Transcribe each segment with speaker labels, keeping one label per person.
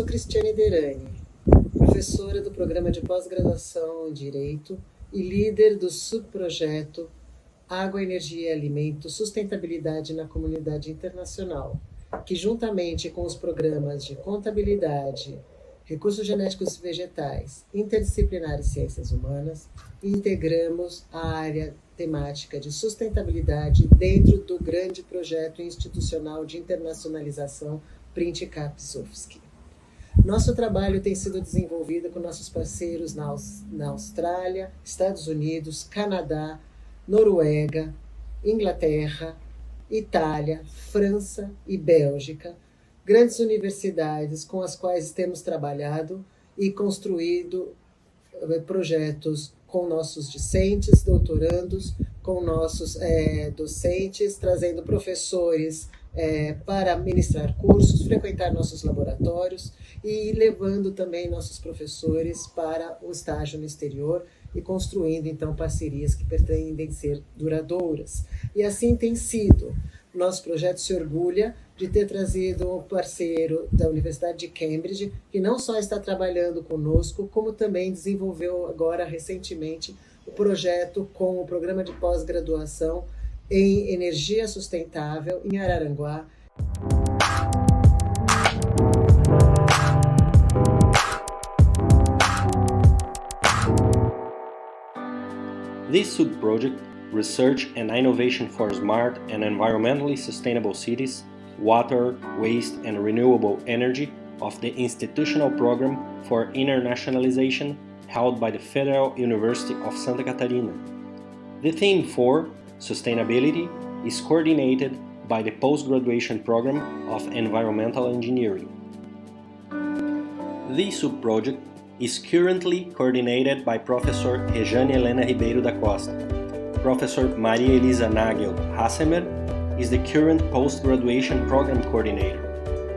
Speaker 1: Cristiane Derani, professora do Programa de Pós-Graduação em Direito e líder do subprojeto Água, Energia e Alimento, Sustentabilidade na Comunidade Internacional, que juntamente com os programas de Contabilidade, Recursos Genéticos e Vegetais, Interdisciplinar e Ciências Humanas, integramos a área temática de sustentabilidade dentro do grande projeto institucional de internacionalização PRINT-UFSC. Nosso trabalho tem sido desenvolvido com nossos parceiros na Austrália, Estados Unidos, Canadá, Noruega, Inglaterra, Itália, França e Bélgica, grandes universidades com as quais temos trabalhado e construído projetos com nossos discentes, doutorandos, com nossos docentes, trazendo professores para ministrar cursos, frequentar nossos laboratórios e levando também nossos professores para o estágio no exterior e construindo, então, parcerias que pretendem ser duradouras. E assim tem sido. Nosso projeto se orgulha de ter trazido um parceiro da Universidade de Cambridge, que não só está trabalhando conosco, como também desenvolveu agora, recentemente, o projeto com o programa de pós-graduação em energia sustentável em Araranguá.
Speaker 2: This sub-project, Research and Innovation for Smart and Environmentally Sustainable Cities, Water, Waste and Renewable Energy of the Institutional Program for Internationalization held by the Federal University of Santa Catarina. The theme for Sustainability is coordinated by the Postgraduation Program of Environmental Engineering. This sub-project is currently coordinated by Professor Rejane Helena Ribeiro da Costa. Professor Maria Elisa Nagel Hassemer is the current post-graduation program coordinator.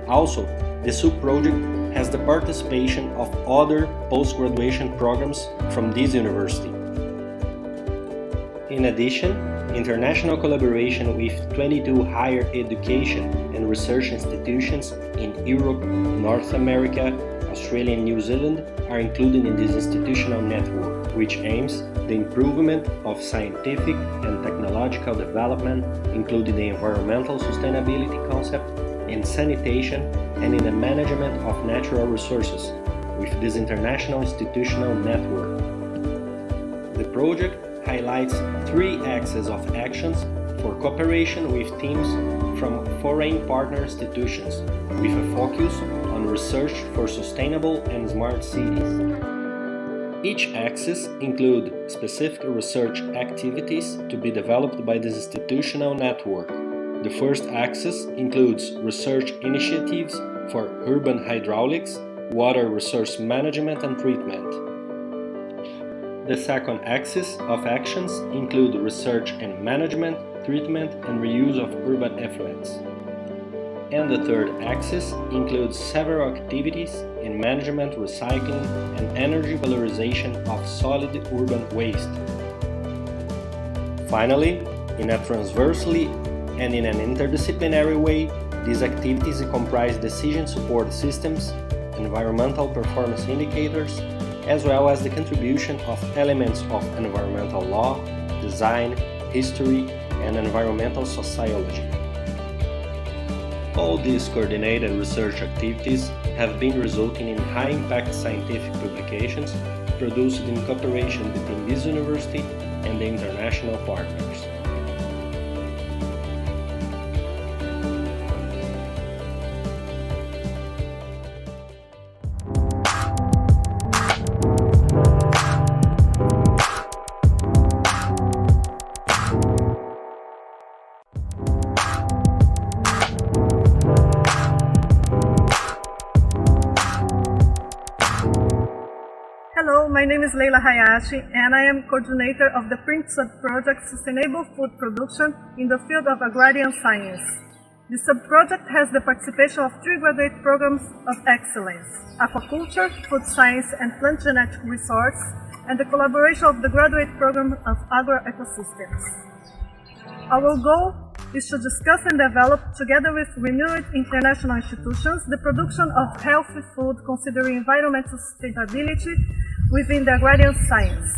Speaker 2: Also, the sub-project has the participation of other post-graduation programs from this university. In addition, international collaboration with 22 higher education and research institutions in Europe, North America, Australia and New Zealand are included in this institutional network, which aims the improvement of scientific and technological development, including the environmental sustainability concept in sanitation and in the management of natural resources with this international institutional network. The project highlights 3 axes of actions for cooperation with teams from foreign partner institutions, with a focus on research for sustainable and smart cities. Each axis includes specific research activities to be developed by this institutional network. The first axis includes research initiatives for urban hydraulics, water resource management and treatment. The second axis of actions include research and management, treatment and reuse of urban effluents. And the third axis includes several activities in management, recycling, and energy valorization of solid urban waste. Finally, in a transversely and in an interdisciplinary way, these activities comprise decision support systems, environmental performance indicators, as well as the contribution of elements of environmental law, design, history, and environmental sociology. All these coordinated research activities have been resulting in high-impact scientific publications produced in cooperation between this university and the international partners.
Speaker 3: Hello, my name is Leila Hayashi and I am coordinator of the PRINT sub-project Sustainable Food Production in the field of agrarian science. The sub-project has the participation of 3 graduate programs of excellence: aquaculture, food science and plant genetic resource, and the collaboration of the graduate program of agroecosystems. Our goal is to discuss and develop, together with renewed international institutions, the production of healthy food considering environmental sustainability within the agrarian science.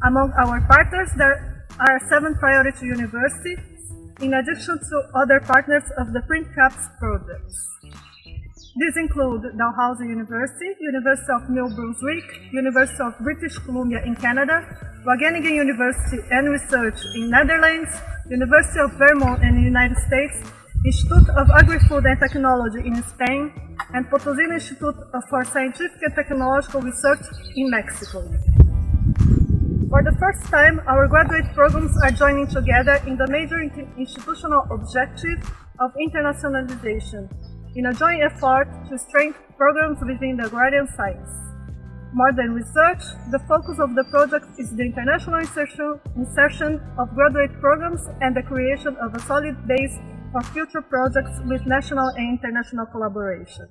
Speaker 3: Among our partners, there are 7 priority universities, in addition to other partners of the PRINT-CAPES projects. These include Dalhousie University, University of New Brunswick, University of British Columbia in Canada, Wageningen University and Research in Netherlands, University of Vermont in the United States, Institute of Agri-Food and Technology in Spain, and Potosí Institute for Scientific and Technological Research in Mexico. For the first time, our graduate programs are joining together in the major institutional objective of internationalization, in a joint effort to strengthen programs within the agrarian science. More than research, the focus of the project is the international insertion of graduate programs and the creation of a solid base for future projects with national and international collaboration.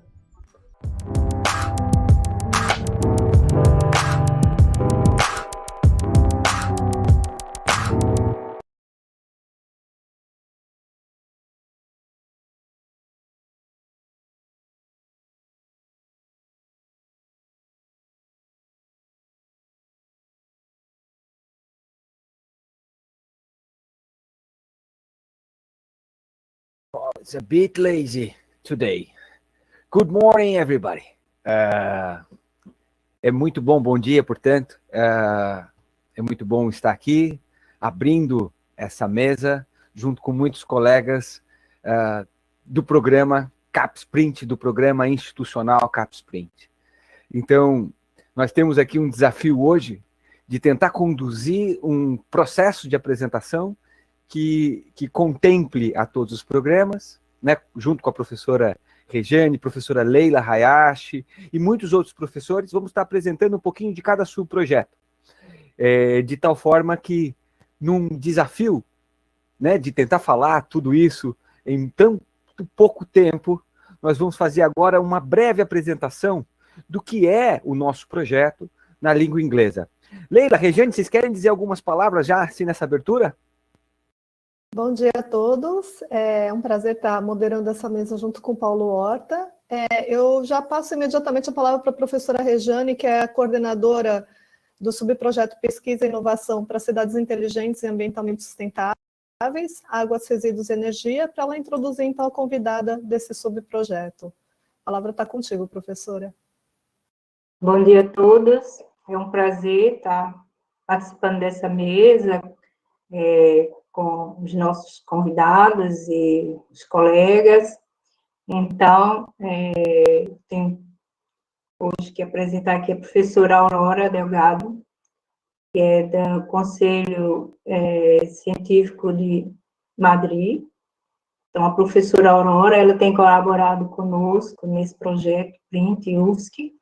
Speaker 4: It's a bit lazy today. Good morning, everybody. É muito bom dia, portanto. É muito bom estar aqui, abrindo essa mesa, junto com muitos colegas do programa CAPES Print, do programa institucional CAPES Print. Então, nós temos aqui um desafio hoje de tentar conduzir um processo de apresentação que contemple a todos os programas, né, junto com a professora Rejane, professora Leila Hayashi e muitos outros professores. Vamos estar apresentando um pouquinho de cada subprojeto, de tal forma que, num desafio, né, de tentar falar tudo isso em tão pouco tempo, nós vamos fazer agora uma breve apresentação do que é o nosso projeto na língua inglesa. Leila, Rejane, vocês querem dizer algumas palavras já assim nessa abertura?
Speaker 5: Bom dia a todos, é um prazer estar moderando essa mesa junto com o Paulo Horta. Eu já passo imediatamente a palavra para a professora Rejane, que é a coordenadora do subprojeto Pesquisa e Inovação para Cidades Inteligentes e Ambientalmente Sustentáveis, Águas, Resíduos e Energia, para ela introduzir então a convidada desse subprojeto. A palavra está contigo, professora.
Speaker 6: Bom dia a todos, é um prazer estar participando dessa mesa, com os nossos convidados e os colegas. Então, tenho hoje que apresentar aqui a professora Aurora Delgado, que é do Conselho Científico de Madrid. Então, a professora Aurora, ela tem colaborado conosco nesse projeto PRINT-UFSC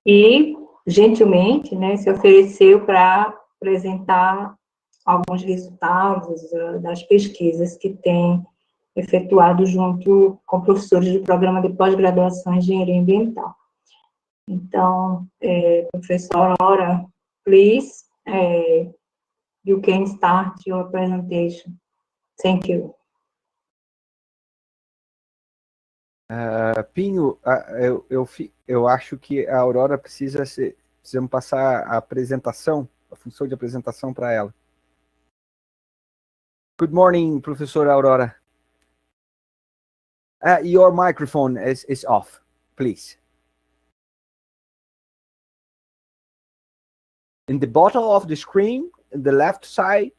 Speaker 6: e, gentilmente, né, se ofereceu para apresentar alguns resultados das pesquisas que tem efetuado junto com professores do programa de pós-graduação em Engenharia Ambiental. Então, professor Aurora, please, you can start your presentation. Thank you.
Speaker 4: Pinho, eu acho que a Aurora precisamos passar a apresentação, a função de apresentação para ela. Good morning, Professor Aurora. Your microphone is off, please. In the bottom of the screen, in the left side.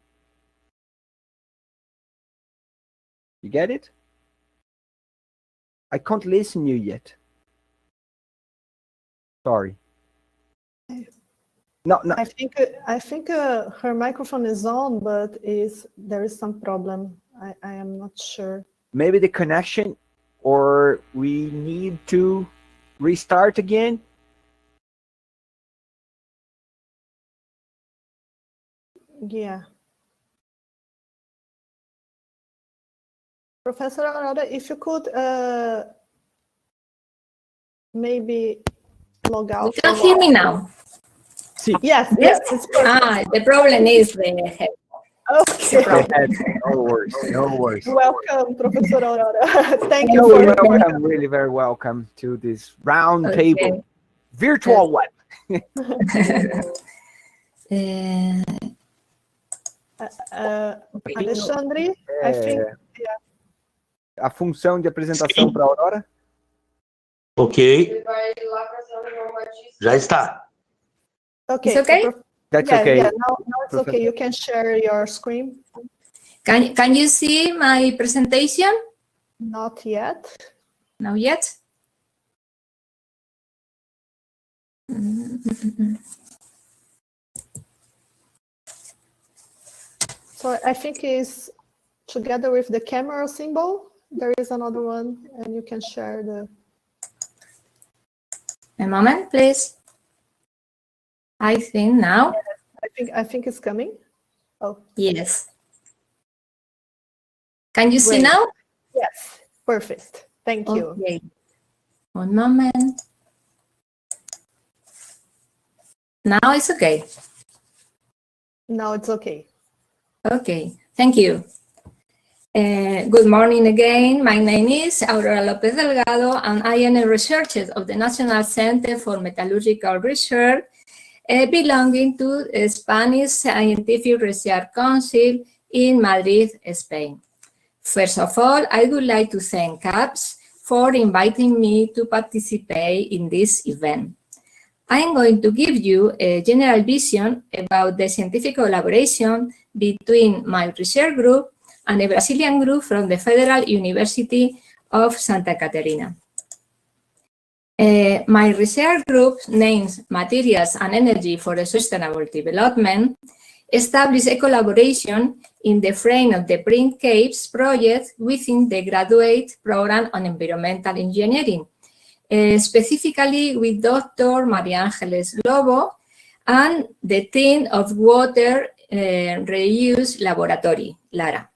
Speaker 4: You get it? I can't listen you yet. Sorry. No.
Speaker 5: I think her microphone is on, but there is some problem. I am not sure.
Speaker 4: Maybe the connection, or we need to restart again.
Speaker 5: Yeah. Professor Aurora, if you could maybe log out.
Speaker 7: You can hear me now.
Speaker 4: Sí.
Speaker 5: Yes.
Speaker 7: The problem is the headphone.
Speaker 5: Okay.
Speaker 4: No worries, no worries.
Speaker 5: Welcome, Professora Aurora. Thank you
Speaker 4: You're
Speaker 5: for
Speaker 4: welcome, really very welcome to this round table, virtual one.
Speaker 5: Alexandre, I think, yeah.
Speaker 4: A função de apresentação para a Aurora?
Speaker 7: Ok. Já está.
Speaker 5: Okay.
Speaker 8: It's okay?
Speaker 4: That's
Speaker 5: Yeah,
Speaker 4: okay.
Speaker 5: yeah. Now it's okay. You can share your screen.
Speaker 8: Can you see my presentation?
Speaker 5: Not yet.
Speaker 8: Not yet?
Speaker 5: So I think it's together with the camera symbol. There is another one, and you can share the.
Speaker 8: A moment, please. I think now.
Speaker 5: I think it's coming. Oh.
Speaker 8: Yes. Can you see
Speaker 5: Great.
Speaker 8: now?
Speaker 5: Yes. Perfect. Thank you.
Speaker 8: Okay. One moment. Now it's okay.
Speaker 5: Now it's okay.
Speaker 8: Okay, thank you. Good morning again. My name is Aurora López Delgado, and I am a researcher of the National Center for Metallurgical Research, belonging to the Spanish Scientific Research Council in Madrid, Spain. First of all, I would like to thank CAPES for inviting me to participate in this event. I am going to give you a general vision about the scientific collaboration between my research group and a Brazilian group from the Federal University of Santa Catarina. My research group, named Materials and Energy for a Sustainable Development, established a collaboration in the frame of the PRINT-CAPES project within the graduate program on environmental engineering, specifically with Dr. María Ángeles Lobo and the team of Water Reuse Laboratory, LARA.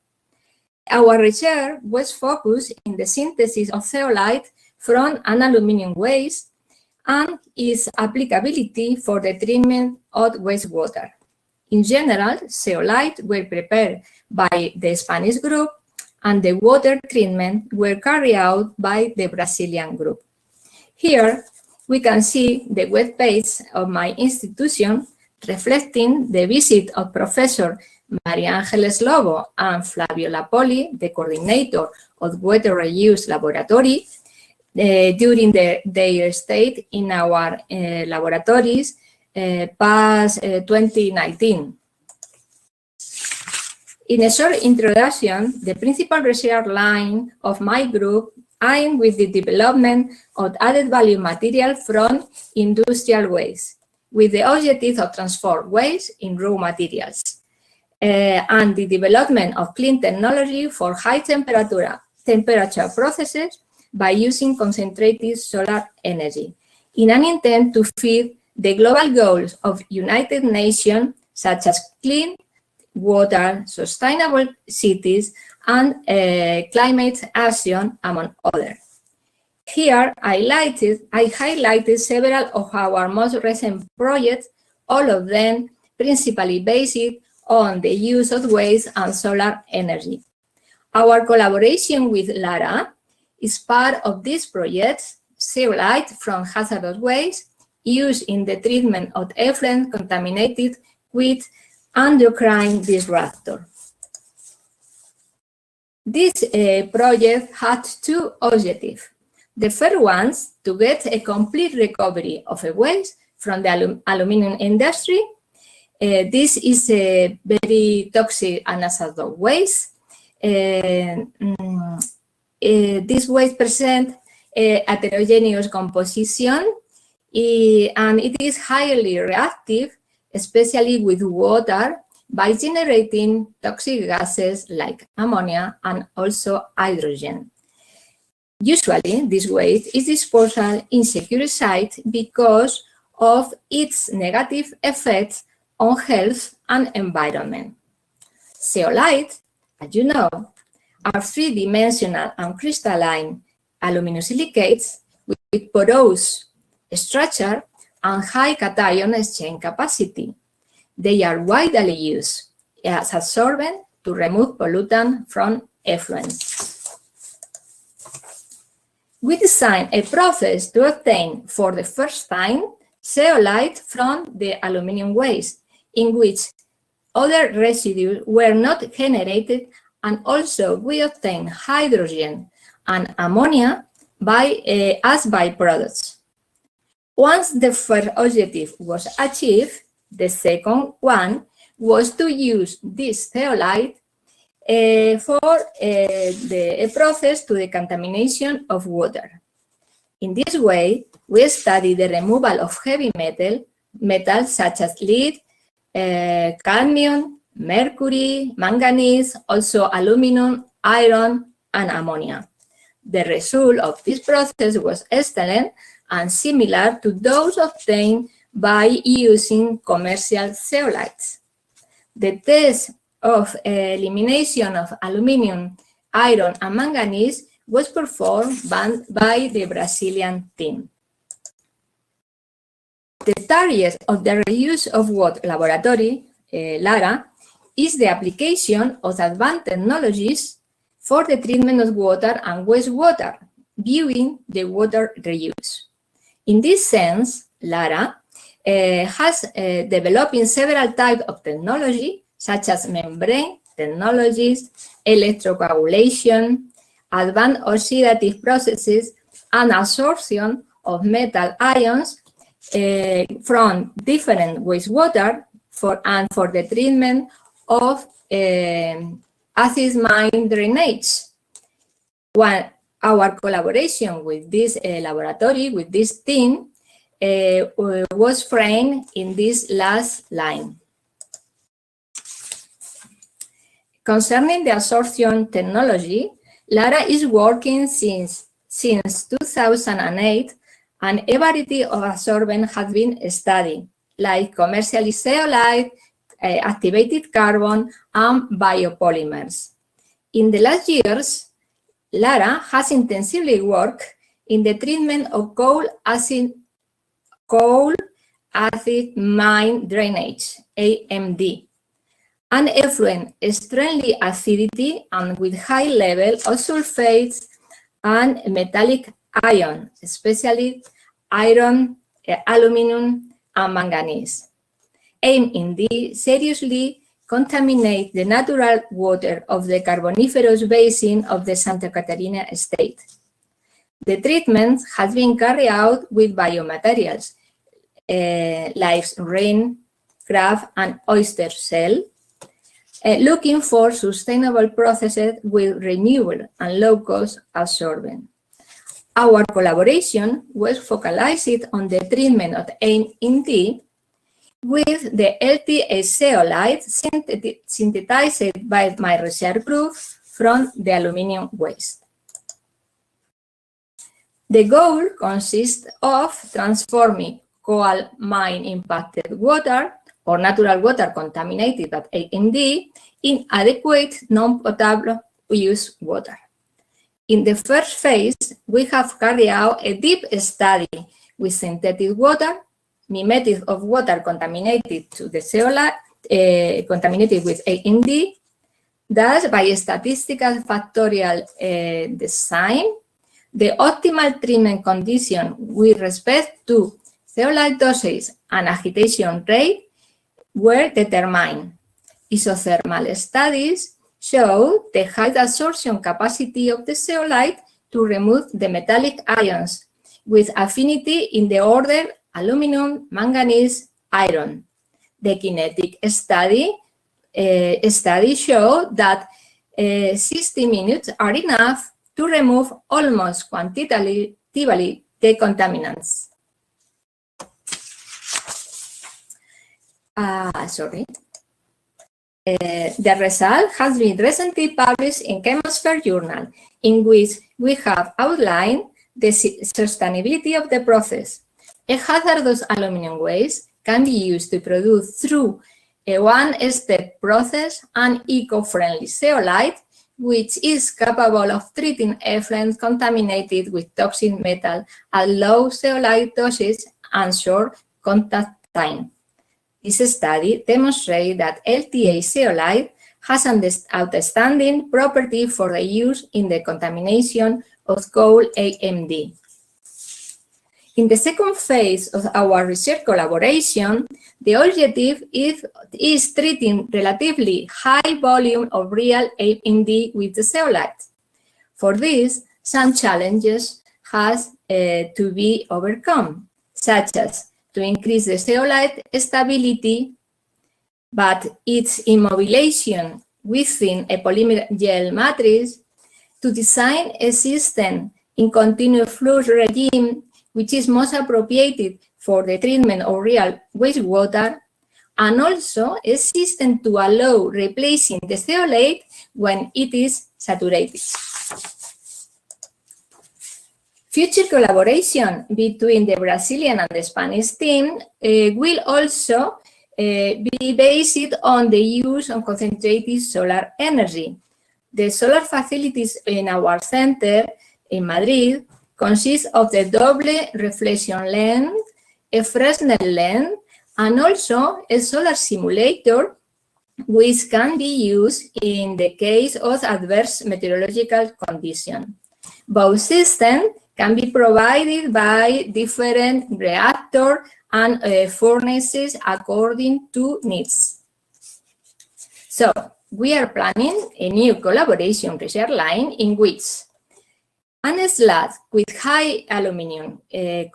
Speaker 8: Our research was focused in the synthesis of zeolite from an aluminum waste and its applicability for the treatment of wastewater. In general, zeolite were prepared by the Spanish group and the water treatment were carried out by the Brazilian group. Here, we can see the web page of my institution reflecting the visit of Professor María Ángeles Lobo and Flavio Lapoli, the coordinator of Water Reuse Laboratory, during their stay in our laboratories past 2019. In a short introduction, the principal research line of my group aimed with the development of added value material from industrial waste, with the objective of transform waste in raw materials, and the development of clean technology for high temperature processes by using concentrated solar energy, in an intent to feed the global goals of United Nations, such as clean water, sustainable cities, and climate action, among others. Here, I highlighted several of our most recent projects, all of them principally based on the use of waste and solar energy. Our collaboration with LARA is part of this project, zeolite from hazardous waste, used in the treatment of effluent contaminated with endocrine disruptor. This project had two objectives. The first one, to get a complete recovery of a waste from the aluminum industry. This is a very toxic and hazardous waste. This waste presents a heterogeneous composition and it is highly reactive, especially with water, by generating toxic gases like ammonia and also hydrogen. Usually, this waste is disposed in secure sites because of its negative effects on health and environment. Zeolite, as you know, are three-dimensional and crystalline aluminosilicates with porous structure and high cation exchange capacity. They are widely used as absorbent to remove pollutant from effluents. We designed a process to obtain for the first time zeolite from the aluminum waste, in which other residues were not generated, and also we obtained hydrogen and ammonia as byproducts. Once the first objective was achieved, the second one was to use this zeolite for a process to decontamination of water. In this way, we study the removal of heavy metals such as lead, cadmium, mercury, manganese, also aluminum, iron, and ammonia. The result of this process was excellent and similar to those obtained by using commercial zeolites. The test of elimination of aluminum, iron, and manganese was performed by the Brazilian team. The target of the reuse of water laboratory, LARA, is the application of advanced technologies for the treatment of water and wastewater, viewing the water reuse. In this sense, LARA has developing several types of technology, such as membrane technologies, electrocoagulation, advanced oxidative processes, and absorption of metal ions from different wastewater for the treatment of acid mine drainage. Our collaboration with this laboratory, with this team, was framed in this last line. Concerning the absorption technology, LARA is working since 2008, and a variety of absorbents has been studied, like commercially zeolite, activated carbon, and biopolymers. In the last years, LARA has intensively worked in the treatment of coal acid mine drainage, AMD, and effluent extremely acidity and with high level of sulfates and metallic ion, especially iron, aluminum, and manganese. AMD seriously contaminate the natural water of the Carboniferous Basin of the Santa Catarina state. The treatment has been carried out with biomaterials, like rain, crab, and oyster shell, looking for sustainable processes with renewable and low-cost absorbent. Our collaboration was focused on the treatment of AMD with the LTA zeolite synthesized by my research group from the aluminum waste. The goal consists of transforming coal mine impacted water or natural water contaminated by AMD in adequate non-potable use water. In the first phase, we have carried out a deep study with synthetic water, mimetic of water contaminated to the zeolite, contaminated with AMD. Thus, by statistical factorial design, the optimal treatment condition with respect to zeolite dosage and agitation rate were determined. Isothermal studies show the high absorption capacity of the zeolite to remove the metallic ions with affinity in the order aluminum, manganese, iron. The kinetic study showed that 60 minutes are enough to remove almost quantitatively the contaminants. The result has been recently published in Chemosphere Journal, in which we have outlined the sustainability of the process. A hazardous aluminum waste can be used to produce through a one-step process an eco-friendly zeolite, which is capable of treating effluent contaminated with toxic metal at low zeolite doses and short contact time. This study demonstrates that LTA zeolite has an outstanding property for the use in the contamination of coal AMD. In the second phase of our research collaboration, the objective is treating relatively high volume of real AMD with the zeolite. For this, some challenges has to be overcome, such as to increase the zeolite stability, but its immobilization within a polymer gel matrix, to design a system in continuous flux regime which is most appropriate for the treatment of real wastewater, and also a system to allow replacing the zeolite when it is saturated. Future collaboration between the Brazilian and the Spanish team will also be based on the use of concentrated solar energy. The solar facilities in our center in Madrid consist of the double reflection lens, a Fresnel lens, and also a solar simulator, which can be used in the case of adverse meteorological conditions. Both systems can be provided by different reactors and furnaces according to needs. So, we are planning a new collaboration research line in which a slab with high aluminum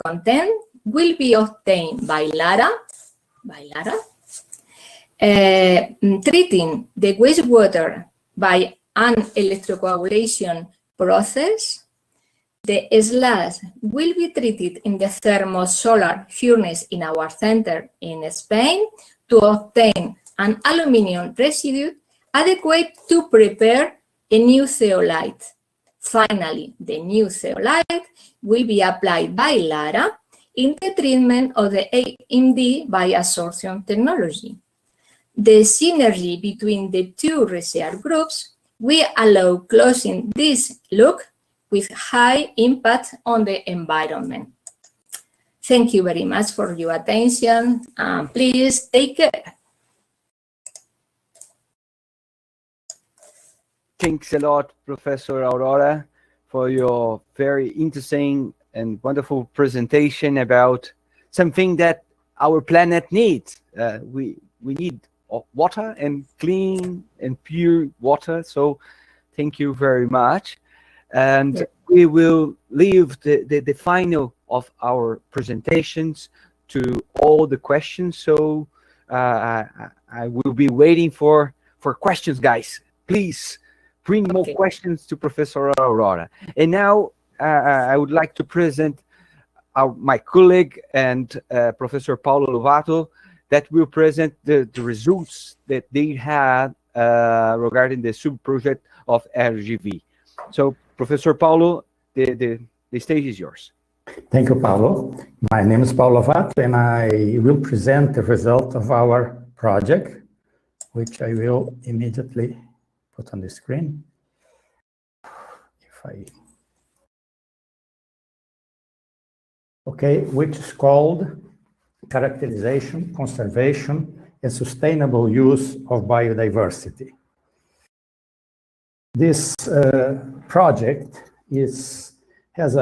Speaker 8: content will be obtained by Lara, treating the wastewater by an electrocoagulation process. The slabs will be treated in the thermosolar furnace in our center in Spain to obtain an aluminum residue adequate to prepare a new zeolite. Finally, the new zeolite will be applied by Lara in the treatment of the AMD by absorption technology. The synergy between the two research groups will allow closing this loop with high impact on the environment. Thank you very much for your attention, and please take care.
Speaker 4: Thanks a lot, Professor Aurora, for your very interesting and wonderful presentation about something that our planet needs. We need water, and clean and pure water, so thank you very much. And we will leave the final of our presentations to all the questions. So I will be waiting for questions, guys. Please bring more questions to Professor Aurora. And now I would like to present my colleague and Professor Paulo Lovato, that will present the results that they had regarding the sub-project of RGV. So, Professor Paulo, the stage is yours.
Speaker 9: Thank you, Paulo. My name is Paulo Lovato, and I will present the result of our project, which I will immediately put on the screen. Which is called Characterization, Conservation, and Sustainable Use of Biodiversity. This project has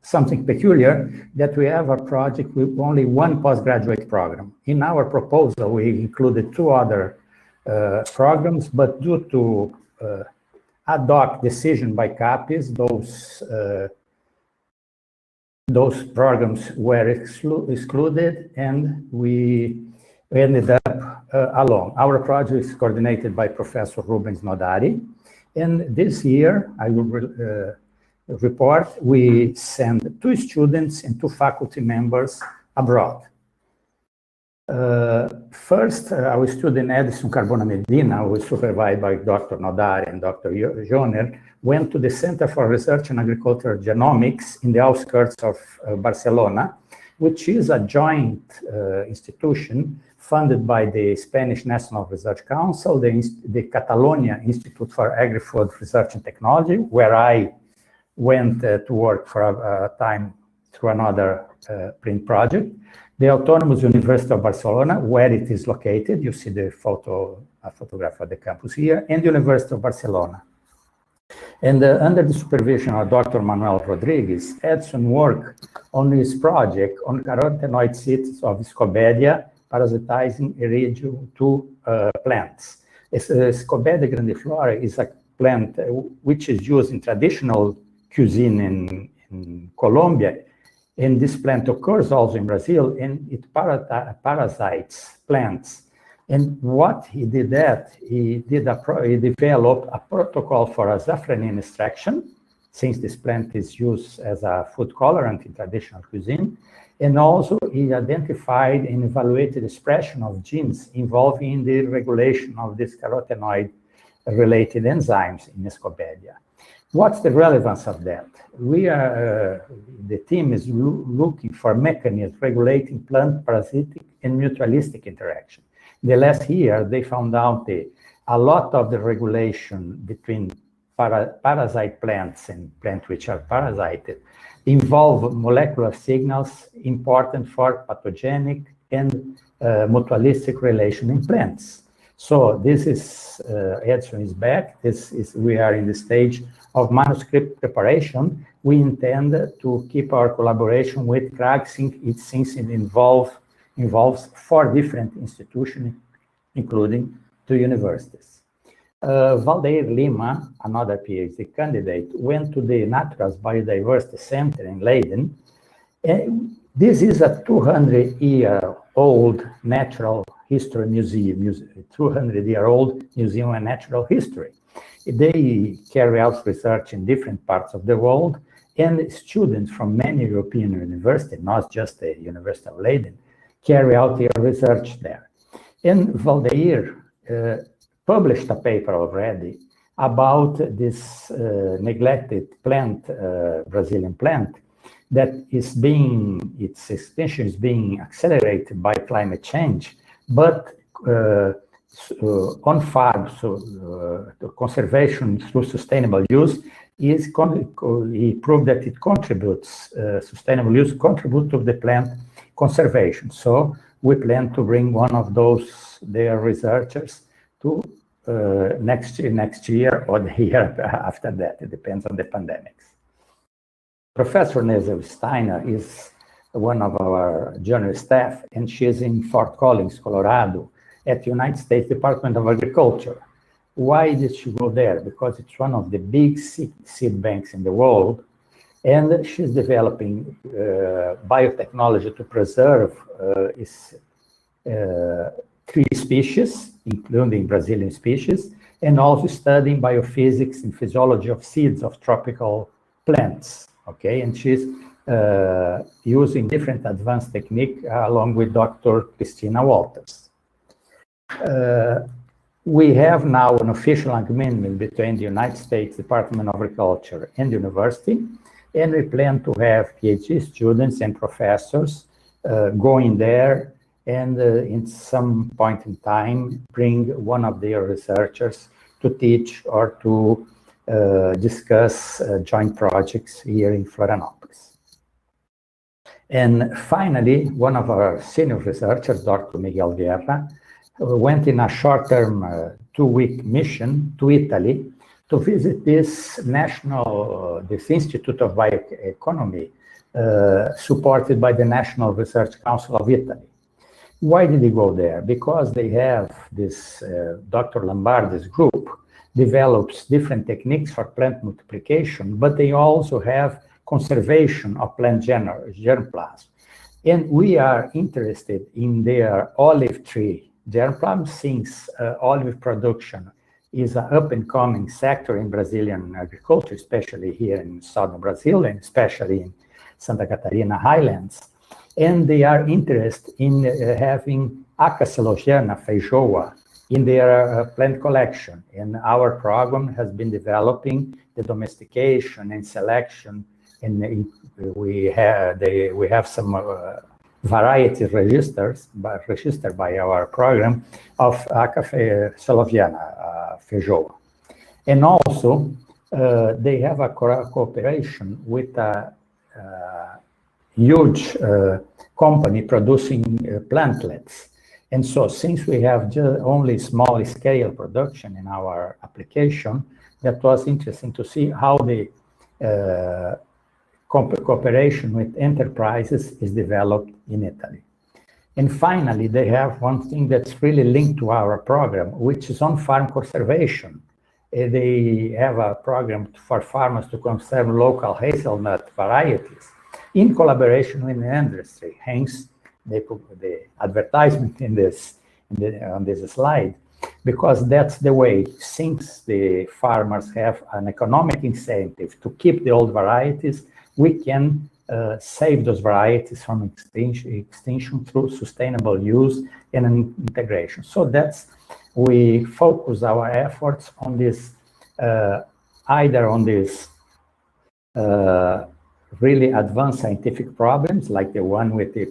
Speaker 9: something peculiar, that we have a project with only one postgraduate program. In our proposal, we included two other programs, but due to ad hoc decision by CAPES, those programs were excluded, and we ended up alone. Our project is coordinated by Professor Rubens Nodari, and this year, I will report, we sent 2 students and 2 faculty members abroad. First, our student Edson Carbona Medina, who is supervised by Dr. Nodari and Dr. Joner, went to the Center for Research in Agricultural Genomics in the outskirts of Barcelona, which is a joint institution funded by the Spanish National Research Council, the Catalonia Institute for Agri-Food Research and Technology, where I went to work for a time through another PRINT project, the Autonomous University of Barcelona, where it is located. You see the photograph of the campus here, and the University of Barcelona. And under the supervision of Dr. Manuel Rodrigues, Edson worked on this project on carotenoid cysts of Scobedia parasitizing Iridium 2 plants. Scobedia grandiflora is a plant which is used in traditional cuisine in Colombia, and this plant occurs also in Brazil, and it parasites plants. And what he did he developed a protocol for azafranin extraction, since this plant is used as a food colorant in traditional cuisine, and also he identified and evaluated expression of genes involved in the regulation of these carotenoid-related enzymes in Scobedia. What's the relevance of that? The team is looking for mechanisms regulating plant parasitic and mutualistic interaction. The last year, they found out a lot of the regulation between parasite plants and plants which are parasited involve molecular signals important for pathogenic and mutualistic relation in plants. So this is, Edson is back. We are in the stage of manuscript preparation. We intend to keep our collaboration with CRAG since it involves 4 different institutions, including 2 universities. Valdeir Lima, another PhD candidate, went to the Naturals Biodiversity Center in Leiden. This is a 200-year-old natural history museum, 200-year-old museum of natural history. They carry out research in different parts of the world, and students from many European universities, not just the University of Leiden, carry out their research there. And Valdeir published a paper already about this neglected plant, Brazilian plant, that is its extinction is being accelerated by climate change, but on farm, conservation through sustainable use he proved that it contributes, sustainable use contributes to the plant conservation. So we plan to bring one of their researchers to next year or the year after that. It depends on the pandemics. Professor Nezel Steiner is one of our junior staff, and she is in Fort Collins, Colorado, at the United States Department of Agriculture. Why did she go there? Because it's one of the big seed banks in the world, and she's developing biotechnology to preserve 3 species, including Brazilian species, and also studying biophysics and physiology of seeds of tropical plants. Okay, and she's using different advanced technique along with Dr. Christina Walters. We have now an official agreement between the United States Department of Agriculture and the university, and we plan to have PhD students and professors going there and in some point in time bring one of their researchers to teach or to discuss joint projects here in Florianopolis. And finally, one of our senior researchers, Dr. Miguel Guerra, went in a short-term 2-week mission to Italy to visit this Institute of Bioeconomy supported by the National Research Council of Italy. Why did he go there? Because they have this, Dr. Lombardi's group develops different techniques for plant multiplication, but they also have conservation of plant germplasm. And we are interested in their olive tree germplasm, since olive production is an up-and-coming sector in Brazilian agriculture, especially here in southern Brazil and especially in Santa Catarina highlands. And they are interested in having Acacelogiana feijoa in their plant collection. And our program has been developing the domestication and selection, and we have some variety registered by our program of Acacelogiana feijoa. And also, they have a cooperation with a huge company producing plantlets. And so since we have just only small scale production in our application, that was interesting to see how the cooperation with enterprises is developed in Italy. And finally, they have one thing that's really linked to our program, which is on-farm conservation. They have a program for farmers to conserve local hazelnut varieties in collaboration with the industry. Hence, they put the advertisement in this on this slide, because that's the way, since the farmers have an economic incentive to keep the old varieties, we can save those varieties from extinction through sustainable use and integration. So that's, we focus our efforts on this, either on this really advanced scientific problems, like the one with the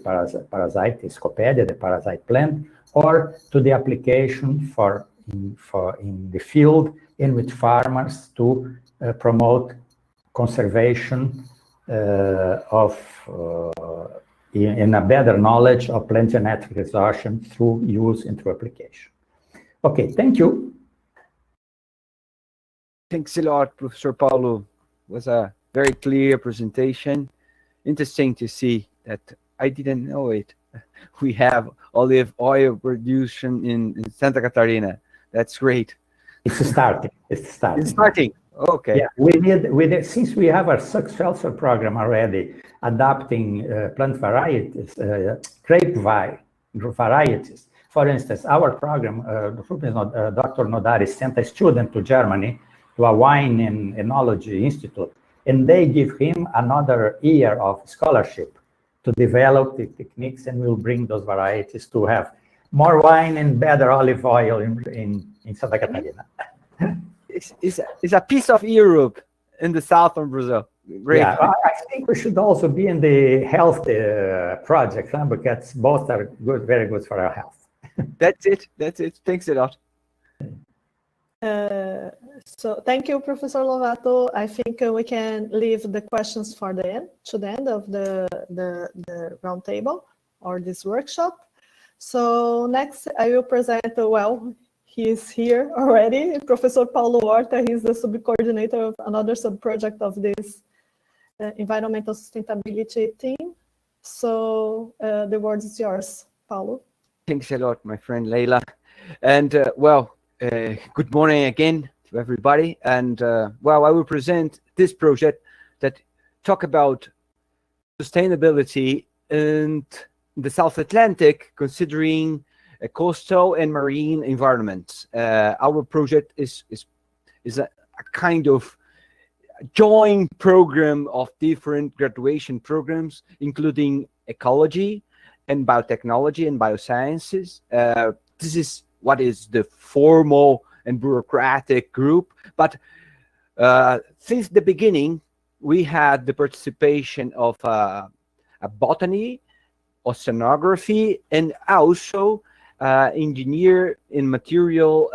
Speaker 9: parasite Scopedia, the parasite plant, or to the application in the field and with farmers to promote conservation in a better knowledge of plant genetic resorption through use and through application. Okay, thank you.
Speaker 4: Thanks a lot, Professor Paulo. It was a very clear presentation. Interesting to see that. I didn't know it. We have olive oil production in Santa Catarina. That's great.
Speaker 9: It's starting. It's starting.
Speaker 4: It's starting. Okay.
Speaker 9: Yeah, we need, since we have a successful program already adapting plant varieties, grape varieties. For instance, our program, Dr. Nodari sent a student to Germany to a wine and enology institute, and they give him another year of scholarship to develop the techniques, and we'll bring those varieties to have more wine and better olive oil in Santa Catarina.
Speaker 4: It's a piece of Europe in the south of Brazil. Great.
Speaker 9: Yeah, I think we should also be in the health project, because both are good, very good for our health.
Speaker 4: That's it. That's it. Thanks a lot.
Speaker 5: So thank you, Professor Lovato. I think we can leave the questions for the end, to the end of the roundtable or this workshop. So next I will present, well, he is here already, Professor Paulo Horta. He's the sub-coordinator of another sub-project of this environmental sustainability team. So the word is yours, Paulo.
Speaker 4: Thanks a lot, my friend Leila. And well, good morning again to everybody. And well, I will present this project that talk about sustainability in the South Atlantic, considering coastal and marine environments. Our project is a kind of joint program of different graduation programs, including ecology and biotechnology and biosciences. This is what is the formal and bureaucratic group. But since the beginning, we had the participation of a botany, oceanography, and also engineer in material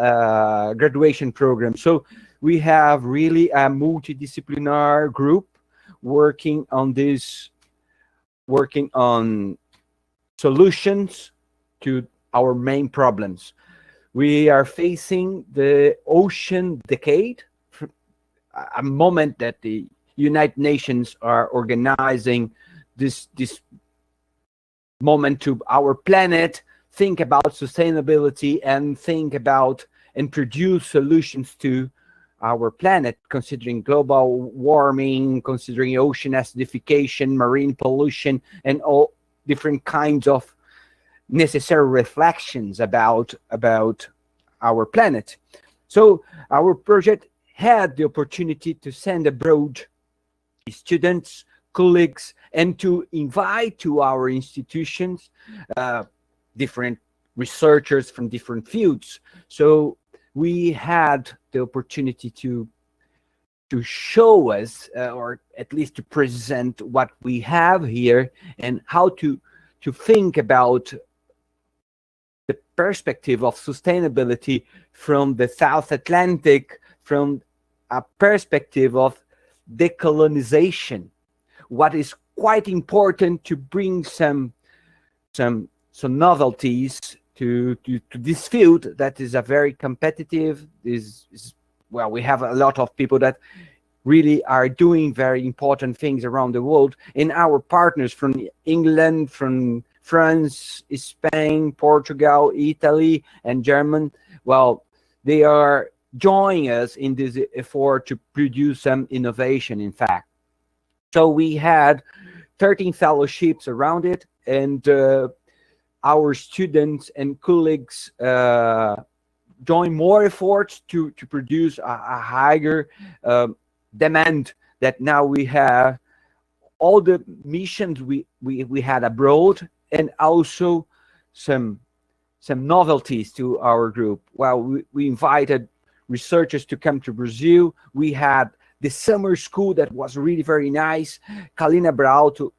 Speaker 4: graduation program. So we have really a multidisciplinary group working on this, working on solutions to our main problems. We are facing the ocean decade, a moment that the United Nations are organizing this moment to our planet, think about sustainability and think about and produce solutions to our planet, considering global warming, considering ocean acidification, marine pollution, and all different kinds of necessary reflections about our planet. So our project had the opportunity to send abroad students, colleagues, and to invite to our institutions different researchers from different fields. So we had the opportunity to show us, or at least to present what we have here and how to think about the perspective of sustainability from the South Atlantic, from a perspective of decolonization. What is quite important to bring some some novelties to this field that is a very competitive. Well, we have a lot of people that really are doing very important things around the world, and our partners from England, from France, Spain, Portugal, Italy, and Germany, well, they are joining us in this effort to produce some innovation, in fact. So we had 13 fellowships around it, and our students and colleagues join more efforts to produce a higher demand that now we have all the missions we had abroad, and also some novelties to our group. Well, we invited researchers to come to Brazil. We had the summer school that was really very nice. Kalina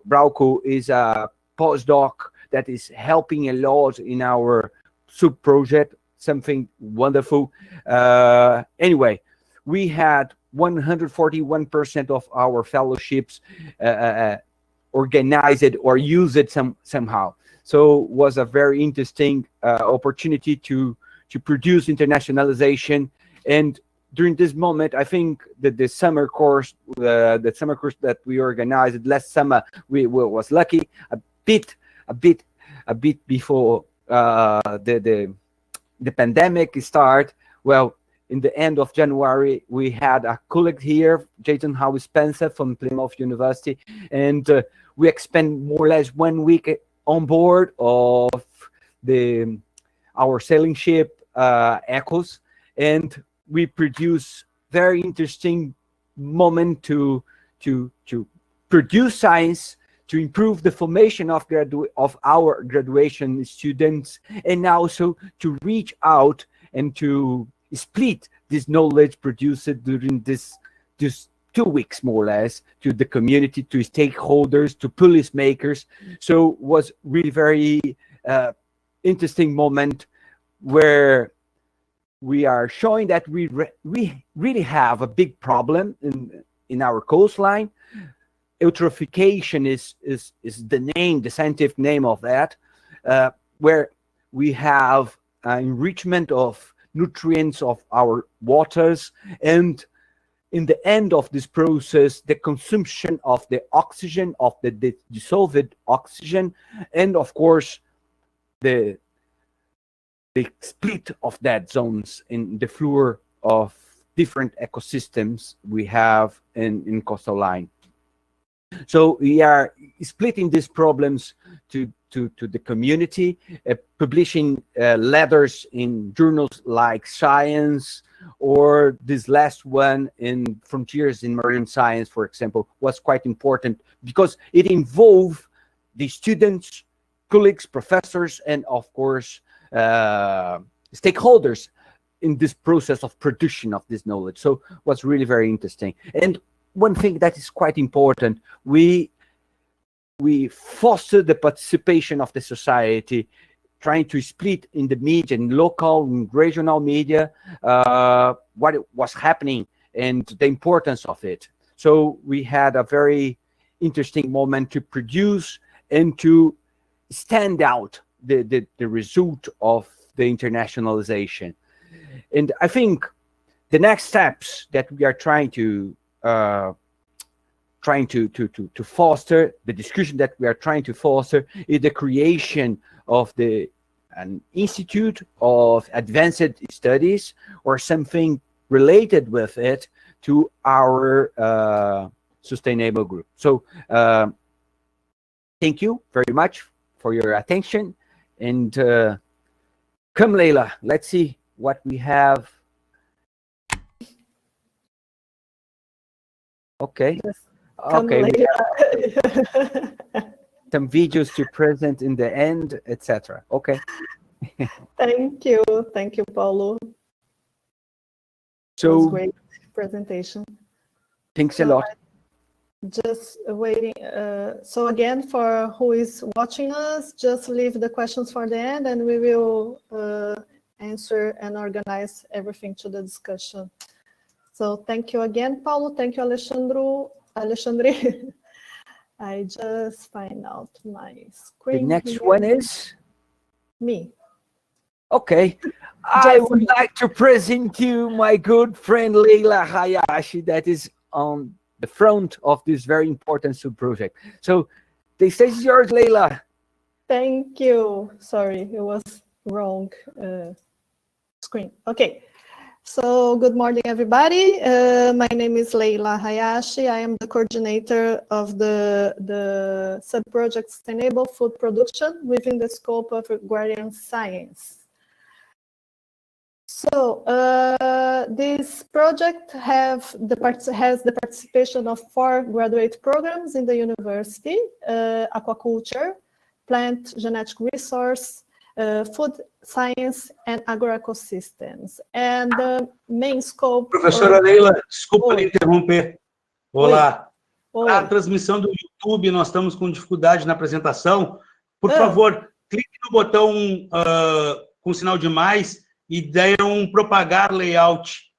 Speaker 4: Brauco is a postdoc that is helping a lot in our sub-project, something wonderful. Anyway, we had 141% of our fellowships organized or used somehow. So it was a very interesting opportunity to produce internationalization. And during this moment, I think that the summer course that we organized last summer, we was lucky a bit before the pandemic start. Well, in the end of January, we had a colleague here, Jason Howe Spencer from Plymouth University, and we spent more or less 1 week on board of our sailing ship Echoes, and we produce very interesting moment to produce science, to improve the formation of our graduation students, and also to reach out and to split this knowledge produced during this 2 weeks, more or less, to the community, to stakeholders, to policymakers. So it was really very interesting moment where we are showing that we really have a big problem in our coastline. Eutrophication is the scientific name of that, where we have enrichment of nutrients of our waters, and in the end of this process, the consumption of the oxygen, of the dissolved oxygen, and of course the split of that zones in the floor of different ecosystems we have in coastal line. So we are splitting these problems to the community, publishing letters in journals like Science, or this last one in Frontiers in Marine Science, for example, was quite important because it involved the students, colleagues, professors, and of course stakeholders in this process of production of this knowledge. So it was really very interesting. And one thing that is quite important, we foster the participation of the society, trying to split in the media, in local and regional media, what was happening and the importance of it. So we had a very interesting moment to produce and to stand out the result of the internationalization. And I think the next steps that we are trying to foster, the discussion that we are trying to foster, is the creation of an institute of advanced studies or something related with it to our sustainable group. So thank you very much for your attention, and come, Leila, let's see what we have. Okay.
Speaker 5: Yes.
Speaker 4: Okay. Some videos to present in the end, etc. Okay.
Speaker 5: Thank you, Paulo.
Speaker 4: So
Speaker 5: it was a great presentation.
Speaker 4: Thanks a lot.
Speaker 5: Just waiting. So again, for who is watching us, just leave the questions for the end, and we will answer and organize everything to the discussion. So thank you again, Paulo. Thank you, Alexandre. I just find out my screen.
Speaker 4: The next
Speaker 5: here.
Speaker 4: one is?
Speaker 5: Me.
Speaker 4: Okay. I would like to present you my good friend Leila Hayashi, that is on the front of this very important sub-project. So the stage is yours, Leila.
Speaker 5: Thank you. Sorry, it was wrong screen. Okay. So good morning, everybody. My name is Leila Hayashi. I am the coordinator of the sub-project Sustainable Food Production within the scope of agrarian science. So this project has the participation of 4 graduate programs in the university: aquaculture, plant genetic resource, food science, and agroecosystems. And the main scope...
Speaker 7: Professora Leila, desculpa lhe interromper. Olá.
Speaker 5: Oi.
Speaker 7: A transmissão do YouTube, nós estamos com dificuldade na apresentação. Por favor, clique no botão com sinal de mais e dê propagar layout.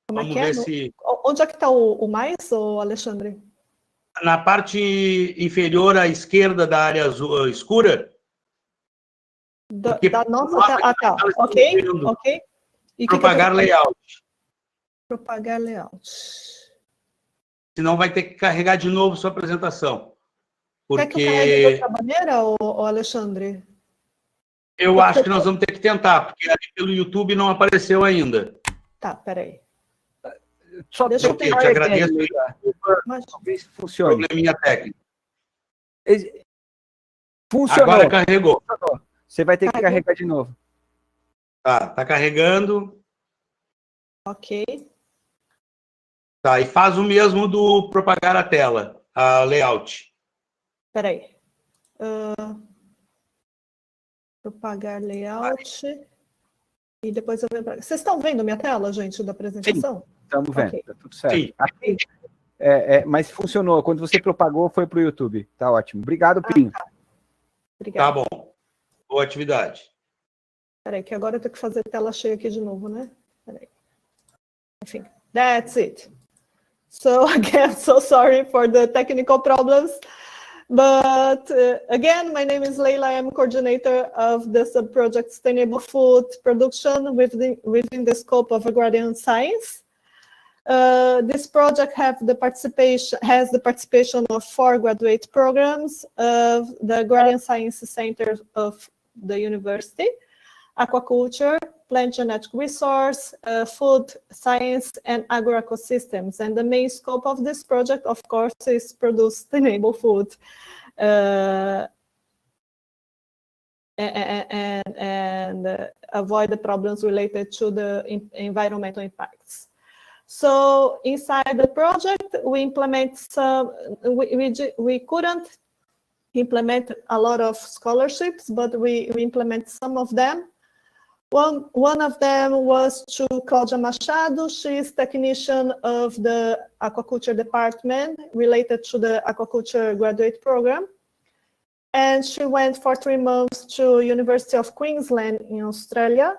Speaker 5: Como
Speaker 7: Vamos
Speaker 5: é que
Speaker 7: ver
Speaker 5: é?
Speaker 7: se...
Speaker 5: Onde é que está o mais, Alexandre?
Speaker 7: Na parte inferior à esquerda da área azul, escura.
Speaker 5: Da nossa... tá. Ok. E
Speaker 7: propagar layout.
Speaker 5: Propagar layout.
Speaker 7: Senão vai ter que carregar de novo sua apresentação. Porque...
Speaker 5: Quer que eu carregue de outra maneira, Alexandre?
Speaker 7: Eu acho que nós vamos ter que tentar, porque ali pelo YouTube não apareceu ainda.
Speaker 5: Tá, peraí.
Speaker 4: Só
Speaker 5: deixa eu
Speaker 7: te agradeço.
Speaker 4: Mas talvez funcione.
Speaker 7: Probleminha técnico.
Speaker 4: Funcionou.
Speaker 7: Agora carregou.
Speaker 4: Funcionou. Você vai ter que carregar de novo.
Speaker 7: Tá carregando.
Speaker 5: Ok.
Speaker 7: Tá, e faz o mesmo do propagar a tela, a layout.
Speaker 5: Peraí. Propagar layout. E depois eu venho para... Vocês estão vendo minha tela, gente, da apresentação?
Speaker 4: Sim, estamos vendo.
Speaker 5: Okay.
Speaker 4: Tá tudo certo.
Speaker 7: Sim.
Speaker 4: Aqui, mas funcionou. Quando você propagou, foi para o YouTube. Tá ótimo. Obrigado, Pinho.
Speaker 5: Tá. Obrigada.
Speaker 7: Tá bom. Boa atividade.
Speaker 5: Peraí, que agora eu tenho que fazer tela cheia aqui de novo, né? Peraí. Enfim, that's it. So again, so sorry for the technical problems. But again, my name is Leila. I am coordinator of the sub-project Sustainable Food Production within the scope of agrarian science. This project has the participation of 4 graduate programs of the Agrarian Science Center of the university: aquaculture, plant genetic resource, food science, and agroecosystems. And the main scope of this project, of course, is produce sustainable food and avoid the problems related to the environmental impacts. So inside the project, we implement we couldn't implement a lot of scholarships, but we implement some of them. One of them was to Cláudia Machado. She is technician of the aquaculture department related to the aquaculture graduate program. And she went for 3 months to University of Queensland in Australia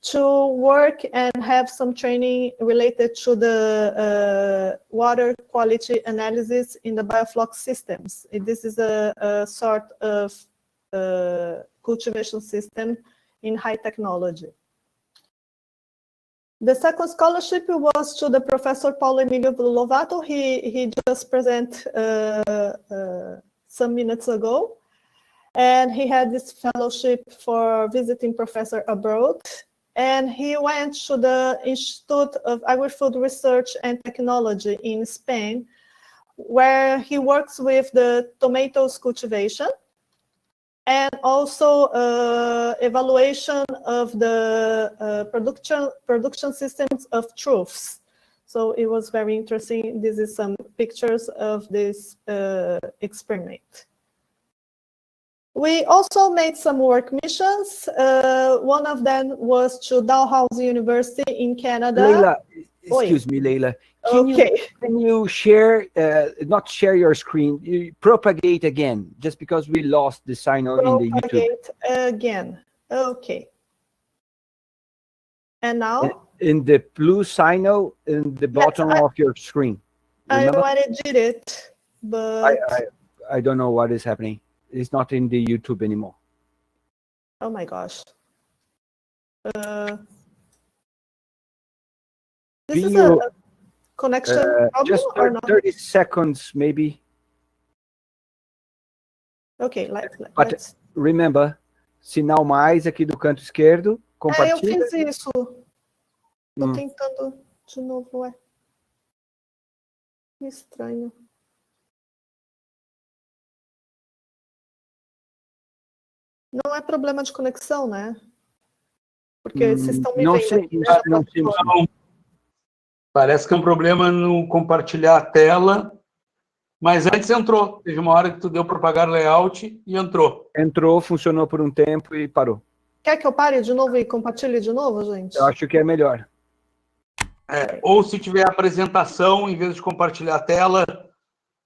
Speaker 5: to work and have some training related to the water quality analysis in the biofloc systems. This is a sort of cultivation system in high technology. The second scholarship was to the Professor Paulo Emílio Lovato. He just presented some minutes ago. And he had this fellowship for visiting professor abroad. And he went to the Institute of Agri-Food Research and Technology in Spain, where he works with the tomatoes cultivation and also evaluation of the production systems of truffes. So it was very interesting. This is some pictures of this experiment. We also made some work missions. One of them was to Dalhousie University in Canada.
Speaker 4: Leila, excuse me, Leila. Can you share, not share your screen, you propagate again, just because we lost the signal in the YouTube.
Speaker 5: Propagate again. Okay. And now?
Speaker 4: In the blue signal in the bottom of your screen.
Speaker 5: Remember? I already did it, but...
Speaker 4: I don't know what is happening. It's not in the YouTube anymore.
Speaker 5: Oh my gosh. This is a connection problem
Speaker 4: just
Speaker 5: or not?
Speaker 4: 30 seconds, maybe.
Speaker 5: Ok,
Speaker 4: But
Speaker 5: let's...
Speaker 4: remember, sinal mais aqui do canto esquerdo, compartilha.
Speaker 5: Eu fiz isso. Tô tentando de novo, ué. Estranho. Não é problema de conexão, né? Porque vocês estão me vendo
Speaker 4: sei,
Speaker 5: aqui, né?
Speaker 4: não sei.
Speaker 7: Parece que é um problema no compartilhar a tela, mas antes entrou. Teve uma hora que tu deu propagar layout e entrou.
Speaker 4: Entrou, funcionou por um tempo e parou.
Speaker 5: Quer que eu pare de novo e compartilhe de novo, gente?
Speaker 4: Eu acho que é melhor.
Speaker 7: Ou se tiver apresentação, em vez de compartilhar a tela,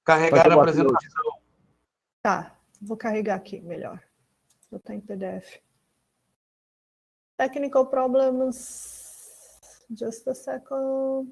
Speaker 7: carregar a apresentação.
Speaker 5: Tá, vou carregar aqui, melhor. Eu estou em PDF. Technical problems. Just a second.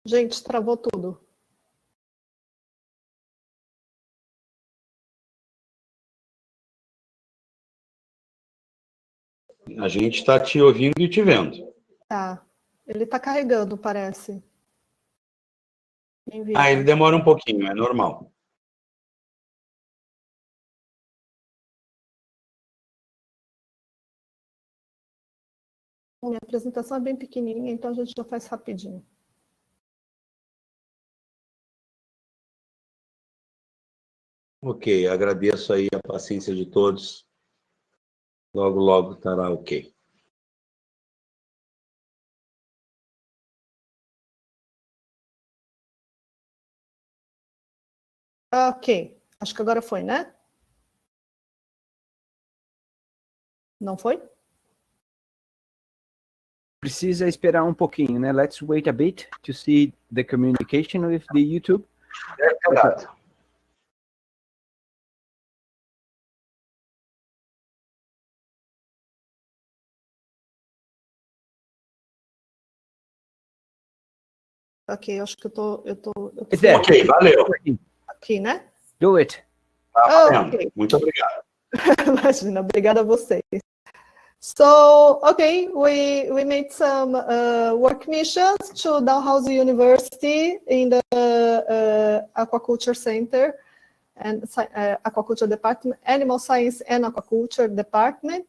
Speaker 5: Gente, travou tudo.
Speaker 7: A gente está te ouvindo e te vendo.
Speaker 5: Tá. Ele está carregando, parece.
Speaker 7: Ele demora um pouquinho, é normal.
Speaker 5: Minha apresentação é bem pequenininha, então a gente já faz rapidinho.
Speaker 7: Ok, agradeço aí a paciência de todos. Logo, logo estará ok.
Speaker 5: Ok, acho que agora foi, né? Não foi?
Speaker 4: Precisa esperar um pouquinho, né? Let's wait a bit to see the communication with the YouTube.
Speaker 7: É verdade.
Speaker 5: Ok, acho que eu tô
Speaker 7: Ok, valeu.
Speaker 5: aqui, né?
Speaker 4: Do it.
Speaker 5: Okay.
Speaker 7: Muito obrigado.
Speaker 5: Imagina, obrigada a vocês. So, okay, we made some work missions to Dalhousie University in the Aquaculture Center and Aquaculture Department, Animal Science and Aquaculture Department,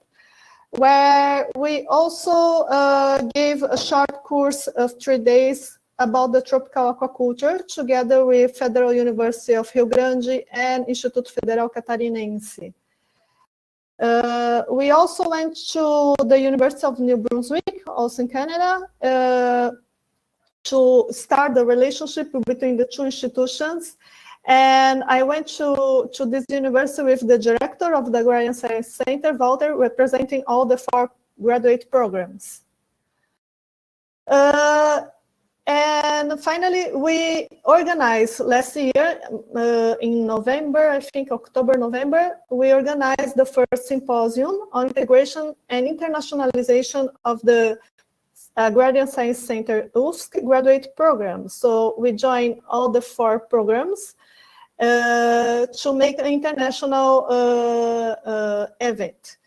Speaker 5: where we also gave a short course of 3 days about the tropical aquaculture together with Federal University of Rio Grande and Instituto Federal Catarinense. We also went to the University of New Brunswick, also in Canada, to start the relationship between the two institutions. And I went to this university with the director of the Agrarian Science Center, Walter, representing all the 4 graduate programs. And finally, we organized last year, in November, I think October, November, we organized the first symposium on integration and internationalization of the Agrarian Science Center UFSC graduate program. So we joined all the 4 programs to make an international event.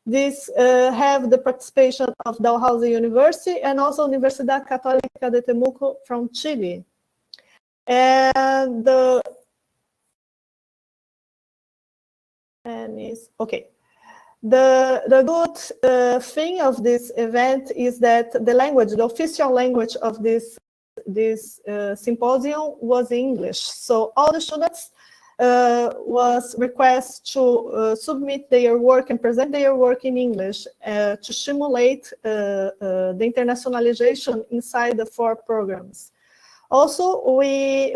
Speaker 5: This have the participation of Dalhousie University and also Universidad Católica de Temuco from Chile. And the good thing of this event is that the language, the official language of this symposium was English. So all the students was requested to submit their work and present their work in English to stimulate the internationalization inside the 4 programs. Also,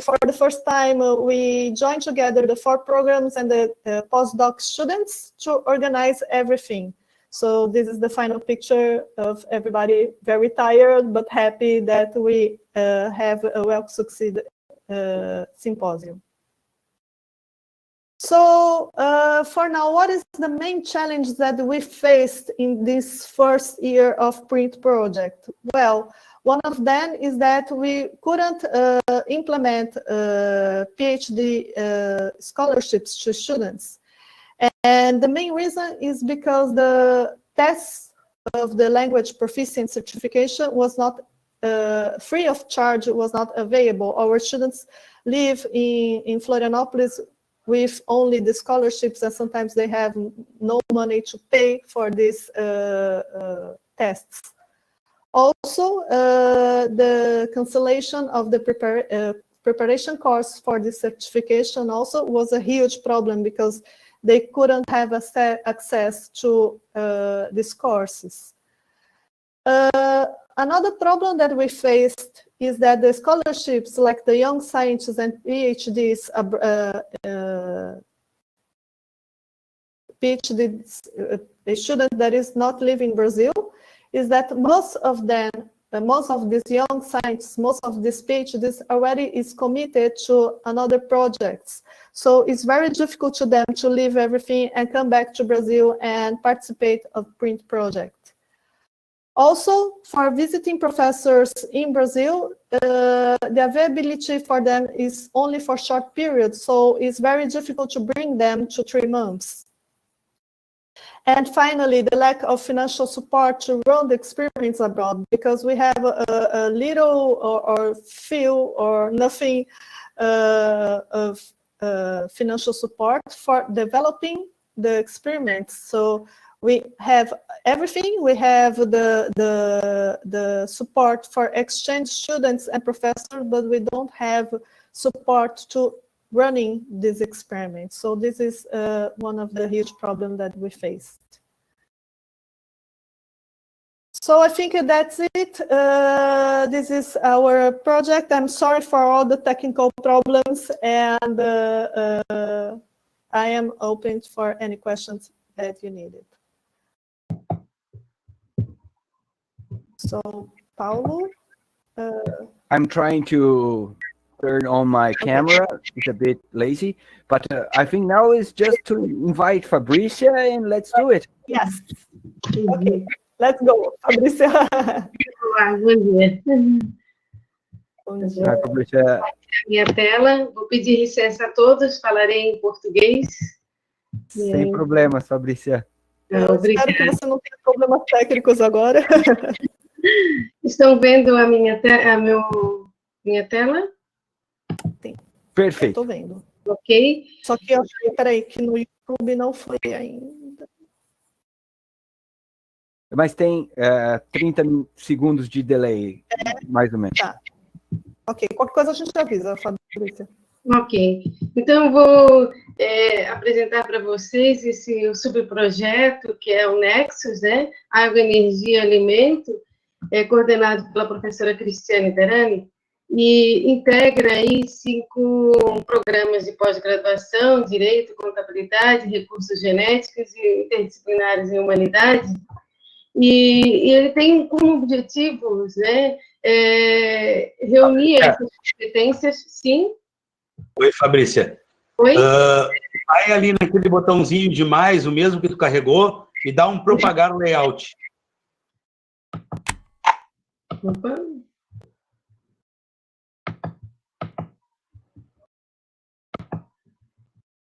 Speaker 5: for the first time, we joined together the 4 programs and the postdoc students to organize everything. So this is the final picture of everybody very tired, but happy that we have a well-succeeded symposium. So for now, what is the main challenge that we faced in this first year of PRINT project? Well, one of them is that we couldn't implement PhD scholarships to students. And the main reason is because the test of the language proficiency certification was not free of charge, was not available. Our students live in Florianopolis with only the scholarships, and sometimes they have no money to pay for these tests. Also, the cancellation of the preparation course for the certification also was a huge problem because they couldn't have access to these courses. Another problem that we faced is that the scholarships, like the young scientists and PhDs, a student that is not living in Brazil, is that most of these young scientists, most of these PhDs already is committed to another projects. So it's very difficult to them to leave everything and come back to Brazil and participate of PRINT project. Also, for visiting professors in Brazil, the availability for them is only for short periods, so it's very difficult to bring them to 3 months. And finally, the lack of financial support to run the experiments abroad, because we have a little or few or nothing of financial support for developing the experiments. So we have everything. We have the support for exchange students and professors, but we don't have support to running these experiments. So this is one of the huge problems that we faced. So I think that's it. This is our project. I'm sorry for all the technical problems, and I am open for any questions that you needed. So, Paulo?
Speaker 4: I'm trying to turn on my camera. It's a bit lazy, but I think now is just to invite Fabrícia and let's do it.
Speaker 5: Yes. Okay, let's go, Fabrícia.
Speaker 10: Olá, bom dia.
Speaker 5: Bom dia.
Speaker 4: Hi, Fabrícia.
Speaker 10: Minha tela, vou pedir licença a todos, falarei em português.
Speaker 4: Sem problemas, Fabrícia.
Speaker 5: Eu espero que você não tenha problemas técnicos agora.
Speaker 10: Estão vendo a minha tela?
Speaker 5: Sim.
Speaker 4: Perfeito.
Speaker 5: Estou vendo.
Speaker 10: Ok.
Speaker 5: Só que eu achei, peraí, que no YouTube não foi ainda.
Speaker 4: Mas tem 30 segundos de delay, mais ou menos.
Speaker 5: Tá. Ok, qualquer coisa a gente avisa, Fabrícia.
Speaker 10: Ok. Então, eu vou apresentar para vocês o subprojeto, que é o Nexus, né? Água, Energia e Alimento, coordenado pela professora Cristiane Terani, e integra aí 5 programas de pós-graduação, Direito, Contabilidade, Recursos Genéticos e Interdisciplinares em Humanidade. E ele tem como objetivos, né, reunir essas competências, sim.
Speaker 7: Oi, Fabrícia.
Speaker 10: Oi?
Speaker 7: Vai ali naquele botãozinho de mais, o mesmo que tu carregou, e dá um propagar o layout.
Speaker 10: Opa.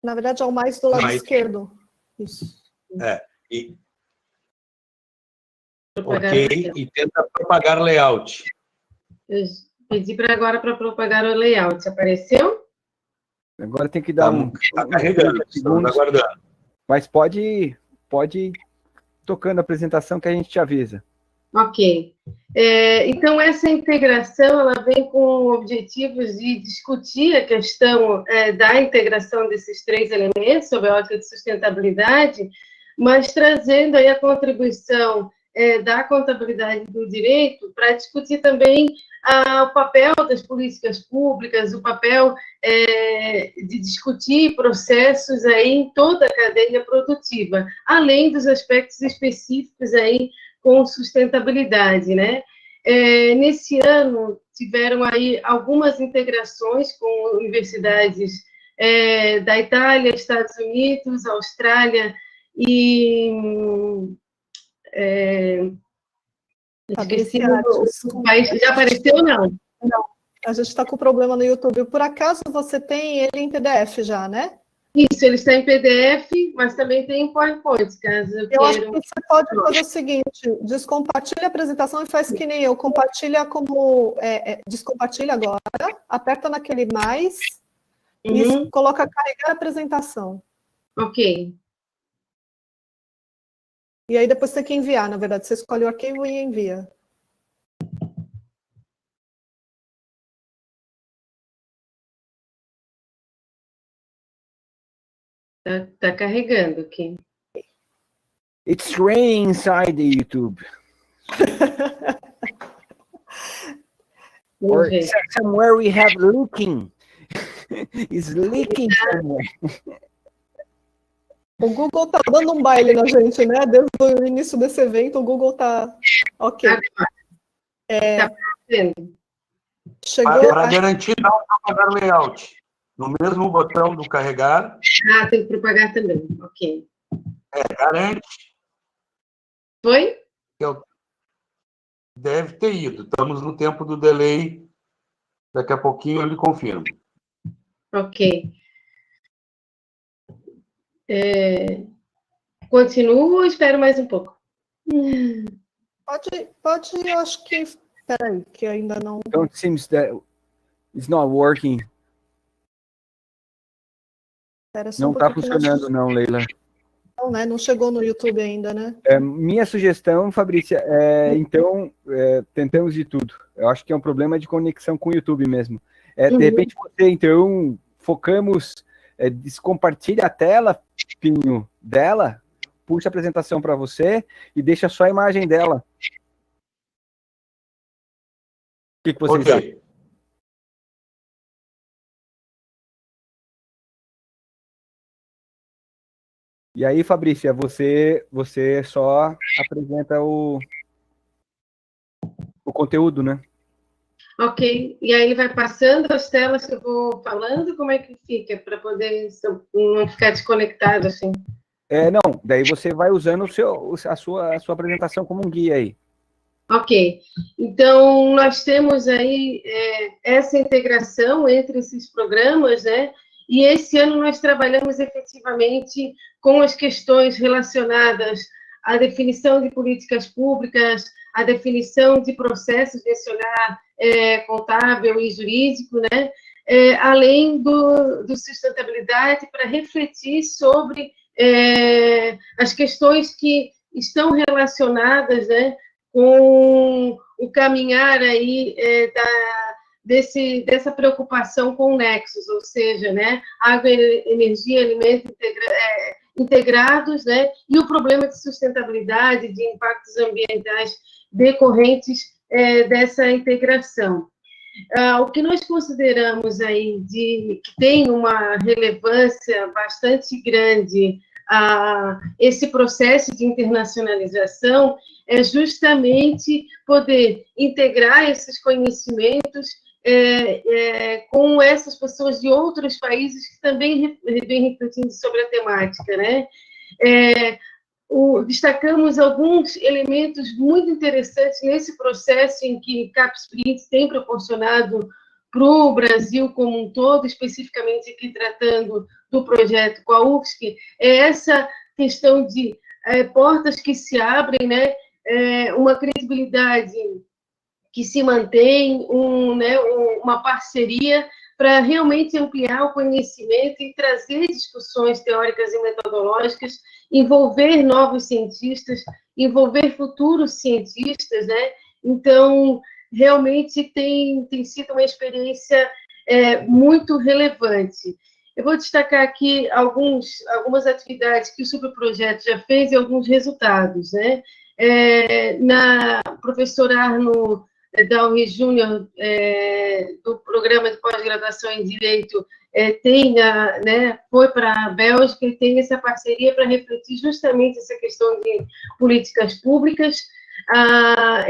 Speaker 5: Na verdade, é o mais do lado esquerdo. Isso.
Speaker 7: Ok, e tenta propagar layout.
Speaker 10: Eu pedi agora para propagar o layout. Apareceu?
Speaker 4: Agora tem que dar
Speaker 7: Tá carregando, estamos aguardando.
Speaker 4: Mas pode ir tocando a apresentação que a gente te avisa.
Speaker 10: Ok. Então, essa integração, ela vem com objetivos de discutir a questão da integração desses 3 elementos, sob a ótica de sustentabilidade, mas trazendo aí a contribuição da contabilidade do direito para discutir também o papel das políticas públicas, o papel de discutir processos aí em toda a cadeia produtiva, além dos aspectos específicos aí com sustentabilidade, né? Nesse ano, tiveram aí algumas integrações com universidades da Itália, Estados Unidos, Austrália e... esqueci o país. Já apareceu ou não?
Speaker 5: Não, a gente está com problema no YouTube. Por acaso você tem ele em PDF já, né?
Speaker 10: Isso, ele está em PDF, mas também tem em PowerPoint, caso eu queira.
Speaker 5: Acho que você pode fazer o seguinte, descompartilha a apresentação e faz que nem eu, compartilha como... descompartilha agora, aperta naquele mais e coloca carregar a apresentação.
Speaker 10: Ok.
Speaker 5: E aí depois você tem que enviar, na verdade, você escolhe o arquivo e envia.
Speaker 10: Tá carregando aqui.
Speaker 4: It's raining inside the YouTube. Or somewhere we have leaking. It's leaking somewhere.
Speaker 5: O Google tá dando um baile na gente, né? Desde o início desse evento, o Google tá... Ok.
Speaker 10: Tá fazendo.
Speaker 5: Chegou
Speaker 7: para garantir, dá um propagar layout. No mesmo botão do carregar.
Speaker 10: Tem que propagar também. Ok.
Speaker 7: Garante.
Speaker 10: Foi?
Speaker 7: Deve ter ido. Estamos no tempo do delay. Daqui a pouquinho eu lhe confirmo.
Speaker 10: Ok. Continuo ou espero mais um pouco?
Speaker 5: Pode, eu acho que... Peraí, que ainda não...
Speaker 4: Don't seems that it's not working. Não está funcionando não, Leila.
Speaker 5: Não, né? Não chegou no YouTube ainda, né?
Speaker 4: Minha sugestão, Fabrícia, então, tentamos de tudo. Eu acho que é um problema de conexão com o YouTube mesmo. De repente, você, então, focamos, descompartilha a tela, Pinho, dela, puxa a apresentação para você e deixa só a imagem dela. O que vocês acham? E aí, Fabrícia, você só apresenta o conteúdo, né?
Speaker 10: Ok. E aí ele vai passando as telas que eu vou falando? Como é que fica? Para poder não ficar desconectado assim?
Speaker 4: Não, daí você vai usando a sua apresentação como um guia aí.
Speaker 10: Ok. Então, nós temos aí essa integração entre esses programas, né? E esse ano nós trabalhamos efetivamente com as questões relacionadas à definição de políticas públicas, à definição de processos de acionar contábil e jurídico, né? Além do sustentabilidade, para refletir sobre as questões que estão relacionadas, né, com o caminhar aí dessa preocupação com nexos, ou seja, né, água, energia, alimento integrados, né, e o problema de sustentabilidade, de impactos ambientais decorrentes dessa integração. O que nós consideramos aí que tem uma relevância bastante grande esse processo de internacionalização é justamente poder integrar esses conhecimentos com essas pessoas de outros países que também vêm refletindo sobre a temática, né? Destacamos alguns elementos muito interessantes nesse processo em que CAPES PRINT tem proporcionado para o Brasil como um todo, especificamente aqui tratando do projeto com a UFSC, essa questão de portas que se abrem, né, uma credibilidade que se mantém, uma parceria para realmente ampliar o conhecimento e trazer discussões teóricas e metodológicas, envolver novos cientistas, envolver futuros cientistas, né? Então, realmente tem sido uma experiência muito relevante. Eu vou destacar aqui algumas atividades que o subprojeto já fez e alguns resultados, né? Na professora Arno Dalri Júnior, do programa de pós-graduação em Direito, foi para a Bélgica e tem essa parceria para refletir justamente essa questão de políticas públicas. A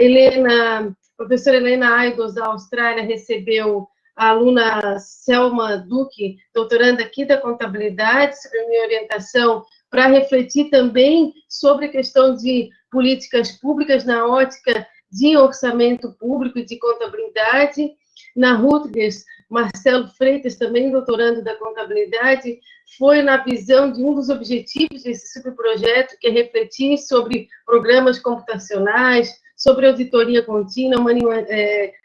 Speaker 10: professora Helena Aidos, da Austrália, recebeu a aluna Selma Duque, doutoranda aqui da contabilidade, sobre a minha orientação, para refletir também sobre a questão de políticas públicas na ótica de orçamento público e de contabilidade. Na Rutgers, Marcelo Freitas, também doutorando da contabilidade, foi na visão de um dos objetivos desse subprojeto, que é refletir sobre programas computacionais, sobre auditoria contínua,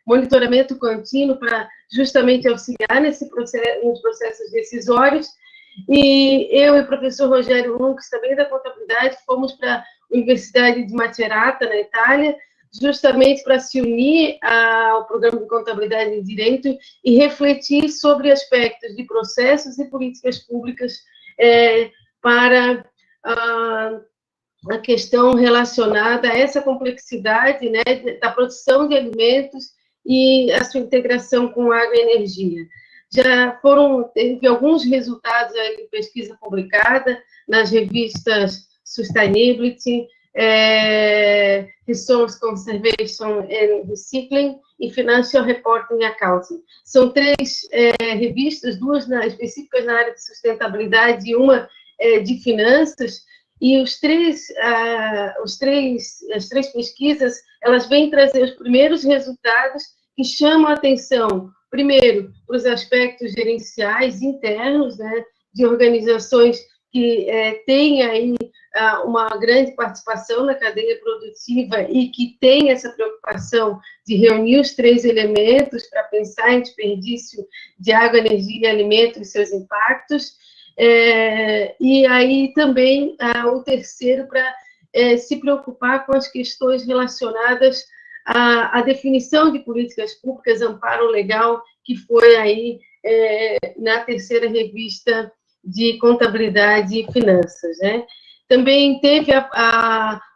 Speaker 10: monitoramento contínuo, para justamente auxiliar nos processos decisórios. E eu e o professor Rogério Lunques, também da contabilidade, fomos para a Universidade de Macerata, na Itália, justamente para se unir ao programa de contabilidade e direito e refletir sobre aspectos de processos e políticas públicas para a questão relacionada a essa complexidade, né, da produção de alimentos e a sua integração com água e energia. Teve alguns resultados de pesquisa publicada nas revistas Sustainability, Resource Conservation and Recycling e Financial Reporting Accounting. São 3 revistas, 2 específicas na área de sustentabilidade e uma de finanças, e as três pesquisas, elas vêm trazer os primeiros resultados que chamam a atenção, primeiro, para os aspectos gerenciais internos, né, de organizações que têm aí uma grande participação na cadeia produtiva e que tem essa preocupação de reunir os 3 elementos para pensar em desperdício de água, energia e alimento e seus impactos. E aí também o terceiro para se preocupar com as questões relacionadas à definição de políticas públicas, amparo legal, que foi aí na 3ª revista de contabilidade e finanças, né? Também teve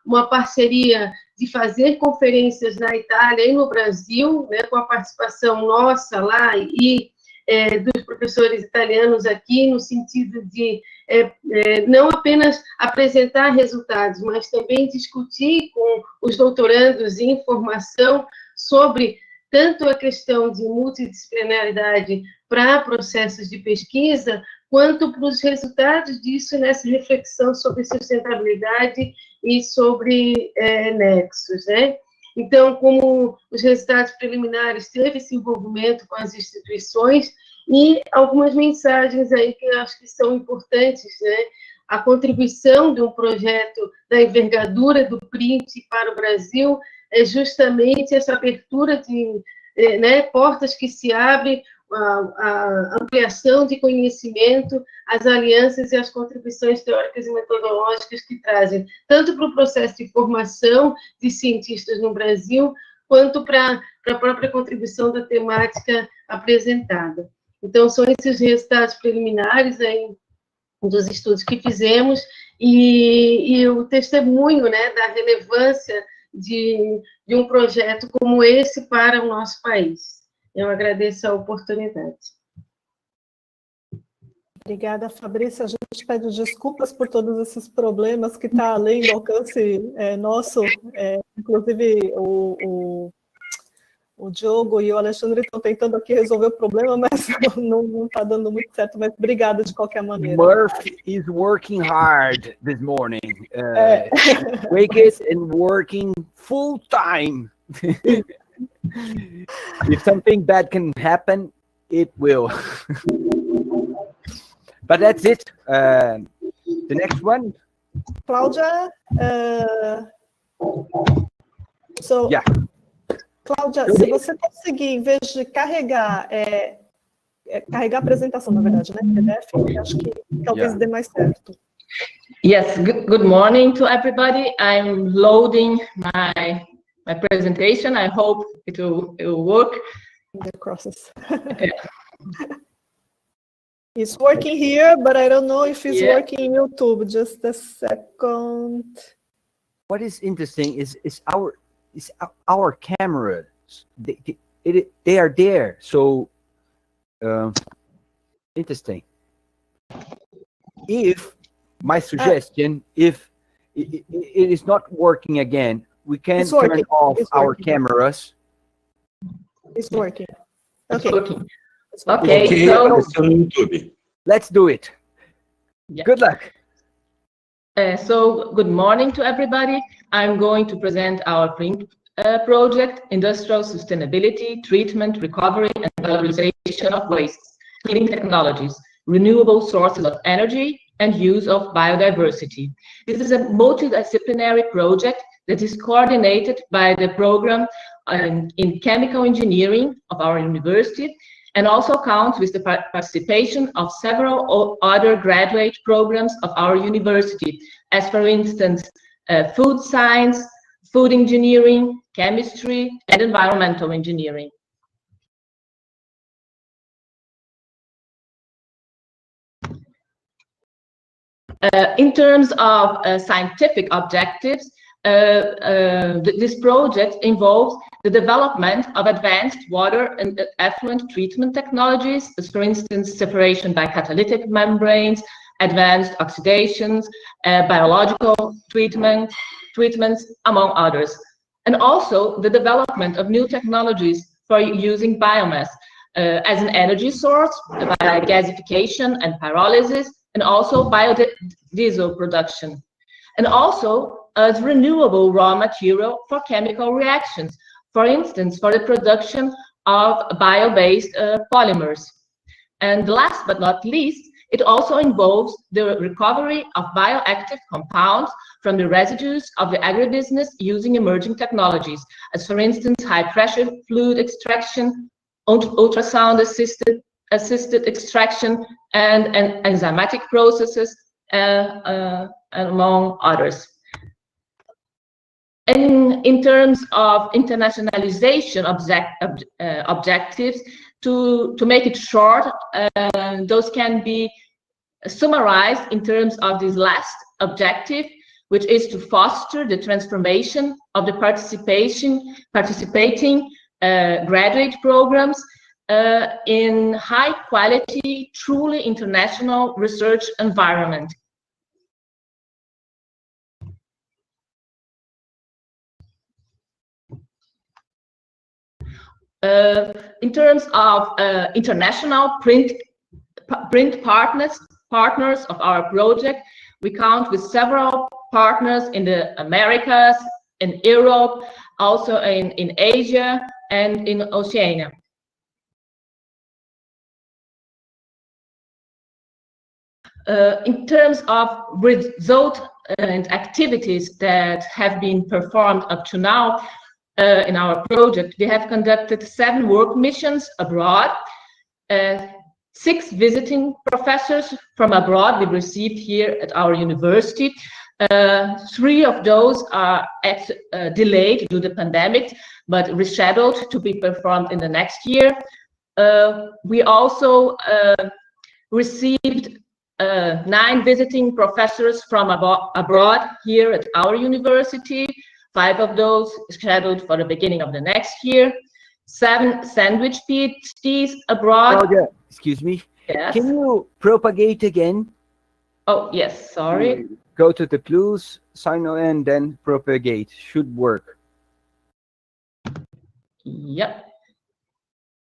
Speaker 10: uma parceria de fazer conferências na Itália e no Brasil, né, com a participação nossa lá e dos professores italianos aqui, no sentido de não apenas apresentar resultados, mas também discutir com os doutorandos em formação sobre tanto a questão de multidisciplinaridade para processos de pesquisa, quanto para os resultados disso nessa reflexão sobre sustentabilidade e sobre nexos, né? Então, como os resultados preliminares teve esse envolvimento com as instituições e algumas mensagens aí que eu acho que são importantes, né? A contribuição de um projeto da envergadura do PRINT para o Brasil é justamente essa abertura de portas que se abrem, a ampliação de conhecimento, as alianças e as contribuições teóricas e metodológicas que trazem, tanto para o processo de formação de cientistas no Brasil, quanto para a própria contribuição da temática apresentada. Então, são esses resultados preliminares aí dos estudos que fizemos e o testemunho, né, da relevância de um projeto como esse para o nosso país. Eu agradeço a oportunidade.
Speaker 5: Obrigada, Fabrícia. A gente pede desculpas por todos esses problemas que está além do alcance nosso. Inclusive, o Diogo e o Alexandre estão tentando aqui resolver o problema, mas não está dando muito certo. Mas obrigada de qualquer maneira.
Speaker 4: Murphy is working hard this morning. Wakes and working full time. If something bad can happen, it will. But that's it. The next one.
Speaker 5: Cláudia.
Speaker 4: Yeah.
Speaker 5: Cláudia, se você conseguir, em vez de carregar, carregar a apresentação, na verdade, né? PDF, acho que talvez dê mais certo.
Speaker 11: Yes, good morning to everybody. I'm loading my presentation. I hope it will work.
Speaker 5: The process. It's working here, but I don't know if it's working in YouTube. Just a second.
Speaker 4: what is interesting is our cameras. They are there. So interesting. If my suggestion, if it is not working again, we can turn off our cameras.
Speaker 5: It's working.
Speaker 11: It's
Speaker 5: Okay.
Speaker 11: working. Okay,
Speaker 7: so
Speaker 4: Let's do it.
Speaker 11: Yeah.
Speaker 4: Good luck.
Speaker 11: So good morning to everybody. I'm going to present our PRINT project, Industrial Sustainability, Treatment, Recovery, and Valorization of Wastes, Clean Technologies, Renewable Sources of Energy, and Use of Biodiversity. This is a multidisciplinary project that is coordinated by the program in chemical engineering of our university, and also counts with the participation of several other graduate programs of our university, as for instance, food science, food engineering, chemistry, and environmental engineering. In terms of scientific objectives, this project involves the development of advanced water and effluent treatment technologies, as for instance, separation by catalytic membranes, advanced oxidations, biological treatments, among others. And also the development of new technologies for using biomass as an energy source by gasification and pyrolysis, and also biodiesel production, and also as renewable raw material for chemical reactions, for instance, for the production of bio-based polymers. And last but not least, it also involves the recovery of bioactive compounds from the residues of the agribusiness using emerging technologies, as for instance, high-pressure fluid extraction, ultrasound-assisted extraction, and enzymatic processes, among others. And in terms of internationalization objectives, to make it short, those can be summarized in terms of this last objective, which is to foster the transformation of the participating graduate programs in high quality, truly international research environment. In terms of international print partners of our project, we count with several partners in the Americas, in Europe, also in Asia, and in Oceania. In terms of result and activities that have been performed up to now in our project, we have conducted 7 work missions abroad, 6 visiting professors from abroad we received here at our university. 3 of those are delayed due to the pandemic, but rescheduled to be performed in the next year. We also received 9 visiting professors from abroad here at our university. 5 of those scheduled for the beginning of the next year. 7 sandwich PhDs abroad.
Speaker 4: Claudia, excuse me.
Speaker 11: Yes.
Speaker 4: Can you propagate again?
Speaker 11: Oh, yes, sorry.
Speaker 4: Go to the clues, sign in, then propagate. Should work.
Speaker 11: Yep.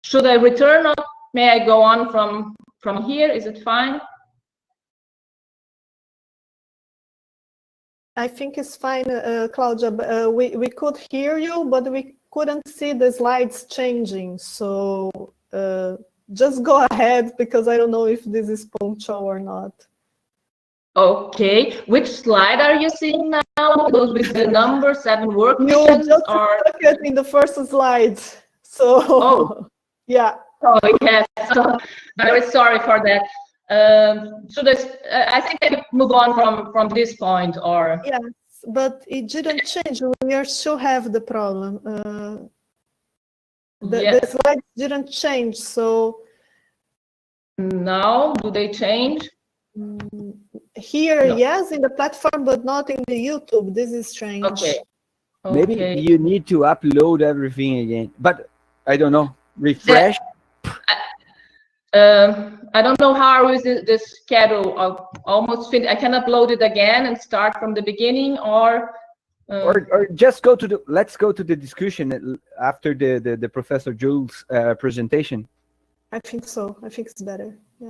Speaker 11: Should I return or may I go on from here? Is it fine?
Speaker 5: I think it's fine, Claudia. We could hear you, but we couldn't see the slides changing. So just go ahead, because I don't know if this is punctual or not.
Speaker 11: Okay. Which slide are you seeing now? Those with the number 7 work
Speaker 5: You
Speaker 11: missions,
Speaker 5: just
Speaker 11: or
Speaker 5: stuck it in the first slide. So
Speaker 11: oh,
Speaker 5: yeah.
Speaker 11: Oh yes. So very sorry for that. So I think I could move on from this point, or
Speaker 5: yes, but it didn't change. We are still have the problem. The slides didn't change, so
Speaker 11: now do they change?
Speaker 5: Here,
Speaker 11: No.
Speaker 5: yes, in the platform, but not in the YouTube. This is strange.
Speaker 11: Okay.
Speaker 4: Maybe
Speaker 11: Okay.
Speaker 4: you need to upload everything again. But I don't know. Refresh.
Speaker 11: I don't know how is the schedule of almost finished. I can upload it again and start from the beginning, or
Speaker 4: just go to the. Let's go to the discussion after the Professor Jules presentation.
Speaker 5: I think so. I think it's better. Yeah.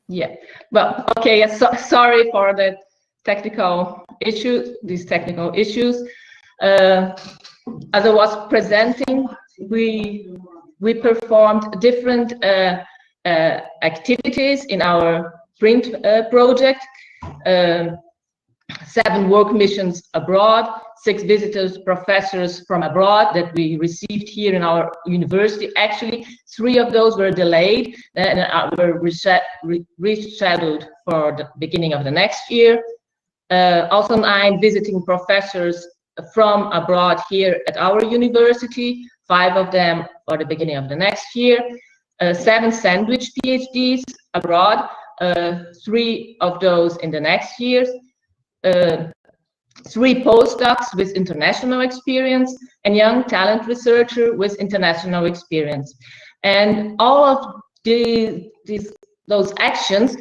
Speaker 11: Yeah. Well, okay. Yes, sorry for the technical issues. These technical issues. As I was presenting, we performed different activities in our PRINT project. 7 work missions abroad, 6 visitors, professors from abroad that we received here in our university. Actually, 3 of those were delayed and were rescheduled for the beginning of the next year. Also 9 visiting professors from abroad here at our university, 5 of them for the beginning of the next year. 7 sandwich PhDs abroad, 3 of those in the next years. 3 postdocs with international experience, and young talent researcher with international experience. And all of those actions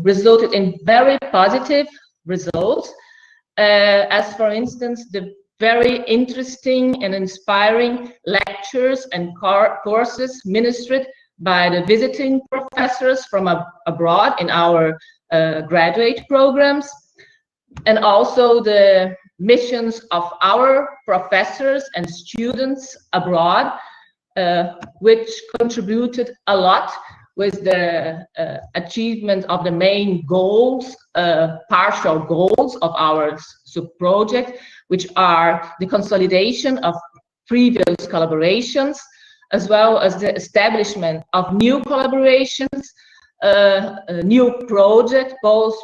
Speaker 11: resulted in very positive results, as for instance, the very interesting and inspiring lectures and courses ministered by the visiting professors from abroad in our graduate programs, and also the missions of our professors and students abroad, which contributed a lot with the achievement of the main goals, partial goals of our sub-project, which are the consolidation of previous collaborations, as well as the establishment of new collaborations, new projects, both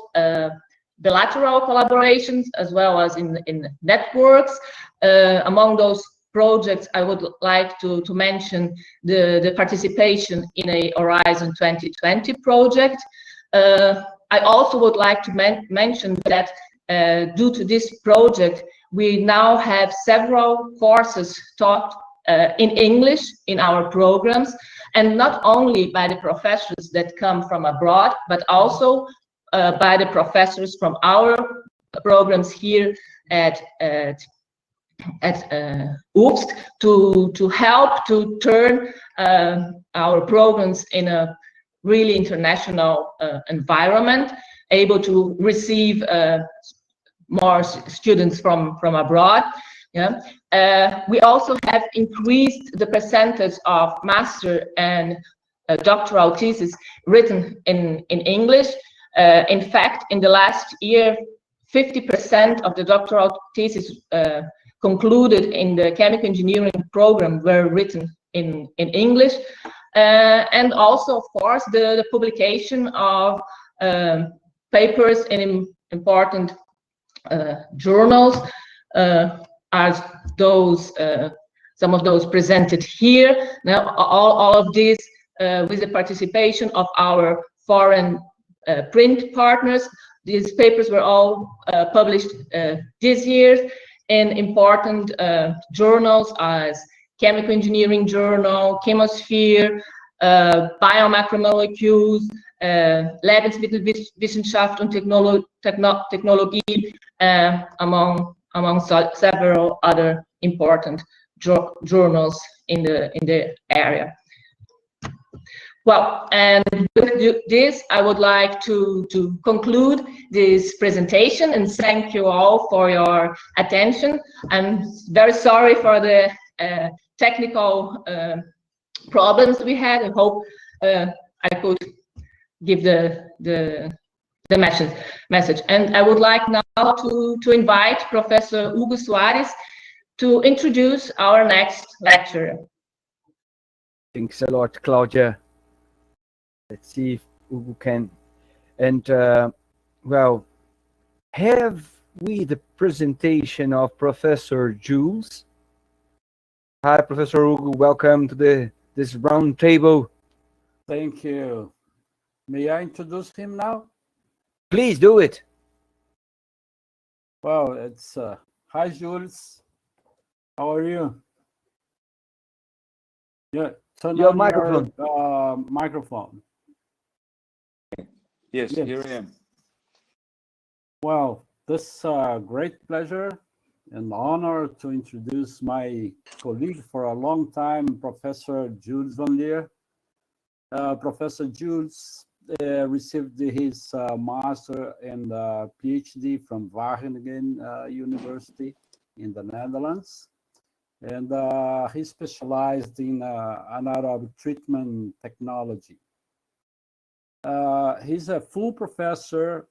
Speaker 11: bilateral collaborations as well as in networks. Among those projects, I would like to mention the participation in a Horizon 2020 project. I also would like to mention that due to this project, we now have several courses taught in English in our programs, and not only by the professors that come from abroad, but also by the professors from our programs here at UFSC to help to turn our programs in a really international environment, able to receive more students from abroad. Yeah. We also have increased the percentage of master and doctoral theses written in English. In fact, in the last year, 50% of the doctoral theses concluded in the chemical engineering program were written in English. And also, of course, the publication of papers in important journals, as those some of those presented here. Now, all of this with the participation of our foreign print partners. These papers were all published this year in important journals as Chemical Engineering Journal, Chemosphere, Biomacromolecules, Lebensmittelwissenschaft und Technologie, among several other important journals in the area. Well, and with this, I would like to conclude this presentation and thank you all for your attention. I'm very sorry for the technical problems we had. I hope I could give the message. And I would like now to invite Professor Hugo Soares to introduce our next lecturer.
Speaker 4: Thanks a lot, Claudia. Let's see if Hugo can. And well, have we the presentation of Professor Jules? Hi, Professor Hugo. Welcome to this round table.
Speaker 12: Thank you. May I introduce him now?
Speaker 4: Please do it.
Speaker 12: Well, it's hi, Jules. How are you? Yeah, turn
Speaker 4: Your
Speaker 12: on
Speaker 4: microphone.
Speaker 12: your microphone.
Speaker 13: Yes,
Speaker 12: Yes.
Speaker 13: here I am.
Speaker 12: Well, this great pleasure and honor to introduce my colleague for a long time, Professor Jules van Leer. Professor Jules received his master and PhD from Wageningen University in the Netherlands. And he specialized in anaerobic treatment technology. He's a full professor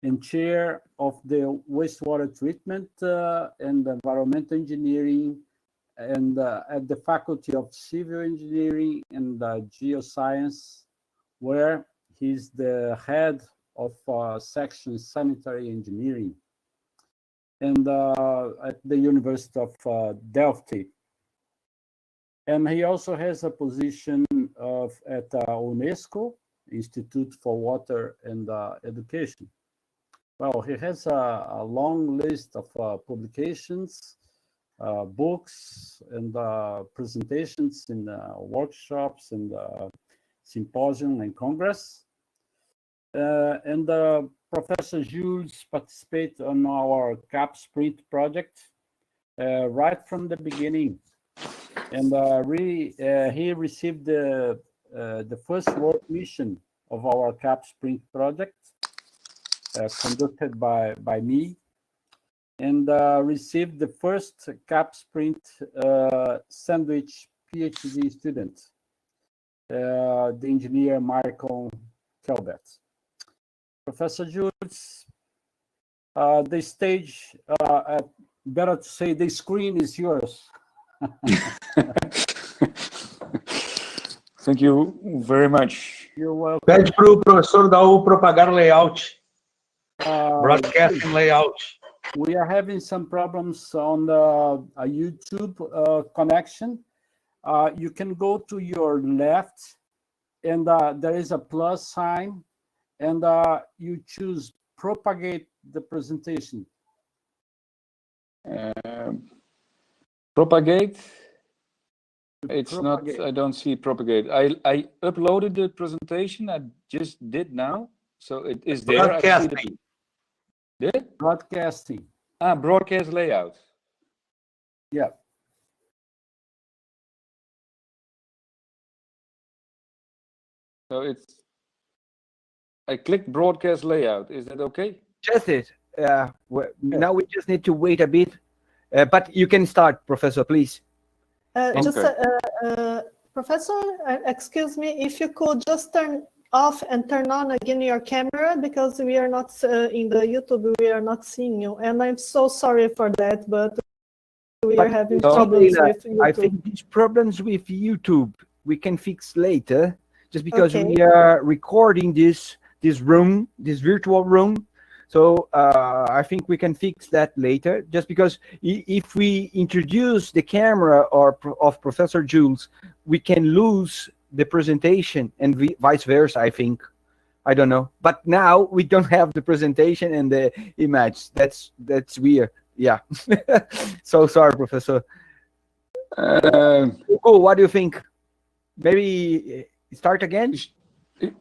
Speaker 12: and chair of the wastewater treatment and environmental engineering and at the Faculty of Civil Engineering and Geoscience, where he's the head of section sanitary engineering, and at the University of Delft. And he also has a position at UNESCO, Institute for Water and Education. Well, he has a long list of publications, books, and presentations in workshops and symposium and congress. And Professor Jules participated on our CAPES print project right from the beginning. And he received the first work mission of our CAPES print project, conducted by me, and received the first CAPES print sandwich PhD student, the engineer Michael Kelbert. Professor Jules, the stage, better to say the screen is yours.
Speaker 13: Thank you very much.
Speaker 12: You're welcome.
Speaker 7: Pede para o professor dar o propagar layout. Broadcasting layout.
Speaker 12: We are having some problems on the YouTube connection. You can go to your left, and there is a plus sign, and you choose propagate the presentation.
Speaker 13: Propagate. It's
Speaker 12: Propagate.
Speaker 13: not, I don't see propagate. I uploaded the presentation. I just did now. So it is there.
Speaker 7: Broadcasting.
Speaker 12: Broadcasting.
Speaker 13: Broadcast layout.
Speaker 12: Yeah.
Speaker 13: So I clicked broadcast layout. Is that okay?
Speaker 4: Just it. Now we just need to wait a bit. But you can start, Professor, please.
Speaker 5: Professor, excuse me, if you could just turn off and turn on again your camera, because we are not in the YouTube, we are not seeing you. And I'm so sorry for that, but we are having problems with YouTube.
Speaker 4: I think these problems with YouTube we can fix later, just because we are recording this virtual room. So I think we can fix that later, just because if we introduce the camera of Professor Jules, we can lose the presentation and vice versa, I think. I don't know. But now we don't have the presentation and the image. That's weird. Yeah. So sorry, Professor. What do you think? Maybe start again?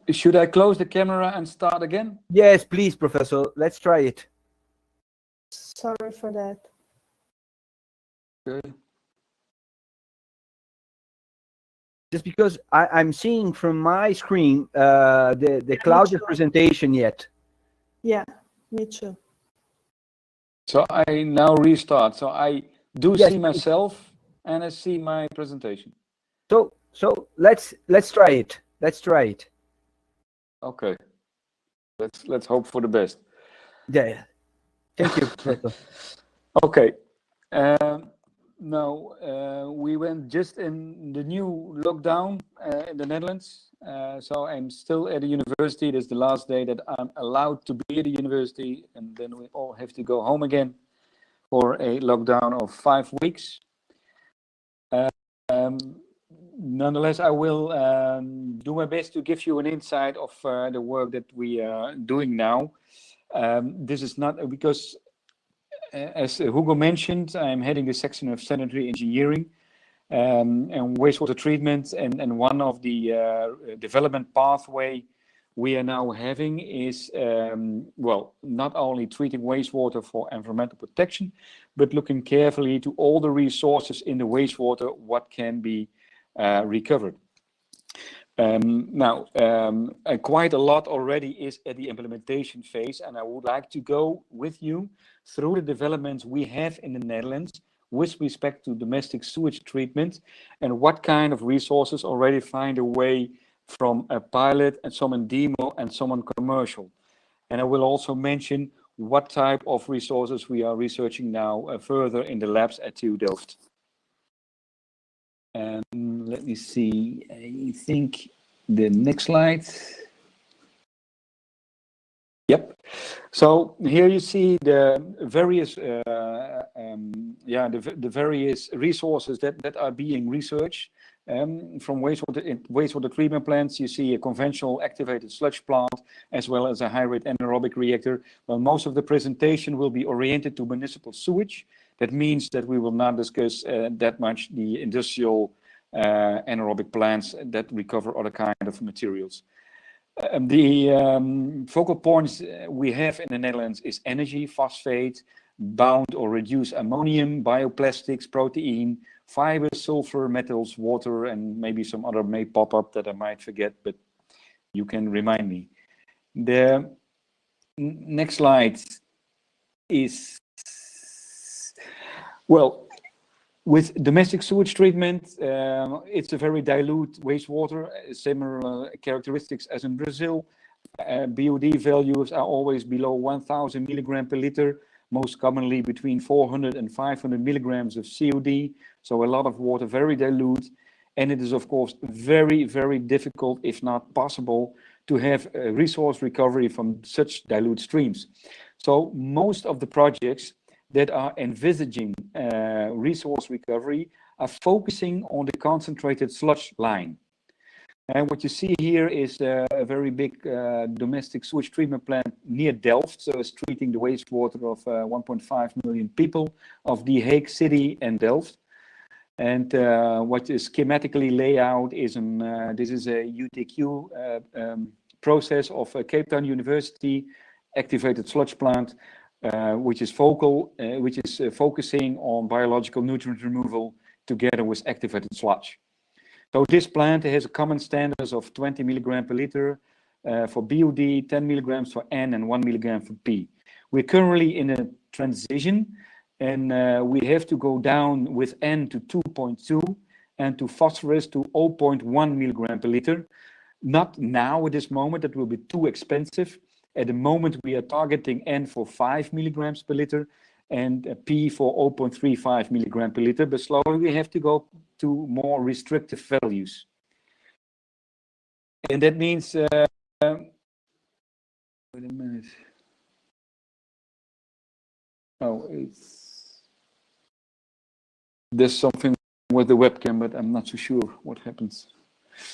Speaker 13: Should I close the camera and start again?
Speaker 4: Yes, please, Professor. Let's try it.
Speaker 5: Sorry for that.
Speaker 13: Okay.
Speaker 4: Just because I'm seeing from my screen the clouded presentation yet.
Speaker 5: Yeah, me too.
Speaker 13: So I now restart. So I do see myself and I see my presentation.
Speaker 4: So let's try it. Let's try it.
Speaker 13: Okay. Let's hope for the best.
Speaker 4: Yeah. Thank you, Professor.
Speaker 13: Okay. Now we went just in the new lockdown in the Netherlands. So I'm still at the university. This is the last day that I'm allowed to be at the university, and then we all have to go home again for a lockdown of 5 weeks. Nonetheless, I will do my best to give you an insight of the work that we are doing now. This is not because, as Hugo mentioned, I'm heading the section of sanitary engineering and wastewater treatment, and one of the development pathway we are now having is, well, not only treating wastewater for environmental protection, but looking carefully to all the resources in the wastewater, what can be recovered. Now, quite a lot already is at the implementation phase, and I would like to go with you through the developments we have in the Netherlands with respect to domestic sewage treatment and what kind of resources already find a way from a pilot and some in demo and some on commercial. And I will also mention what type of resources we are researching now further in the labs at TU Delft. And let me see, I think the next slide. Yep. So here you see the various, the various resources that are being researched. From wastewater treatment plants, you see a conventional activated sludge plant, as well as a high-rate anaerobic reactor. Well, most of the presentation will be oriented to municipal sewage. That means that we will not discuss that much the industrial anaerobic plants that recover other kind of materials. The focal points we have in the Netherlands is energy, phosphate, bound or reduced ammonium, bioplastics, protein, fiber, sulfur, metals, water, and maybe some other may pop up that I might forget, but you can remind me. The next slide is, well, with domestic sewage treatment, it's a very dilute wastewater, similar characteristics as in Brazil. BOD values are always below 1,000 milligram per liter, most commonly between 400 and 500 milligrams of COD. So a lot of water, very dilute. And it is, of course, very, very difficult, if not possible, to have a resource recovery from such dilute streams. So most of the projects that are envisaging resource recovery are focusing on the concentrated sludge line. And what you see here is a very big domestic sewage treatment plant near Delft. So it's treating the wastewater of 1.5 million people of The Hague City and Delft. And what is schematically laid out is this is a UTQ process of a Cape Town University activated sludge plant, which is focusing on biological nutrient removal together with activated sludge. So this plant has a common standards of 20 milligram per liter for BOD, 10 milligrams for N, and 1 milligram for P. We're currently in a transition, and we have to go down with N to 2.2 and to phosphorus to 0.1 milligram per liter. Not now at this moment, that will be too expensive. At the moment, we are targeting N for 5 milligrams per liter and P for 0.35 milligram per liter, but slowly we have to go to more restrictive values. And that means, wait a minute. Oh, there's something with the webcam, but I'm not so sure what happens.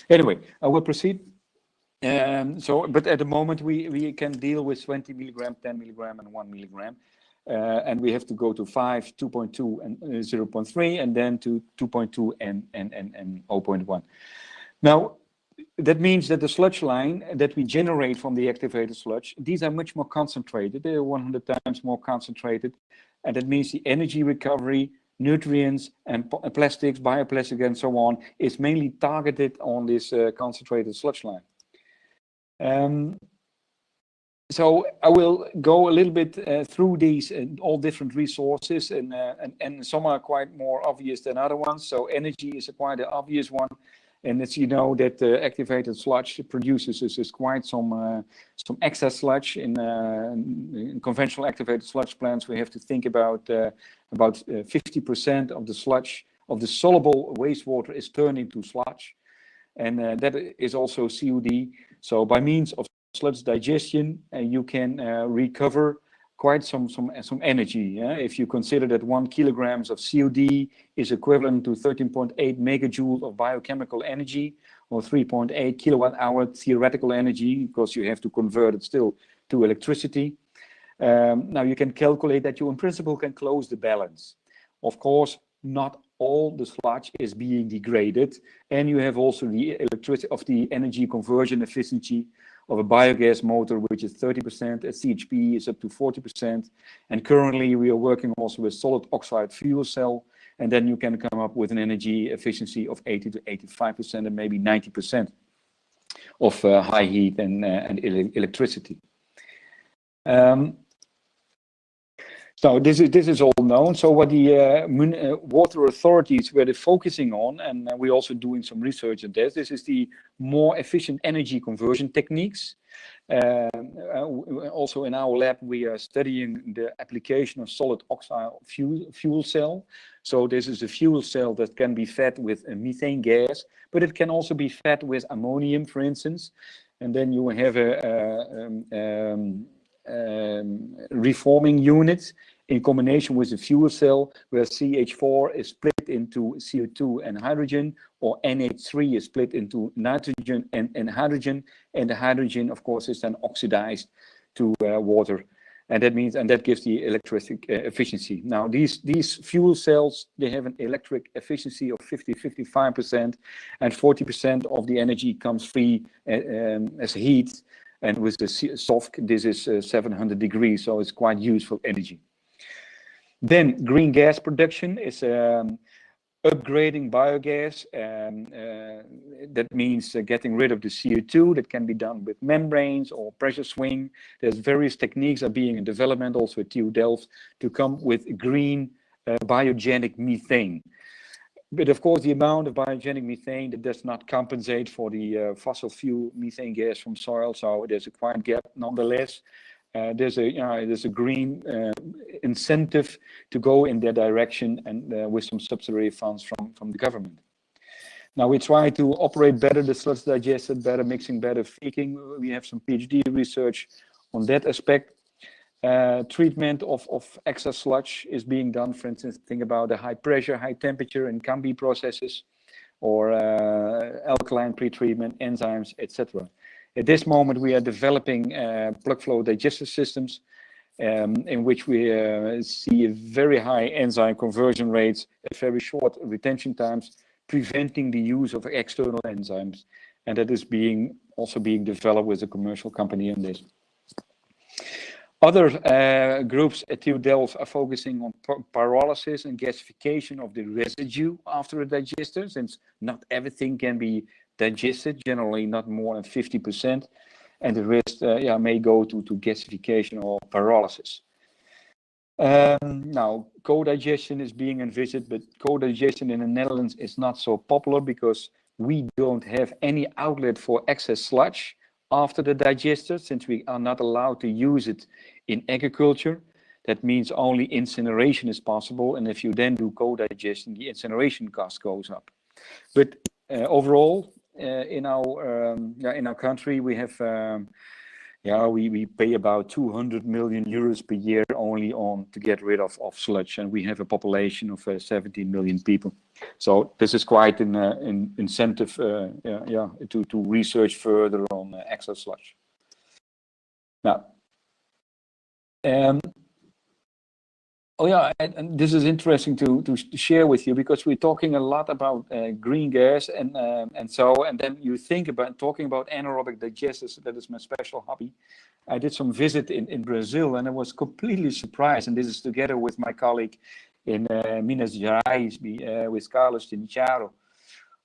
Speaker 13: Anyway, I will proceed. But at the moment we can deal with 20 milligram, 10 milligram, and 1 milligram. And we have to go to 5, 2.2, and 0.3, and then to 2.2 and 0.1. Now, that means that the sludge line that we generate from the activated sludge, these are much more concentrated. They are 100 times more concentrated. And that means the energy recovery, nutrients, and plastics, bioplastic, and so on, is mainly targeted on this concentrated sludge line. So I will go a little bit through these all different resources, and some are quite more obvious than other ones. So energy is quite an obvious one, and it's, you know, that activated sludge produces is quite some excess sludge in conventional activated sludge plants. We have to think about 50% of the sludge of the soluble wastewater is turned into sludge, and that is also COD. So by means of sludge digestion, you can recover quite some energy. Yeah? If you consider that 1 kilograms of COD is equivalent to 13.8 megajoules of biochemical energy, or 3.8 kilowatt hour theoretical energy, because you have to convert it still to electricity. Now you can calculate that you in principle can close the balance. Of course, not all the sludge is being degraded, and you have also the electricity of the energy conversion efficiency of a biogas motor, which is 30%, a CHP is up to 40%, and currently we are working also with solid oxide fuel cell, and then you can come up with an energy efficiency of 80 to 85% and maybe 90% of high heat and electricity. So this is all known. So what the water authorities were focusing on, and we're also doing some research on this, is the more efficient energy conversion techniques. Also in our lab, we are studying the application of solid oxide fuel cell. So this is a fuel cell that can be fed with a methane gas, but it can also be fed with ammonium, for instance. And then you have a reforming unit in combination with the fuel cell, where CH4 is split into CO2 and hydrogen, or NH3 is split into nitrogen and hydrogen, and the hydrogen, of course, is then oxidized to water, and that means, and that gives the electric efficiency. Now these fuel cells, they have an electric efficiency of 55%, and 40% of the energy comes free as heat. And with the SOFC, this is 700 degrees, so it's quite useful energy. Then green gas production is upgrading biogas. That means getting rid of the CO2. That can be done with membranes or pressure swing. There's various techniques are being in development also at TU Delft to come with green biogenic methane. But of course, the amount of biogenic methane that does not compensate for the fossil fuel methane gas from soil, so there's a quite gap nonetheless. There's a green incentive to go in that direction, and with some subsidiary funds from the government. Now we try to operate better the sludge digester, better mixing, better feeding. We have some PhD research on that aspect. Treatment of excess sludge is being done. For instance, think about the high pressure, high temperature and CAMBI processes, or alkaline pretreatment, enzymes, etc. At this moment, we are developing plug flow digester systems in which we see very high enzyme conversion rates at very short retention times, preventing the use of external enzymes. And that is also being developed with a commercial company on this. Other groups at TU Delft are focusing on pyrolysis and gasification of the residue after a digester, since not everything can be digested, generally not more than 50%, and the rest may go to gasification or pyrolysis. Now, co-digestion is being envisaged, but co-digestion in the Netherlands is not so popular because we don't have any outlet for excess sludge after the digester, since we are not allowed to use it in agriculture. That means only incineration is possible, and if you then do co-digestion, the incineration cost goes up. But overall, in our country, we have we pay about 200 million euros per year only to get rid of sludge, and we have a population of 17 million people. So this is quite an incentive to research further on excess sludge. Now, and this is interesting to share with you, because we're talking a lot about green gas and then you think about talking about anaerobic digesters. That is my special hobby. I did some visit in Brazil, and I was completely surprised, and this is together with my colleague in Minas Gerais, with Carlos Tinicharo.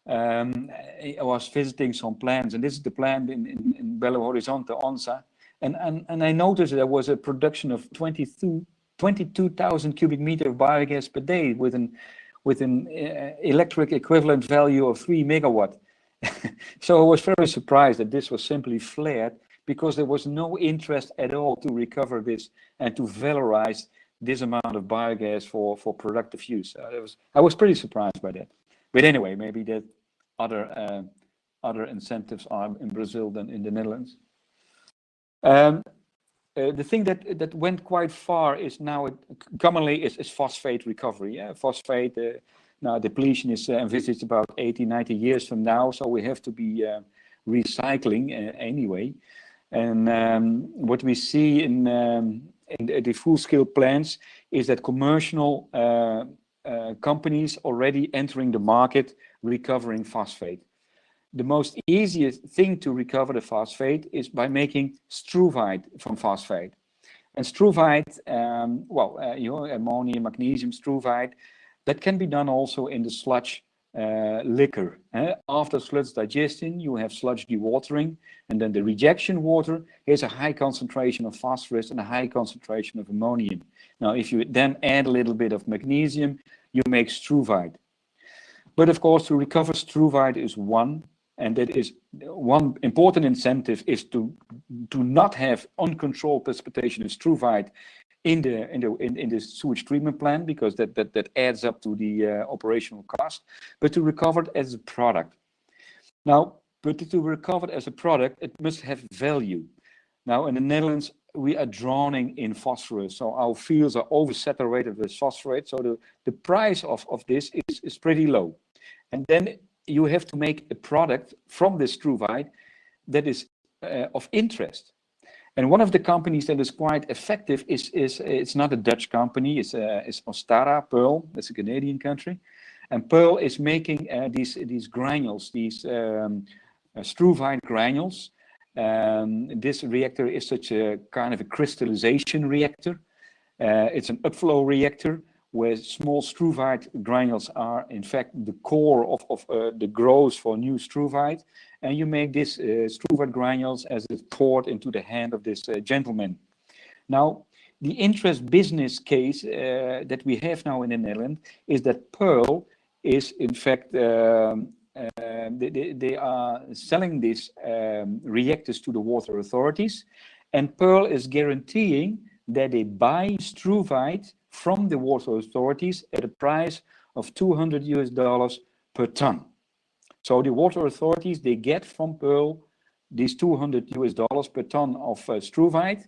Speaker 13: I was visiting some plants, and this is the plant in Belo Horizonte, Onça, and I noticed there was a production of 22,000 cubic meters of biogas per day with an electric equivalent value of 3 megawatt. So I was very surprised that this was simply flared, because there was no interest at all to recover this and to valorize this amount of biogas for productive use. I was pretty surprised by that. But anyway, maybe that other incentives are in Brazil than in the Netherlands. the thing that went quite far is now commonly is phosphate recovery. Yeah? Phosphate now depletion is envisaged about 80, 90 years from now, so we have to be recycling anyway. And what we see in the full-scale plants is that commercial companies already entering the market recovering phosphate. The most easiest thing to recover the phosphate is by making struvite from phosphate. And struvite, ammonium, magnesium struvite, that can be done also in the sludge liquor. After sludge digestion, you have sludge dewatering, and then the rejection water is a high concentration of phosphorus and a high concentration of ammonium. Now, if you then add a little bit of magnesium, you make struvite. But of course, to recover struvite is one. And that is one important incentive is to not have uncontrolled precipitation of struvite in the sewage treatment plant, because that adds up to the operational cost, but to recover it as a product. Now, but to recover it as a product, it must have value. Now, in the Netherlands, we are drowning in phosphorus, so our fields are oversaturated with phosphorate, so the price of this is pretty low. And then you have to make a product from this struvite that is of interest. And one of the companies that is quite effective is it's not a Dutch company, it's Ostara, Pearl, that's a Canadian country. And Pearl is making these granules, these struvite granules. This reactor is such a kind of a crystallization reactor. It's an upflow reactor, where small struvite granules are in fact the core of the growth for new struvite, and you make this struvite granules as it's poured into the hand of this gentleman. Now, the interest business case that we have now in the Netherlands is that Pearl is in fact, they are selling these reactors to the water authorities, and Pearl is guaranteeing that they buy struvite from the water authorities at a price of $200 per ton. So the water authorities, they get from Pearl these $200 per ton of struvite,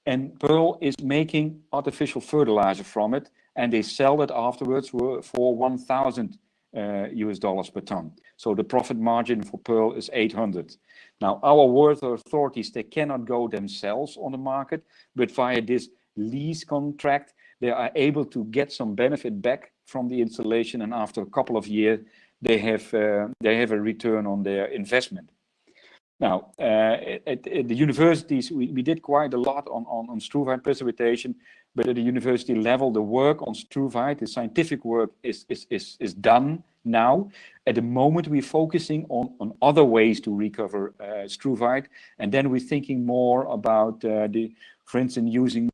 Speaker 13: and Pearl is making artificial fertilizer from it, and they sell it afterwards for $1,000 per ton. So the profit margin for Pearl is 800. Now, our water authorities, they cannot go themselves on the market, but via this lease contract, they are able to get some benefit back from the installation, and after a couple of years, they have a return on their investment. Now, at the universities, we did quite a lot on struvite precipitation, but at the university level, the work on struvite, the scientific work, is done now. At the moment, we're focusing on other ways to recover struvite, and then we're thinking more about for instance, using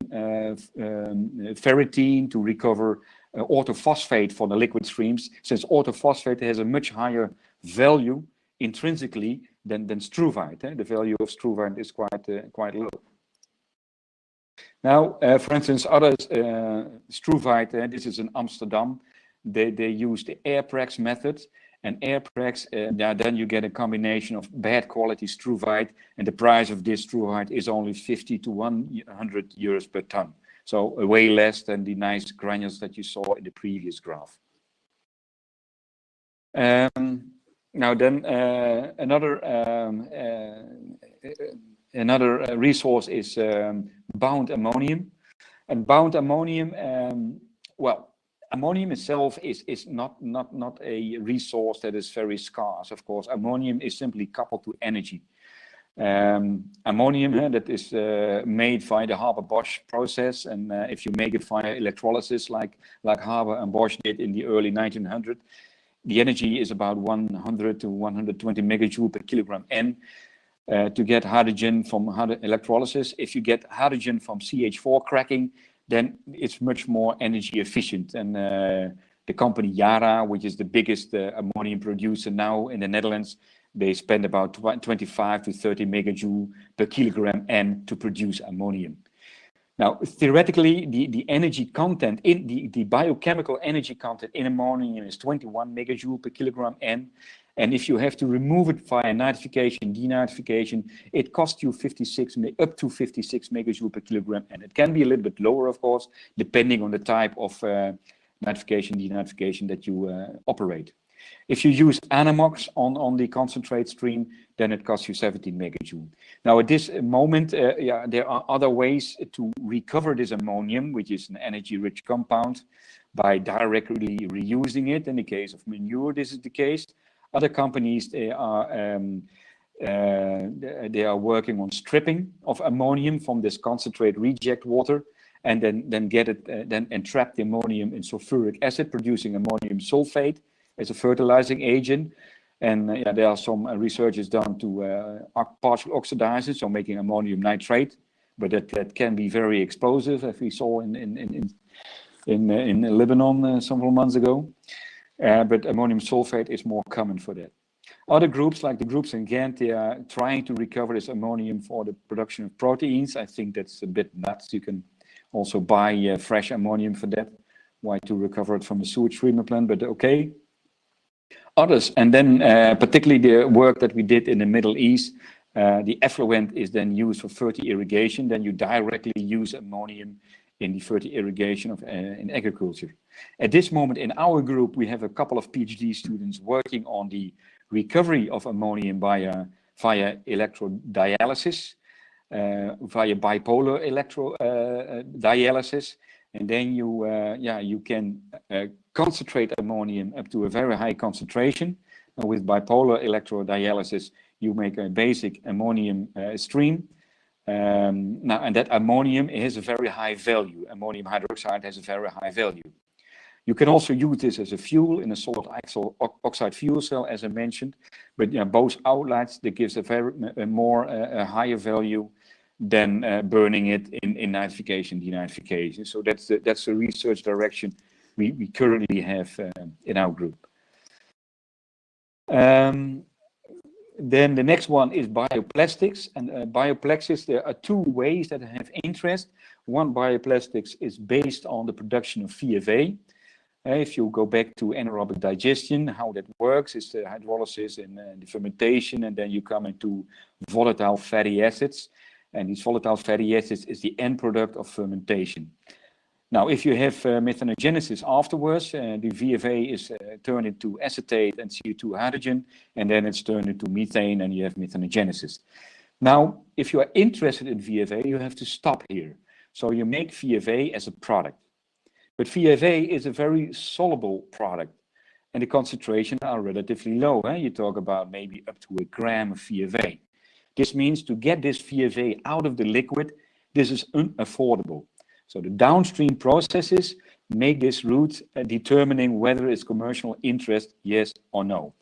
Speaker 13: ferritin to recover orthophosphate for the liquid streams, since orthophosphate has a much higher value intrinsically than struvite. The value of struvite is quite low. Now, for instance, others, struvite, this is in Amsterdam, they use the Airprex method, and Airprex, then you get a combination of bad quality struvite, and the price of this struvite is only 50 to 100 euros per ton. So way less than the nice granules that you saw in the previous graph. Now then, another resource is bound ammonium. And bound ammonium, well, ammonium itself is not a resource that is very scarce. Of course, ammonium is simply coupled to energy. Ammonium that is made via the Haber-Bosch process, and if you make it via electrolysis, like Haber and Bosch did in the early 1900s, the energy is about 100 to 120 megajoule per kilogram N. To get hydrogen from electrolysis, if you get hydrogen from CH4 cracking, then it's much more energy efficient. And the company Yara, which is the biggest ammonium producer now in the Netherlands, they spend about 25 to 30 megajoule per kilogram N to produce ammonium. Now, theoretically, the energy content in the biochemical energy content in ammonium is 21 megajoule per kilogram N. And if you have to remove it via nitrification, denitrification, it costs you up to 56 megajoule per kilogram. And it can be a little bit lower, of course, depending on the type of nitrification, denitrification that you operate. If you use Anamox on the concentrate stream, then it costs you 17 megajoule. Now, at this moment, there are other ways to recover this ammonium, which is an energy-rich compound, by directly reusing it. In the case of manure, this is the case. Other companies, they are working on stripping of ammonium from this concentrate reject water, and then get it, then entrap the ammonium in sulfuric acid, producing ammonium sulfate as a fertilizing agent. And there are some researches done to partial oxidize it, so making ammonium nitrate, but that can be very explosive, as we saw in Lebanon several months ago. But ammonium sulfate is more common for that. Other groups, like the groups in Ghent, they are trying to recover this ammonium for the production of proteins. I think that's a bit nuts. You can also buy fresh ammonium for that. Why to recover it from a sewage treatment plant, but okay. Others, and then particularly the work that we did in the Middle East, the effluent is then used for fertile irrigation. Then you directly use ammonium in the fertile irrigation of in agriculture. At this moment in our group, we have a couple of PhD students working on the recovery of ammonium via electrodialysis, via bipolar electrodialysis, and then you can concentrate ammonium up to a very high concentration. And with bipolar electrodialysis, you make a basic ammonium stream. Now, and that ammonium has a very high value. Ammonium hydroxide has a very high value. You can also use this as a fuel in a solid oxide fuel cell, as I mentioned. But both outlets, that gives a higher value than burning it in nitrification, denitrification. So that's the research direction we currently have in our group. Then the next one is bioplastics. And bioplastics, there are two ways that have interest. One, bioplastics is based on the production of VFA. If you go back to anaerobic digestion, how that works is the hydrolysis and the fermentation, and then you come into volatile fatty acids. And these volatile fatty acids is the end product of fermentation. Now, if you have methanogenesis afterwards, the VFA is turned into acetate and CO2 hydrogen, and then it's turned into methane, and you have methanogenesis. Now, if you are interested in VFA, you have to stop here. So you make VFA as a product. But VFA is a very soluble product, and the concentrations are relatively low. You talk about maybe up to 1 gram of VFA. This means to get this VFA out of the liquid, this is unaffordable. So the downstream processes make this route determining whether it's commercial interest, yes or no.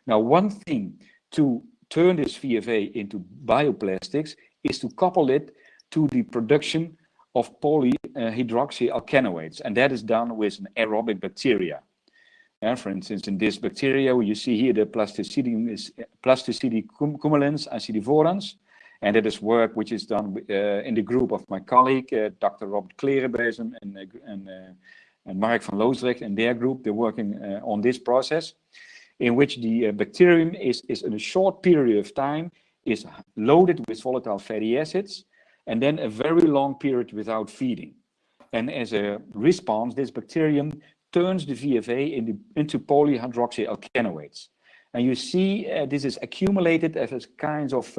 Speaker 13: Now, one thing to turn this VFA into bioplastics is to couple it to the production of polyhydroxyalkanoates, and that is done with an aerobic bacteria. For instance, in this bacteria, you see here the Plasticidi cumulans acidivorans, and that is work which is done in the group of my colleague, Dr. Robert Klerenbezem and Mark van Loosdrecht, and their group. They're working on this process, in which the bacterium is in a short period of time is loaded with volatile fatty acids, and then a very long period without feeding. And as a response, this bacterium turns the VFA into polyhydroxyalkanoates. And you see this is accumulated as a kind of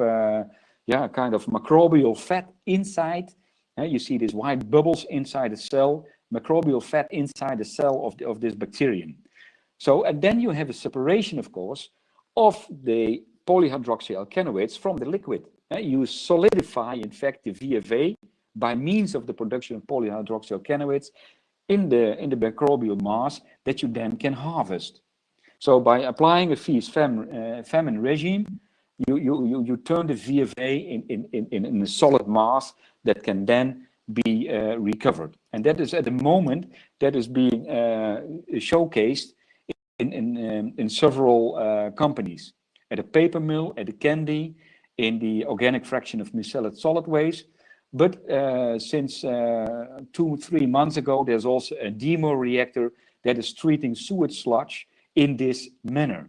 Speaker 13: microbial fat inside. You see these white bubbles inside the cell, microbial fat inside the cell of this bacterium. So, and then you have a separation, of course, of the polyhydroxyalkanoates from the liquid. You solidify, in fact, the VFA by means of the production of polyhydroxyalkanoates in the microbial mass that you then can harvest. So by applying a feast-famine regime, you turn the VFA in a solid mass that can then be recovered. And that is at the moment that is being showcased in several companies, at a paper mill, at a candy, in the organic fraction of micellar solid waste. But since 2-3 months ago, there's also a demo reactor that is treating sewage sludge in this manner.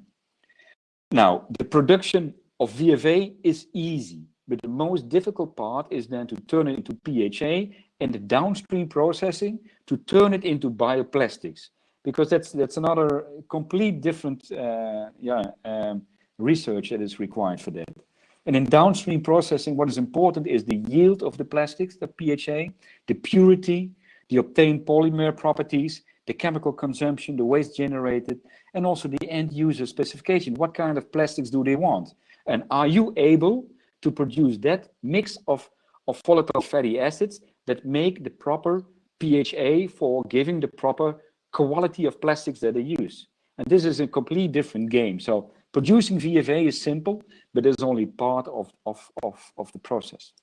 Speaker 13: Now, the production of VFA is easy, but the most difficult part is then to turn it into PHA and the downstream processing to turn it into bioplastics, because that's another complete different research that is required for that. And in downstream processing, what is important is the yield of the plastics, the PHA, the purity, the obtained polymer properties, the chemical consumption, the waste generated, and also the end user specification. What kind of plastics do they want? And are you able to produce that mix of volatile fatty acids that make the proper PHA for giving the proper quality of plastics that they use? And this is a completely different game. So producing VFA is simple, but it's only part of the process.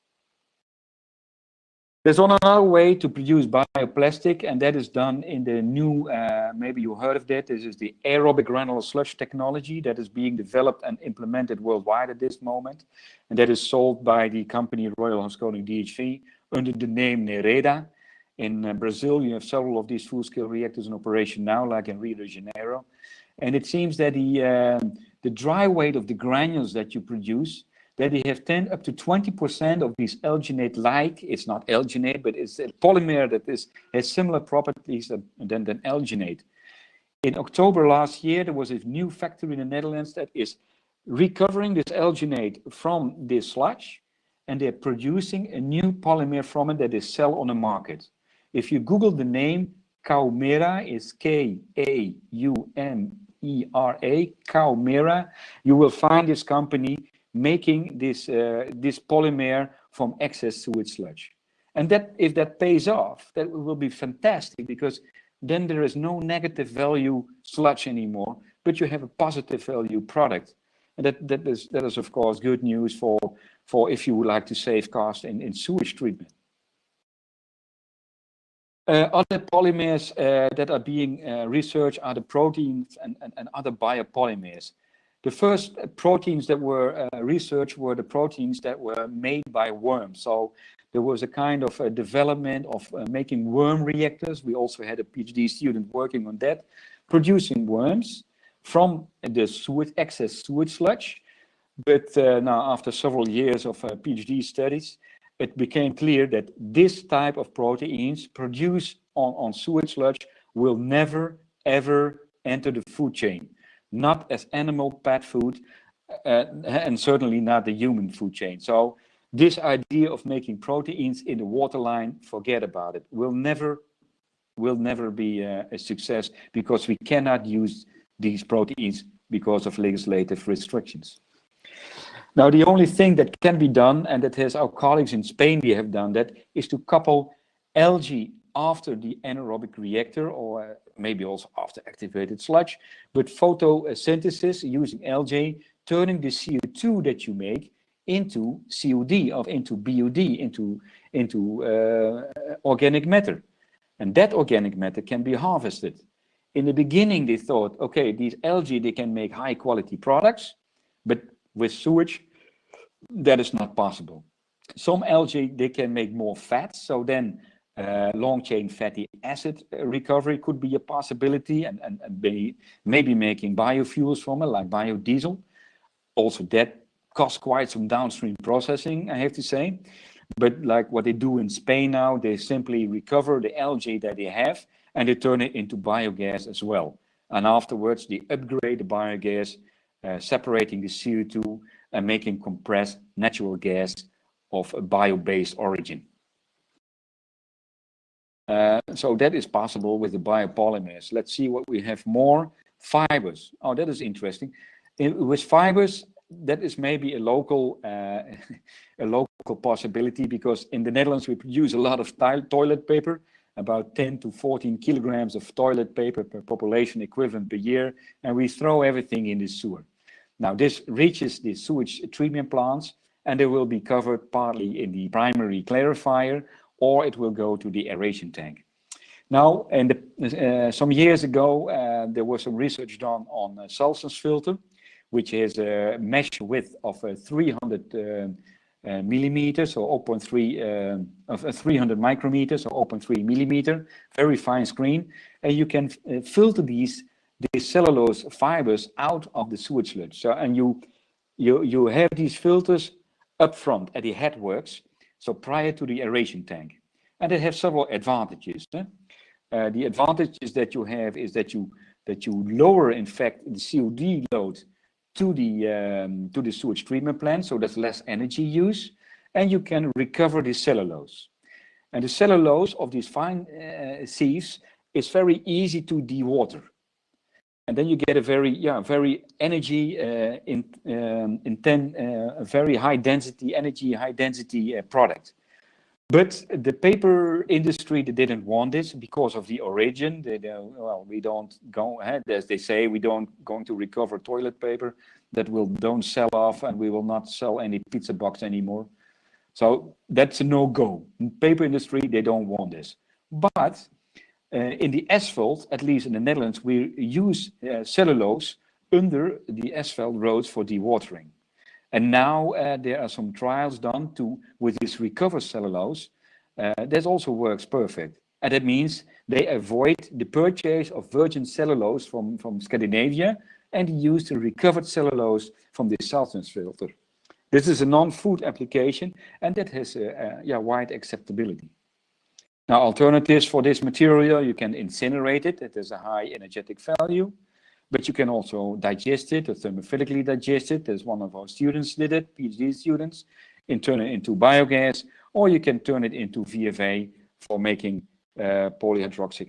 Speaker 13: There's another way to produce bioplastic, and that is done in the new, maybe you heard of that, this is the aerobic granular sludge technology that is being developed and implemented worldwide at this moment. And that is sold by the company Royal Haskoning DHV under the name Nereda. In Brazil, you have several of these full-scale reactors in operation now, like in Rio de Janeiro. And it seems that the dry weight of the granules that you produce, that they have 10 up to 20% of these alginate-like, it's not alginate, but it's a polymer that has similar properties than alginate. In October last year, there was a new factory in the Netherlands that is recovering this alginate from this sludge, and they're producing a new polymer from it that they sell on the market. If you Google the name, Kaumera is Kaumera, Kaumera, you will find this company making this polymer from excess sewage sludge. And that, if that pays off, that will be fantastic, because then there is no negative value sludge anymore, but you have a positive value product. And that is of course good news for if you would like to save cost in sewage treatment. Other polymers that are being researched are the proteins and other biopolymers. The first proteins that were researched were the proteins that were made by worms. So there was a kind of a development of making worm reactors. We also had a PhD student working on that, producing worms from the excess sewage sludge. But now, after several years of PhD studies, it became clear that this type of proteins produced on sewage sludge will never, ever enter the food chain. Not as animal pet food, and certainly not the human food chain. So this idea of making proteins in the waterline, forget about it. Will never be a success, because we cannot use these proteins because of legislative restrictions. Now, the only thing that can be done, and that has our colleagues in Spain, they have done that, is to couple algae after the anaerobic reactor, or maybe also after activated sludge, but photosynthesis using algae, turning the CO2 that you make into COD, or into BOD, into organic matter. And that organic matter can be harvested. In the beginning, they thought, okay, these algae, they can make high quality products, but with sewage, that is not possible. Some algae, they can make more fats, so then long chain fatty acid recovery could be a possibility, and maybe making biofuels from it, like biodiesel. Also, that costs quite some downstream processing, I have to say. But like what they do in Spain now, they simply recover the algae that they have, and they turn it into biogas as well. And afterwards, they upgrade the biogas, separating the CO2 and making compressed natural gas of a bio-based origin. So that is possible with the biopolymers. Let's see what we have more. Fibers. Oh, that is interesting. With fibers, that is maybe a local possibility, because in the Netherlands we produce a lot of toilet paper, about 10 to 14 kilograms of toilet paper per population equivalent per year, and we throw everything in the sewer. Now this reaches the sewage treatment plants, and they will be covered partly in the primary clarifier, or it will go to the aeration tank. Now, some years ago, there was some research done on a Salsons filter, which has a mesh width of 300 millimeters, or 0.3 of 300 micrometers, or 0.3 millimeter, very fine screen, and you can filter these the cellulose fibers out of the sewage sludge. So, and you have these filters up front at the headworks, so prior to the aeration tank. And they have several advantages. The advantages that you have is that you lower, in fact, the COD load to the sewage treatment plant, so there's less energy use, and you can recover the cellulose. And the cellulose of these fine sieves is very easy to dewater. And then you get a very energy a very high density product. But the paper industry, they didn't want this because of the origin. Well, we don't go ahead, as they say, we don't going to recover toilet paper that don't sell off, and we will not sell any pizza box anymore. So that's a no-go. Paper industry, they don't want this. But in the asphalt, at least in the Netherlands, we use cellulose under the asphalt roads for dewatering. And now there are some trials done with this recovered cellulose. That also works perfect. And that means they avoid the purchase of virgin cellulose from Scandinavia and use the recovered cellulose from the saltness filter. This is a non-food application, and that has wide acceptability. Now, alternatives for this material, you can incinerate it. It has a high energetic value. But you can also digest it or thermophilically digest it, as one of our students did it, PhD students, and turn it into biogas, or you can turn it into VFA for making polyhydroxy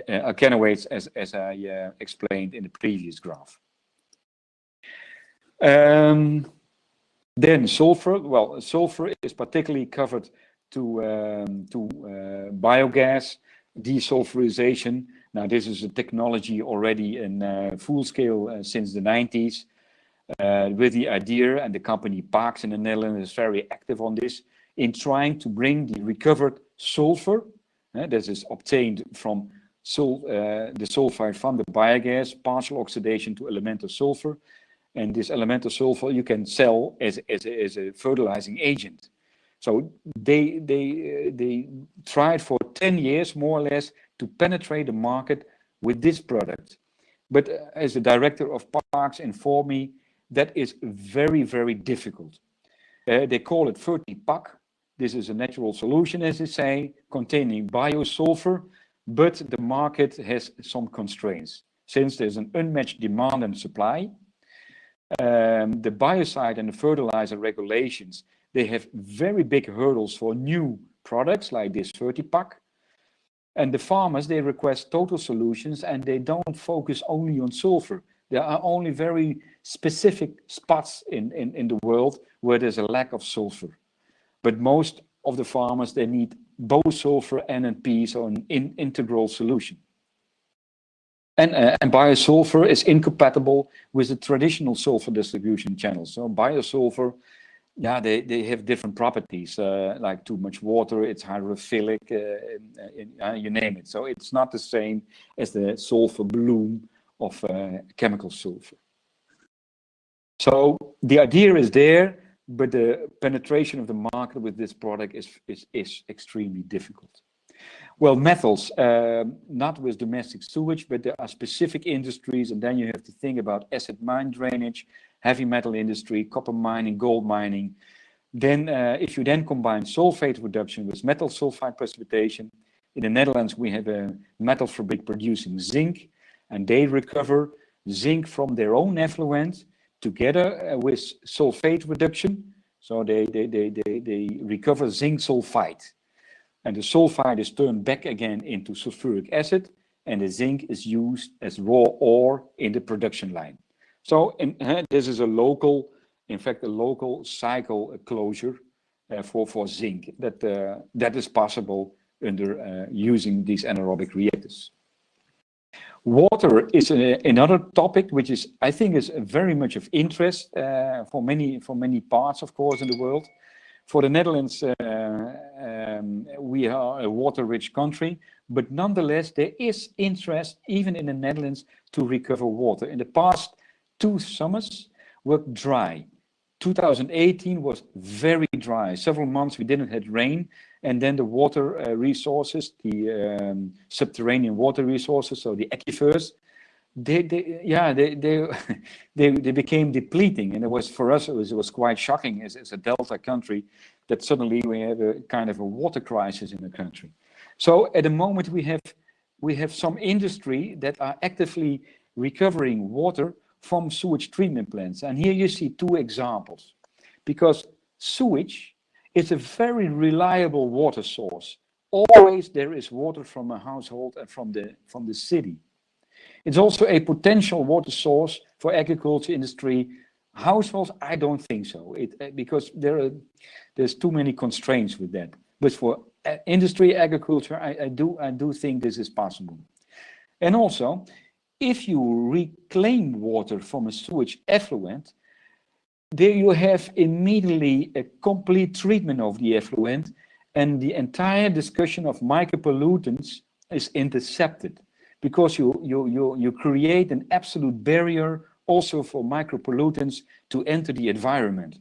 Speaker 13: alkanoates, as I explained in the previous graph. Then sulfur. Well, sulfur is particularly covered to biogas desulfurization. Now, this is a technology already in full scale since the 90s, with the idea, and the company PACS in the Netherlands is very active on this, in trying to bring the recovered sulfur, that is obtained from the sulfide from the biogas, partial oxidation to elemental sulfur. And this elemental sulfur you can sell as a fertilizing agent. So they tried for 10 years, more or less, to penetrate the market with this product. But as the director of PACS informed me, that is very, very difficult. They call it 30-pack. This is a natural solution, as they say, containing biosulfur, but the market has some constraints. Since there's an unmatched demand and supply, the biocide and the fertilizer regulations, they have very big hurdles for new products like this 30-pack. And the farmers, they request total solutions, and they don't focus only on sulfur. There are only very specific spots in the world where there's a lack of sulfur. But most of the farmers, they need both sulfur and NP, so an integral solution. And biosulfur is incompatible with the traditional sulfur distribution channels. So biosulfur, yeah, they have different properties, like too much water, it's hydrophilic, you name it. So it's not the same as the sulfur bloom of chemical sulfur. So the idea is there, but the penetration of the market with this product is extremely difficult. Well, metals, not with domestic sewage, but there are specific industries, and then you have to think about acid mine drainage, heavy metal industry, copper mining, gold mining. Then if you then combine sulfate reduction with metal sulfide precipitation, in the Netherlands we have a metal fabric producing zinc, and they recover zinc from their own effluent together with sulfate reduction. So they recover zinc sulfide. And the sulfide is turned back again into sulfuric acid, and the zinc is used as raw ore in the production line. So this is a local, in fact, a local cycle closure for zinc that is possible under using these anaerobic reactors. Water is another topic which is, I think, is very much of interest for many parts, of course, in the world. For the Netherlands, we are a water-rich country, but nonetheless, there is interest, even in the Netherlands, to recover water. In the past 2 summers were dry. 2018 was very dry. Several months we didn't have rain, and then the water resources, the subterranean water resources, so the aquifers, they became depleting, and it was, for us, it was quite shocking as a Delta country that suddenly we have a kind of a water crisis in the country. So at the moment we have some industry that are actively recovering water from sewage treatment plants, and here you see two examples, because sewage is a very reliable water source. Always there is water from a household and from the city. It's also a potential water source for agriculture, industry, households. I don't think so, because there's too many constraints with that. But for industry, agriculture, I do think this is possible. And also, if you reclaim water from a sewage effluent, there you have immediately a complete treatment of the effluent, and the entire discussion of micropollutants is intercepted, because you create an absolute barrier also for micropollutants to enter the environment.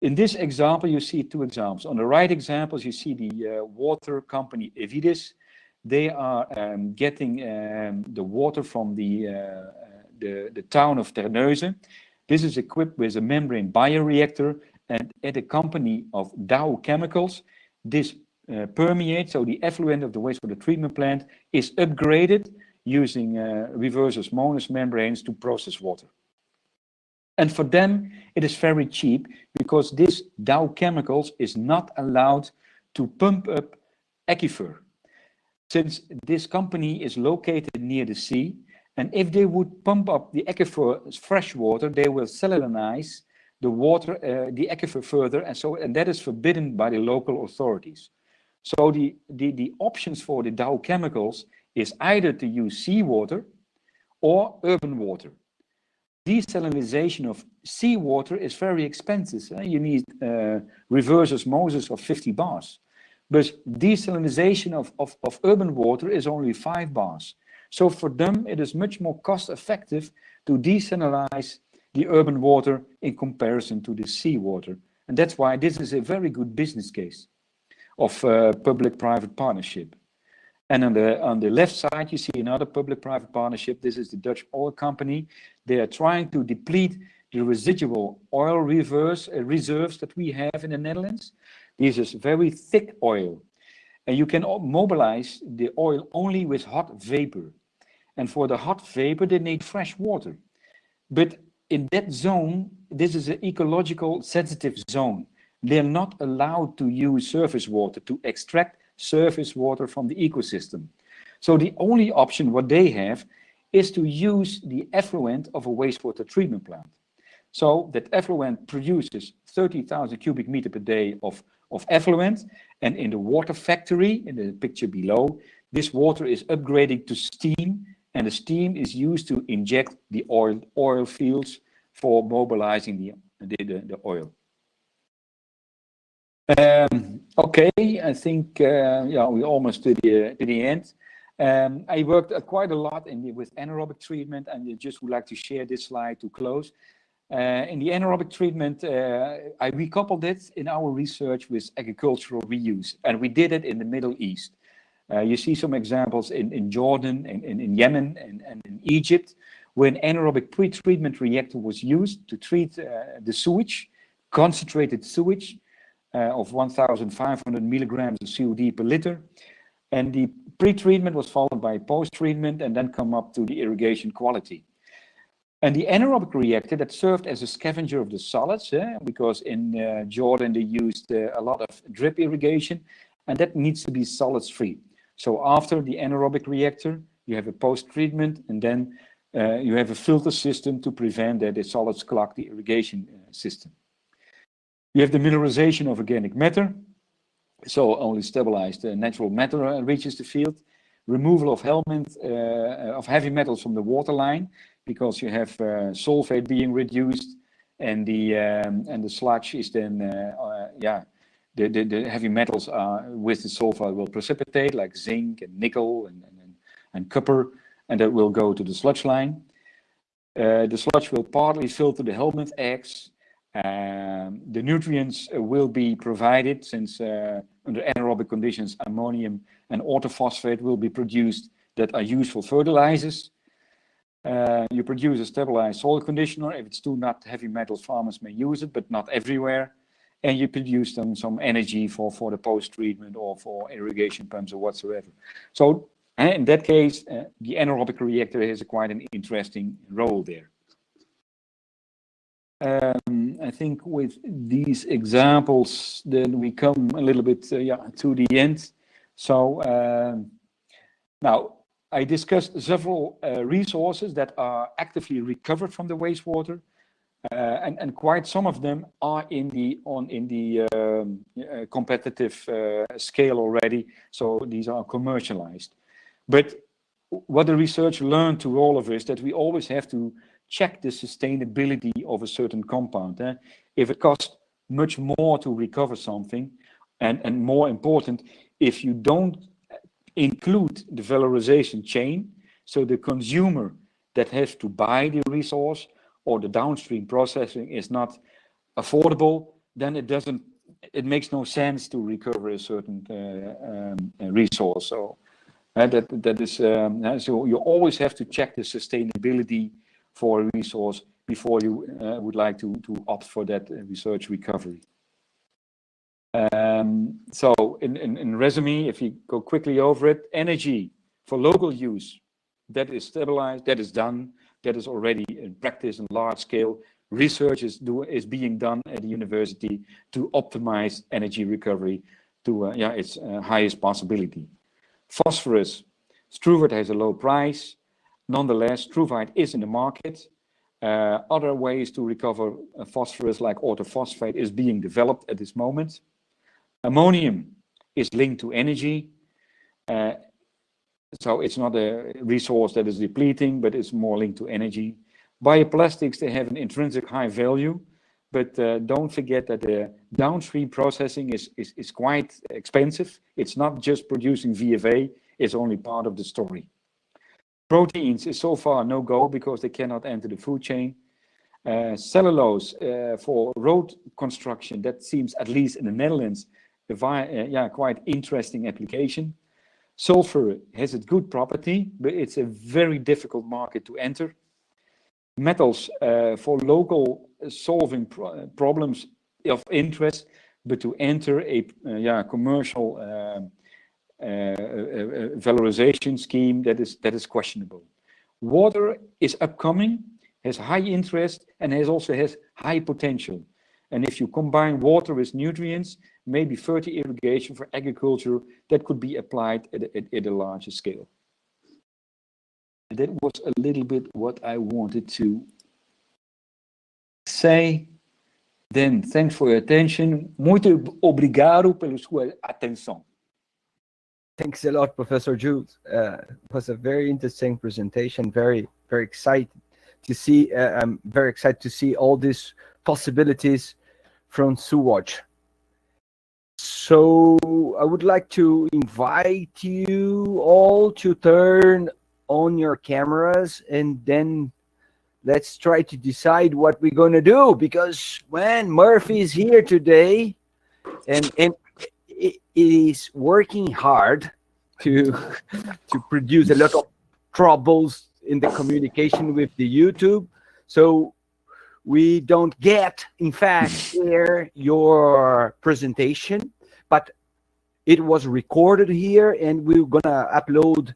Speaker 13: In this example, you see two examples. On the right examples, you see the water company Vídeo. They are getting the water from the town of Terneuzen. This is equipped with a membrane bioreactor, and at a company of Dow Chemicals, this permeates, so the effluent of the wastewater treatment plant is upgraded using reverse osmosis membranes to process water. And for them, it is very cheap, because this Dow Chemicals is not allowed to pump up aquifer, since this company is located near the sea, and if they would pump up the aquifer fresh water, they will salinize the water, the aquifer further, and that is forbidden by the local authorities. So the options for the Dow Chemicals is either to use seawater or urban water. Desalinization of seawater is very expensive. You need reverse osmosis of 50 bars. But desalinization of urban water is only 5 bars. So for them, it is much more cost effective to desalinize the urban water in comparison to the seawater. And that's why this is a very good business case of public-private partnership. And on the left side, you see another public-private partnership. This is the Dutch oil company. They are trying to deplete the residual oil reserves that we have in the Netherlands. This is very thick oil, and you can mobilize the oil only with hot vapor. And for the hot vapor, they need fresh water. But in that zone, this is an ecological sensitive zone. They're not allowed to use surface water, to extract surface water from the ecosystem. So the only option what they have is to use the effluent of a wastewater treatment plant. So that effluent produces 30,000 cubic meters per day of effluent, and in the water factory, in the picture below, this water is upgraded to steam, and the steam is used to inject the oil fields for mobilizing the oil. Okay, I think yeah, we almost to the end. I worked quite a lot with anaerobic treatment, and I just would like to share this slide to close. In the anaerobic treatment, I recoupled it in our research with agricultural reuse, and we did it in the Middle East. You see some examples in Jordan, in Yemen, and in Egypt, where an anaerobic pre-treatment reactor was used to treat the sewage, concentrated sewage of 1,500 milligrams of COD per liter. And the pre-treatment was followed by post-treatment, and then come up to the irrigation quality. And the anaerobic reactor that served as a scavenger of the solids, because in Jordan they used a lot of drip irrigation, and that needs to be solids free. So after the anaerobic reactor, you have a post-treatment, and then you have a filter system to prevent that the solids clog the irrigation system. You have the mineralization of organic matter, so only stabilized natural matter reaches the field. Removal of heavy metals from the water line, because you have sulfate being reduced, and the sludge is then the heavy metals with the sulfide will precipitate, like zinc and nickel and copper, and that will go to the sludge line. The sludge will partly filter the helminth eggs. The nutrients will be provided, since under anaerobic conditions ammonium and orthophosphate will be produced that are used for fertilizers. You produce a stabilized soil conditioner. If it's too not heavy metals, farmers may use it, but not everywhere. And you produce some energy for the post-treatment or for irrigation pumps or whatsoever. So in that case, the anaerobic reactor has quite an interesting role there. I think with these examples, then we come a little bit to the end. So now I discussed several resources that are actively recovered from the wastewater, and quite some of them are in the competitive scale already. So these are commercialized. But what the research learned to all of us that we always have to check the sustainability of a certain compound. If it costs much more to recover something, and more important, if you don't include the valorization chain, so the consumer that has to buy the resource or the downstream processing is not affordable, then it makes no sense to recover a certain resource. So that is so you always have to check the sustainability for a resource before you would like to opt for that research recovery. So in resume, if you go quickly over it, energy for local use, that is stabilized, that is done, that is already in practice in large scale. Research is being done at the university to optimize energy recovery to its highest possibility. Phosphorus, struvite has a low price. Nonetheless, struvite is in the market. Other ways to recover phosphorus, like orthophosphate, is being developed at this moment. Ammonium is linked to energy. So it's not a resource that is depleting, but it's more linked to energy. Bioplastics, they have an intrinsic high value, but don't forget that the downstream processing is quite expensive. It's not just producing VFA, it's only part of the story. Proteins is so far no go because they cannot enter the food chain. Cellulose for road construction, that seems, at least in the Netherlands, quite interesting application. Sulfur has a good property, but it's a very difficult market to enter. Metals for local solving problems of interest, but to enter a commercial valorization scheme, that is questionable. Water is upcoming, has high interest, and also has high potential. And if you combine water with nutrients, maybe 30 irrigation for agriculture, that could be applied at a larger scale. That was a little bit what I wanted to say. Then, thanks for your attention. Muito obrigado pela sua atenção.
Speaker 4: Thanks a lot, Professor Jules. It was a very interesting presentation. Very, very excited to see. I'm very excited to see all these possibilities from sewage. So I would like to invite you all to turn on your cameras, and then let's try to decide what we're going to do, because when Murphy is here today and it is working hard to produce a lot of troubles in the communication with the YouTube, so we don't get, in fact, hear your presentation, but it was recorded here and we're gonna upload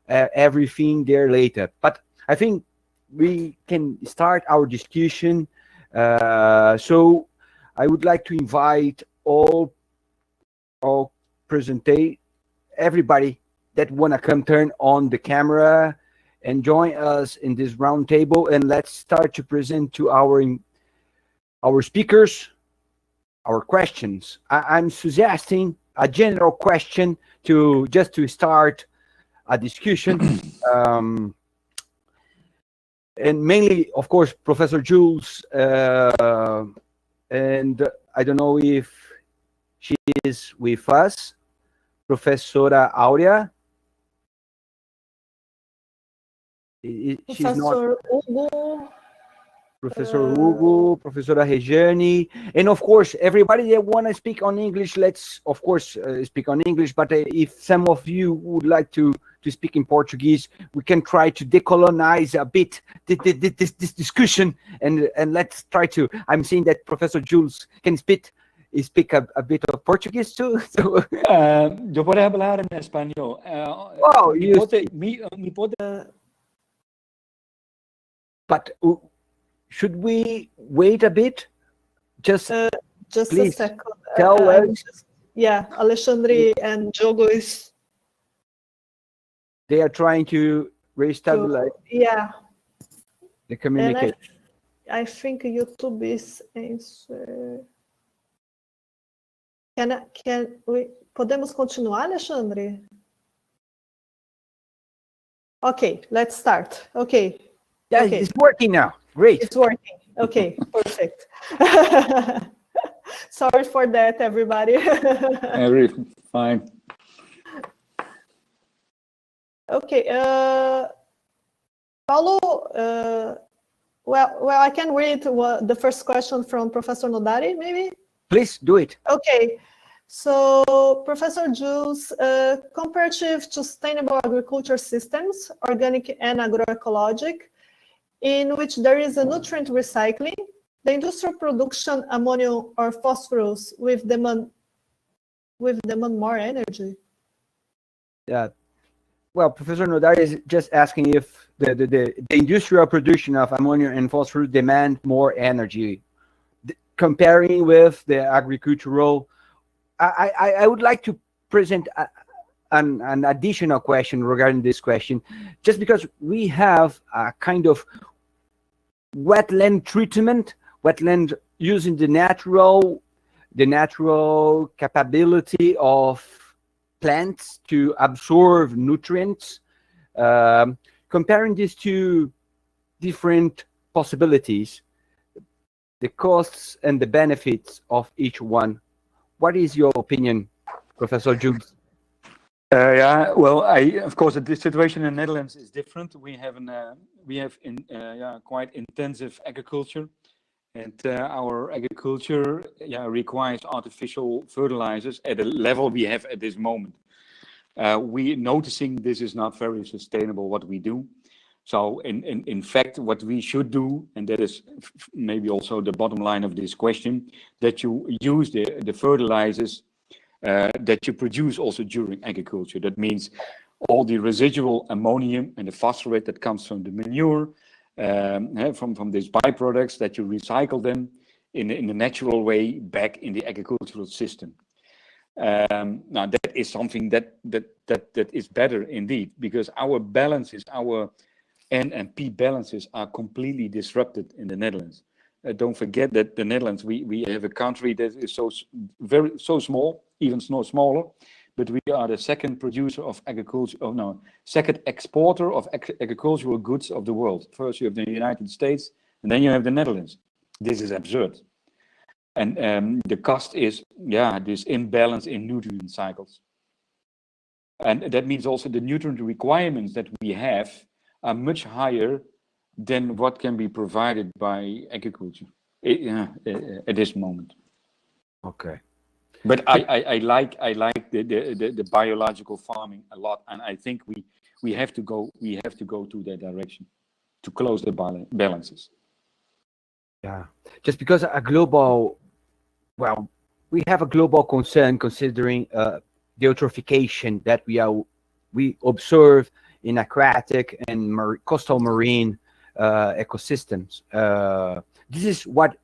Speaker 4: everything there later. But I think we can start our discussion. So I would like to invite everybody that wanna come turn on the camera and join us in this round table, and let's start to present to our speakers our questions. I'm suggesting a general question to start a discussion, and mainly, of course, Professor Jules, and I don't know if she is with us, Professora Aurea.
Speaker 5: Professor Hugo
Speaker 4: Professor Hugo, Professora Regiane, and of course, everybody that want to speak on English, let's, of course, speak on English, but if some of you would like to speak in Portuguese, we can try to decolonize a bit this discussion, and let's try to, I'm seeing that Professor Jules can speak a bit of Portuguese too. So,
Speaker 13: yo puedo hablar en español.
Speaker 4: Wow, but should we wait a bit? Just please,
Speaker 5: a second.
Speaker 4: Tell us.
Speaker 5: Yeah, Alexandre and Diogo is.
Speaker 4: They are trying to restabilize.
Speaker 5: Yeah.
Speaker 4: The communication.
Speaker 5: I think YouTube is answer. Podemos continuar, Alexandre? Okay, let's start. Okay.
Speaker 4: Yeah,
Speaker 5: okay.
Speaker 4: It's working now. Great.
Speaker 5: It's working. Okay, perfect. Sorry for that, everybody.
Speaker 13: Fine.
Speaker 5: Okay. Paulo, well, I can read the first question from Professor Nodari, maybe?
Speaker 4: Please do it.
Speaker 5: Okay. So, Professor Jules, comparative to sustainable agriculture systems, organic and agroecologic, in which there is a nutrient recycling, the industrial production ammonium or phosphorus with demand more energy.
Speaker 4: Yeah. Well, Professor Nodari is just asking if the industrial production of ammonia and phosphorus demand more energy. Comparing with the agricultural, I would like to present an additional question regarding this question, just because we have a kind of wetland treatment, wetland using the natural capability of plants to absorb nutrients. Comparing these two different possibilities, the costs and the benefits of each one. What is your opinion, Professor Jules?
Speaker 13: Yeah, well, of course, the situation in the Netherlands is different. We have quite intensive agriculture, and our agriculture requires artificial fertilizers at a level we have at this moment. We're noticing this is not very sustainable what we do. So in fact, what we should do, and that is maybe also the bottom line of this question, that you use the fertilizers that you produce also during agriculture. That means all the residual ammonium and the phosphorate that comes from the manure, from these byproducts, that you recycle them in a natural way back in the agricultural system. Now that is something that is better indeed, because our balances, our N and P balances are completely disrupted in the Netherlands. Don't forget that the Netherlands, we have a country that is so small, even smaller, but we are the second producer of second exporter of agricultural goods of the world. First you have the United States, and then you have the Netherlands. This is absurd. And the cost is, this imbalance in nutrient cycles. And that means also the nutrient requirements that we have are much higher than what can be provided by agriculture at this moment.
Speaker 4: Okay.
Speaker 13: But I like the biological farming a lot, and I think we have to go to that direction to close the balances.
Speaker 4: Yeah, just because we have a global concern considering the eutrophication that we observe in aquatic and coastal marine ecosystems. This is what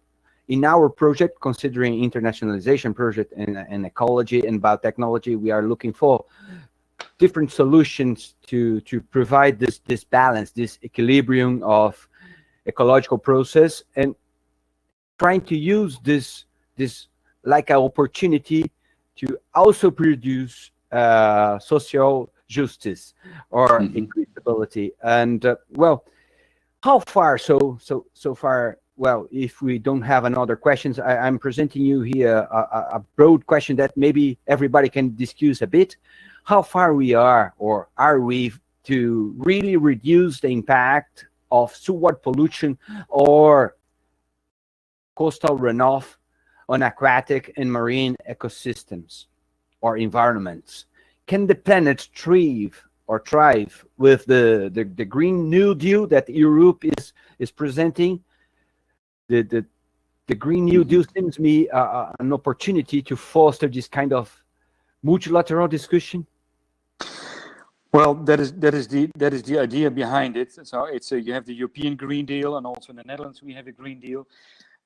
Speaker 4: in our project, considering internationalization project and ecology and biotechnology, we are looking for different solutions to provide this balance, this equilibrium of ecological process, and trying to use this like an opportunity to also produce social justice or equitability. And how far so far? Well, if we don't have another questions, I'm presenting you here a broad question that maybe everybody can discuss a bit. How far we are, or are we, to really reduce the impact of seaward pollution or coastal runoff on aquatic and marine ecosystems or environments? Can the planet thrive with the Green New Deal that Europe is presenting? The Green New Deal seems to me an opportunity to foster this kind of multilateral discussion.
Speaker 13: Well, that is the idea behind it. So it's you have the European Green Deal, and also in the Netherlands we have a Green Deal.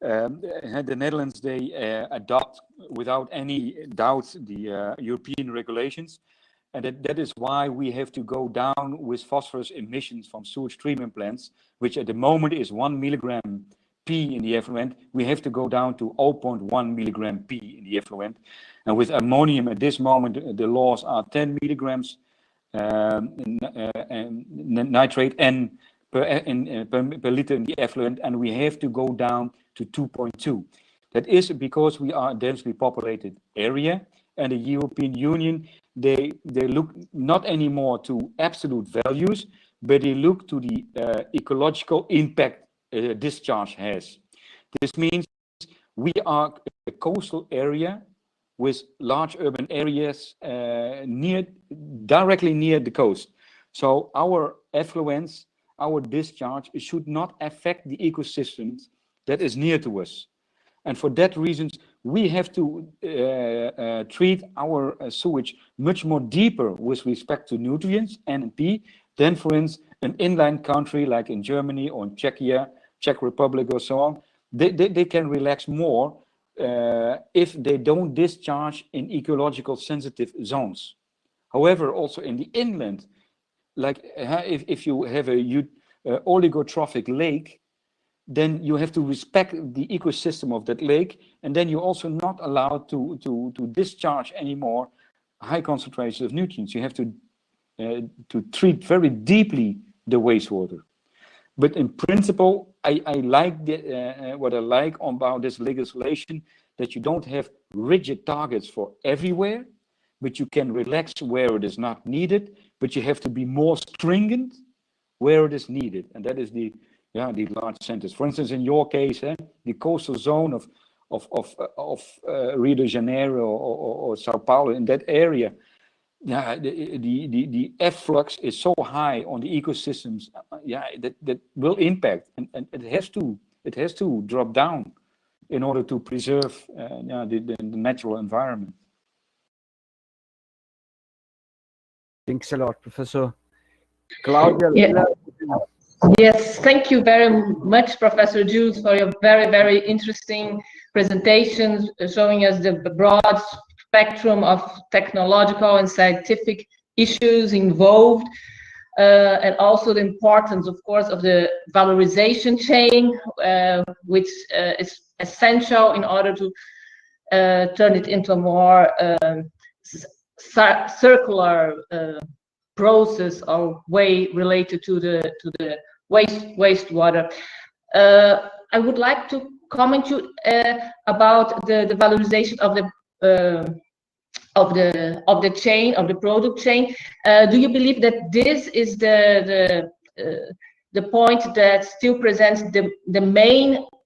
Speaker 13: The Netherlands, they adopt without any doubt the European regulations, and that is why we have to go down with phosphorus emissions from sewage treatment plants, which at the moment is 1 milligram P in the effluent. We have to go down to 0.1 milligram P in the effluent, and with ammonium at this moment the laws are 10 milligrams nitrate and per liter in the effluent, and we have to go down to 2.2. That is because we are a densely populated area, and the European Union, they look not anymore to absolute values, but they look to the ecological impact discharge has. This means we are a coastal area with large urban areas directly near the coast. So our effluents, our discharge, should not affect the ecosystems that is near to us. And for that reason, we have to treat our sewage much more deeper with respect to nutrients, N and P, than, for instance, an inland country like in Germany or in Czechia, Czech Republic or so on. They can relax more if they don't discharge in ecological sensitive zones. However, also in the inland, like if you have a oligotrophic lake, then you have to respect the ecosystem of that lake, and then you're also not allowed to discharge anymore high concentrations of nutrients. You have to treat very deeply the wastewater. But in principle, I like what I like about this legislation, that you don't have rigid targets for everywhere, but you can relax where it is not needed, but you have to be more stringent where it is needed. And that is the large centers. For instance, in your case, the coastal zone of Rio de Janeiro or Sao Paulo, in that area, the efflux is so high on the ecosystems, that will impact, and it has to drop down in order to preserve the natural environment.
Speaker 4: Thanks a lot, Professor. Claudia.
Speaker 11: Yeah. Yes, thank you very much, Professor Jules, for your very, very interesting presentations, showing us the broad spectrum of technological and scientific issues involved, and also the importance, of course, of the valorization chain, which is essential in order to turn it into a more circular process or way related to the wastewater. I would like to comment you about the valorization of the chain, of the product chain. Do you believe that this is the point that still presents the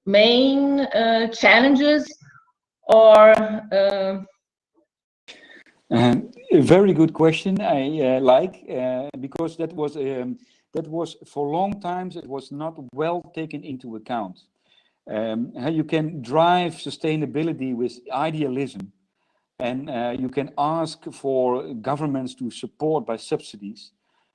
Speaker 11: main challenges, or?
Speaker 13: A very good question. I like because that was for long times it was not well taken into account. How you can drive sustainability with idealism, and you can ask for governments to support by subsidies,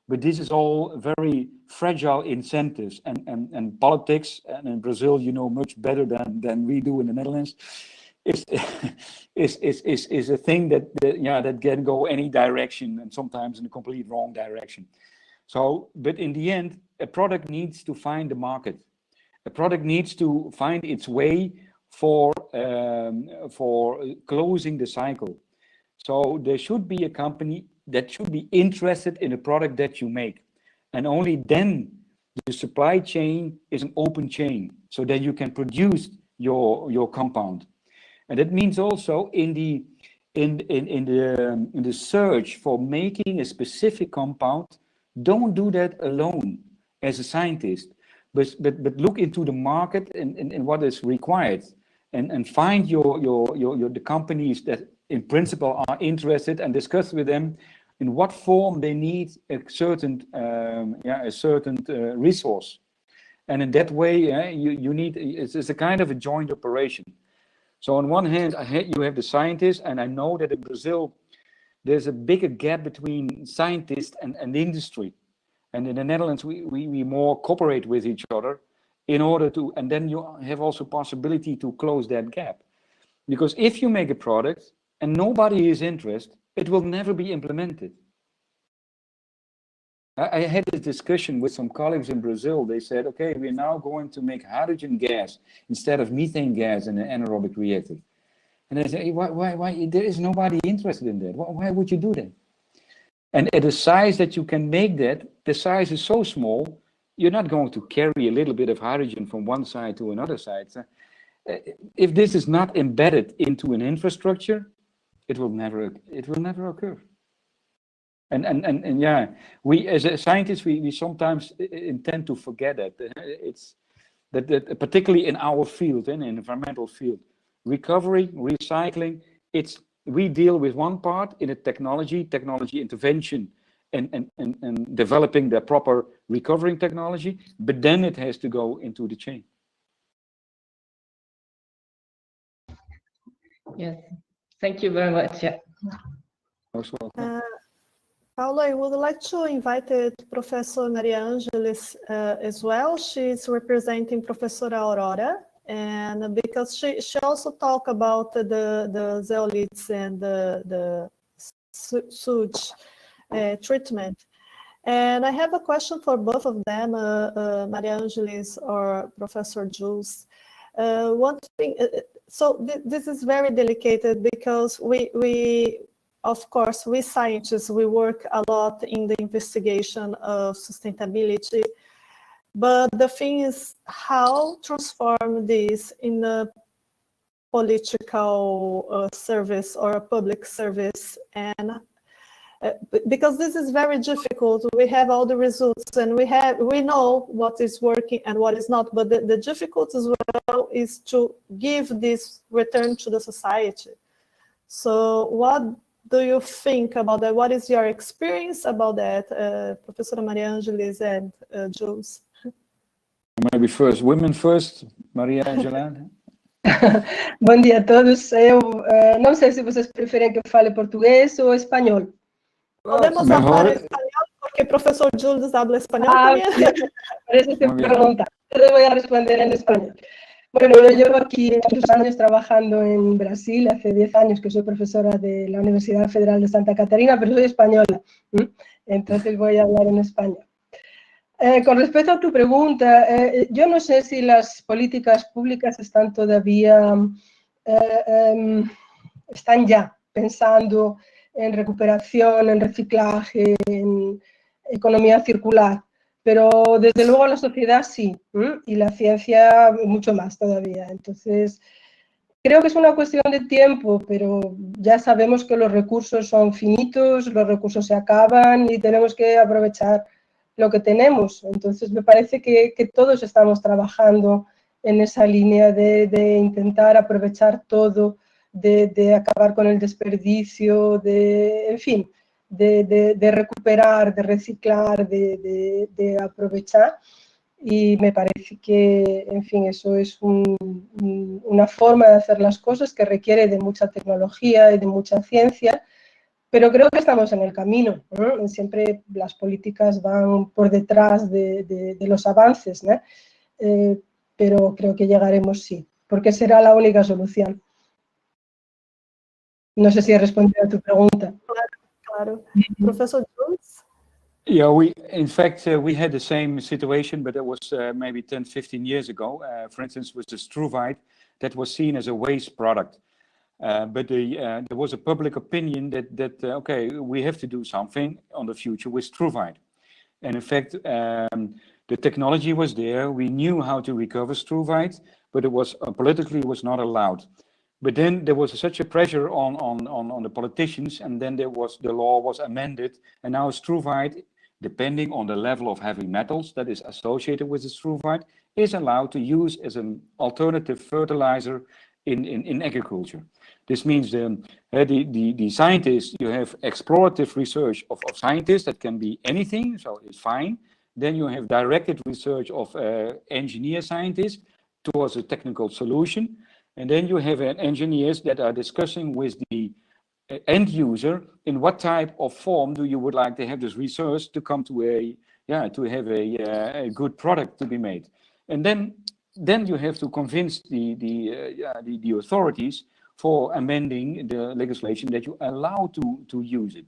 Speaker 13: but this is all very fragile incentives, and politics, and in Brazil you know much better than we do in the Netherlands, is a thing that can go any direction, and sometimes in a complete wrong direction. So, but in the end, a product needs to find the market. A product needs to find its way for closing the cycle. So there should be a company that should be interested in a product that you make, and only then the supply chain is an open chain, so that you can produce your compound. And that means also in the search for making a specific compound, don't do that alone as a scientist, but look into the market and what is required, and find the companies that in principle are interested, and discuss with them in what form they need a certain resource. And in that way, you need, it's a kind of a joint operation. So on one hand, you have the scientists, and I know that in Brazil, there's a bigger gap between scientists and the industry. And in the Netherlands, we more cooperate with each other in order to, and then you have also possibility to close that gap. Because if you make a product and nobody is interested, it will never be implemented. I had a discussion with some colleagues in Brazil. They said, okay, we're now going to make hydrogen gas instead of methane gas in an anaerobic reactor. And I said, why? There is nobody interested in that. Why would you do that? And at the size that you can make that, the size is so small, you're not going to carry a little bit of hydrogen from one side to another side. So, if this is not embedded into an infrastructure, it will never occur. And yeah, we as a scientists, we sometimes intend to forget that. It's that particularly in our field, in the environmental field, recovery, recycling, we deal with one part in a technology intervention and developing the proper recovering technology, but then it has to go into the chain.
Speaker 11: Yes, thank you very much. Yeah.
Speaker 13: Most welcome.
Speaker 5: Paulo, I would like to invite Professor Maria Ángeles as well. She's representing Professor Aurora, and because she also talked about the zeolites and the sewage treatment. And I have a question for both of them, Maria Ángeles or Professor Jules. One thing, so this is very delicate because of course, we scientists, we work a lot in the investigation of sustainability, but the thing is how transform this in a political service or a public service. And because this is very difficult, we have all the results and we know what is working and what is not, but the difficulty as well is to give this return to the society. So what do you think about that? What is your experience about that, Professor Maria Ángeles and Jules?
Speaker 13: Maybe first, women first, Maria Angela.
Speaker 14: Bom dia a todos. Eu não sei se vocês preferem que eu fale português ou espanhol.
Speaker 5: Podemos hablar espanhol porque Professor Jules habla español también.
Speaker 14: Por eso te pregunta. Te voy a responder en español. Bueno, yo llevo aquí muchos años trabajando en Brasil, hace 10 años que soy profesora de la Universidad Federal de Santa Catarina, pero soy española, entonces voy a hablar en español. Con respecto a tu pregunta, yo no sé si las políticas públicas están todavía, están ya pensando en recuperación, en reciclaje, en economía circular. Pero desde luego la sociedad sí, y la ciencia mucho más todavía. Entonces, creo que es una cuestión de tiempo, pero ya sabemos que los recursos son finitos, los recursos se acaban y tenemos que aprovechar lo que tenemos. Entonces, me parece que todos estamos trabajando en esa línea de intentar aprovechar todo, de acabar con el desperdicio, en fin, de recuperar, de reciclar, de aprovechar, y me parece que, en fin, eso es una forma de hacer las cosas que requiere de mucha tecnología y de mucha ciencia, pero creo que estamos en el camino, ¿no? Siempre las políticas van por detrás de los avances, ¿no? Pero creo que llegaremos, sí, porque será la única solución. No sé si he respondido a tu pregunta.
Speaker 5: Claro. Professor Jules?
Speaker 13: Yeah, in fact, we had the same situation, but that was maybe 10, 15 years ago. For instance, with the struvite, that was seen as a waste product. But there was a public opinion that okay, we have to do something on the future with struvite. And in fact, the technology was there. We knew how to recover struvite, but it was politically was not allowed. But then there was such a pressure on the politicians, and then the law was amended, and now struvite depending on the level of heavy metals that is associated with the struvite, is allowed to use as an alternative fertilizer in agriculture. This means the scientists, you have explorative research of scientists that can be anything, so it's fine. Then you have directed research of engineer scientists towards a technical solution. And then you have engineers that are discussing with the end user in what type of form do you would like to have this research to come to a good product to be made. And then you have to convince the authorities for amending the legislation that you allow to use it.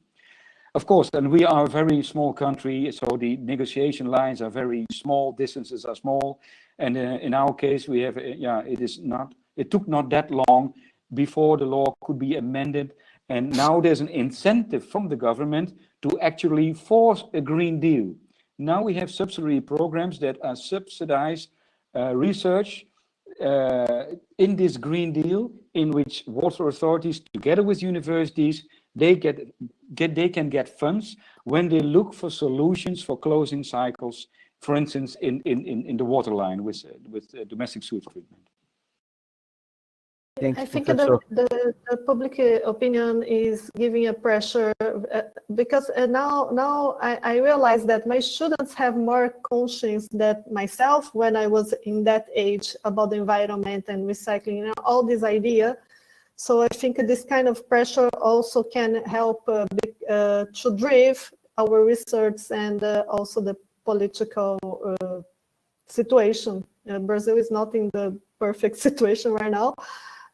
Speaker 13: Of course, and we are a very small country, so the negotiation lines are very small, distances are small, and in our case, we have, it took not that long before the law could be amended, and now there's an incentive from the government to actually force a Green Deal. Now we have subsidiary programs that are subsidize research in this Green Deal, in which water authorities, together with universities, they can get funds when they look for solutions for closing cycles, for instance, in the water line with domestic sewage treatment.
Speaker 5: I think the public opinion is giving a pressure because now I realize that my students have more conscience than myself when I was in that age about the environment and recycling, all this idea. So I think this kind of pressure also can help to drive our research and also the political situation. Brazil is not in the perfect situation right now.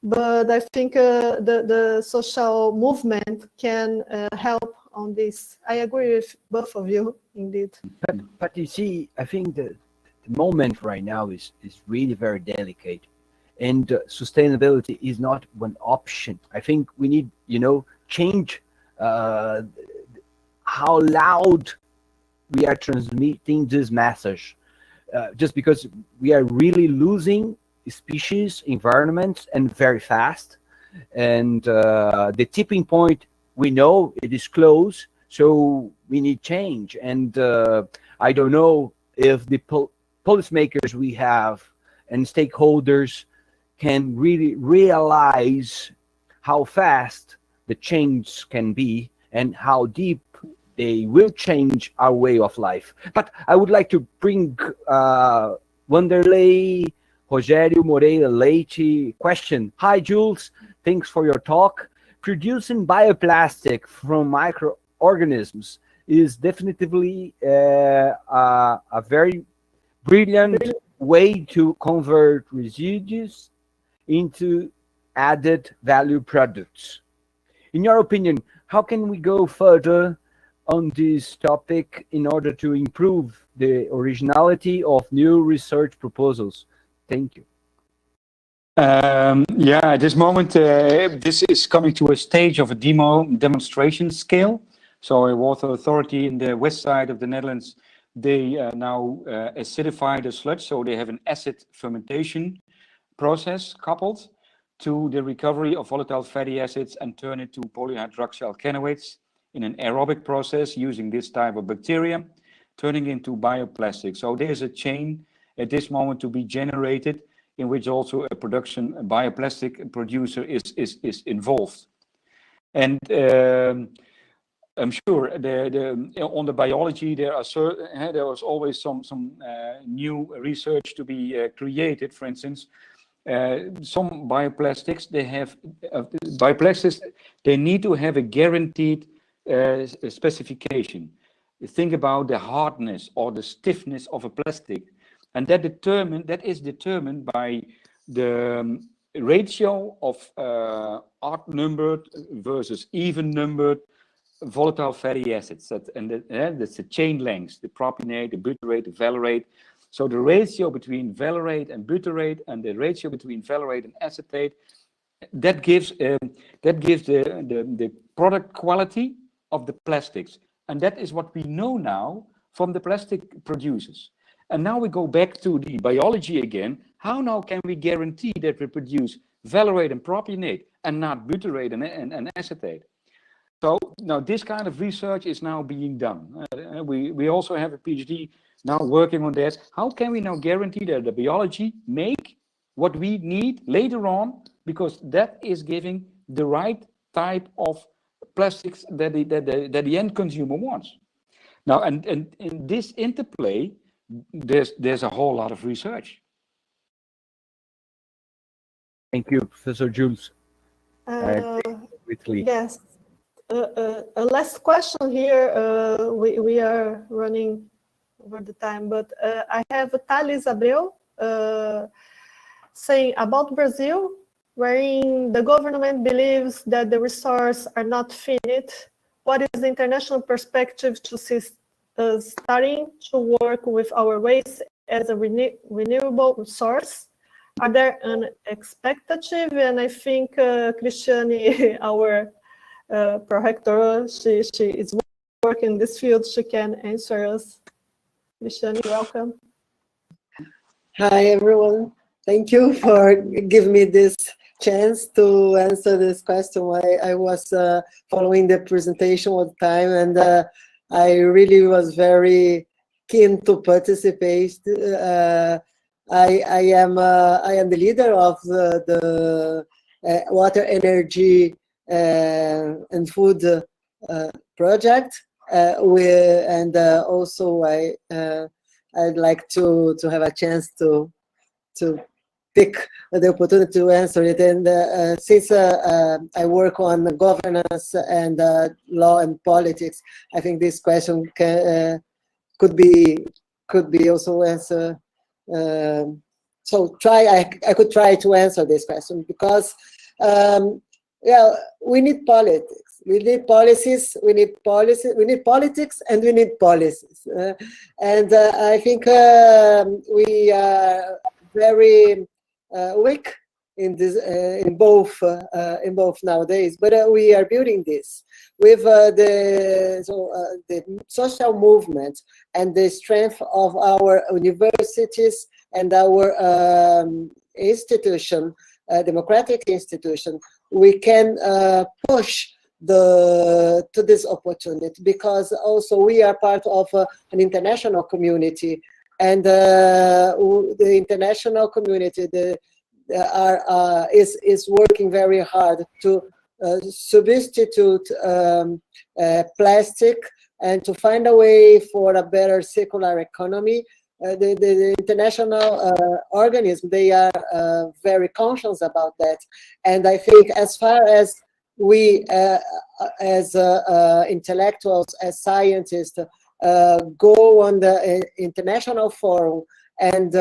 Speaker 5: But I think the social movement can help on this. I agree with both of you, indeed.
Speaker 4: But you see, I think the moment right now is really very delicate, and sustainability is not one option. I think we need, change how loud we are transmitting this message, just because we are really losing species, environments, and very fast. And the tipping point, we know it is close, so we need change. And I don't know if the policymakers we have and stakeholders can really realize how fast the change can be and how deep they will change our way of life. But I would like to bring Wanderlei Rogério Moreira Leite question. Hi, Jules. Thanks for your talk. Producing bioplastic from microorganisms is definitely a very brilliant way to convert residues into added value products. In your opinion, how can we go further on this topic in order to improve the originality of new research proposals? Thank you.
Speaker 13: At this moment, this is coming to a stage of a demonstration scale. So a water authority in the west side of the Netherlands, they now acidify the sludge. So they have an acid fermentation process coupled to the recovery of volatile fatty acids and turn it to polyhydroxyalkanoates in an aerobic process using this type of bacteria, turning into bioplastic. So there's a chain at this moment to be generated in which also a bioplastic producer is involved. And I'm sure on the biology there was always some new research to be created. For instance, some bioplastics they need to have a guaranteed specification. Think about the hardness or the stiffness of a plastic. And that is determined by the ratio of odd-numbered versus even-numbered volatile fatty acids. That's the chain length, the propionate, the butyrate, the valerate. So the ratio between valerate and butyrate and the ratio between valerate and acetate, that gives the product quality of the plastics. And that is what we know now from the plastic producers. And now we go back to the biology again. How now can we guarantee that we produce valerate and propionate and not butyrate and acetate? So now this kind of research is now being done. We also have a PhD now working on that. How can we now guarantee that the biology make what we need later on, because that is giving the right type of plastics that the end consumer wants. Now, and in this interplay, there's a whole lot of research.
Speaker 4: Thank you, Professor Jules.
Speaker 5: Yes. A last question here. We are running over the time, but I have Thales Abreu saying about Brazil, wherein the government believes that the resources are not finite. What is the international perspective to see starting to work with our waste as a renewable resource? Are there an expectative? And I think Cristiane, our prorector, she is working in this field. She can answer us. Cristiane, welcome.
Speaker 1: Hi, everyone. Thank you for giving me this chance to answer this question. I was following the presentation all the time, and I really was very keen to participate. I am the leader of the water, energy, and food project. Also I'd like to have a chance to pick the opportunity to answer it. And since I work on governance and law and politics, I think this question could be also answered. So I could try to answer this question, because yeah, we need politics. We need policies, we need policy, we need politics, and we need policies. And I think we are very weak in this, in both nowadays. But we are building this with the social movement and the strength of our universities and our institution, democratic institution. We can push to this opportunity, because also we are part of an international community, and the international community is working very hard to substitute plastic and to find a way for a better circular economy. The international organisms, they are very conscious about that, and I think as far as we as intellectuals, as scientists, go on the international forum and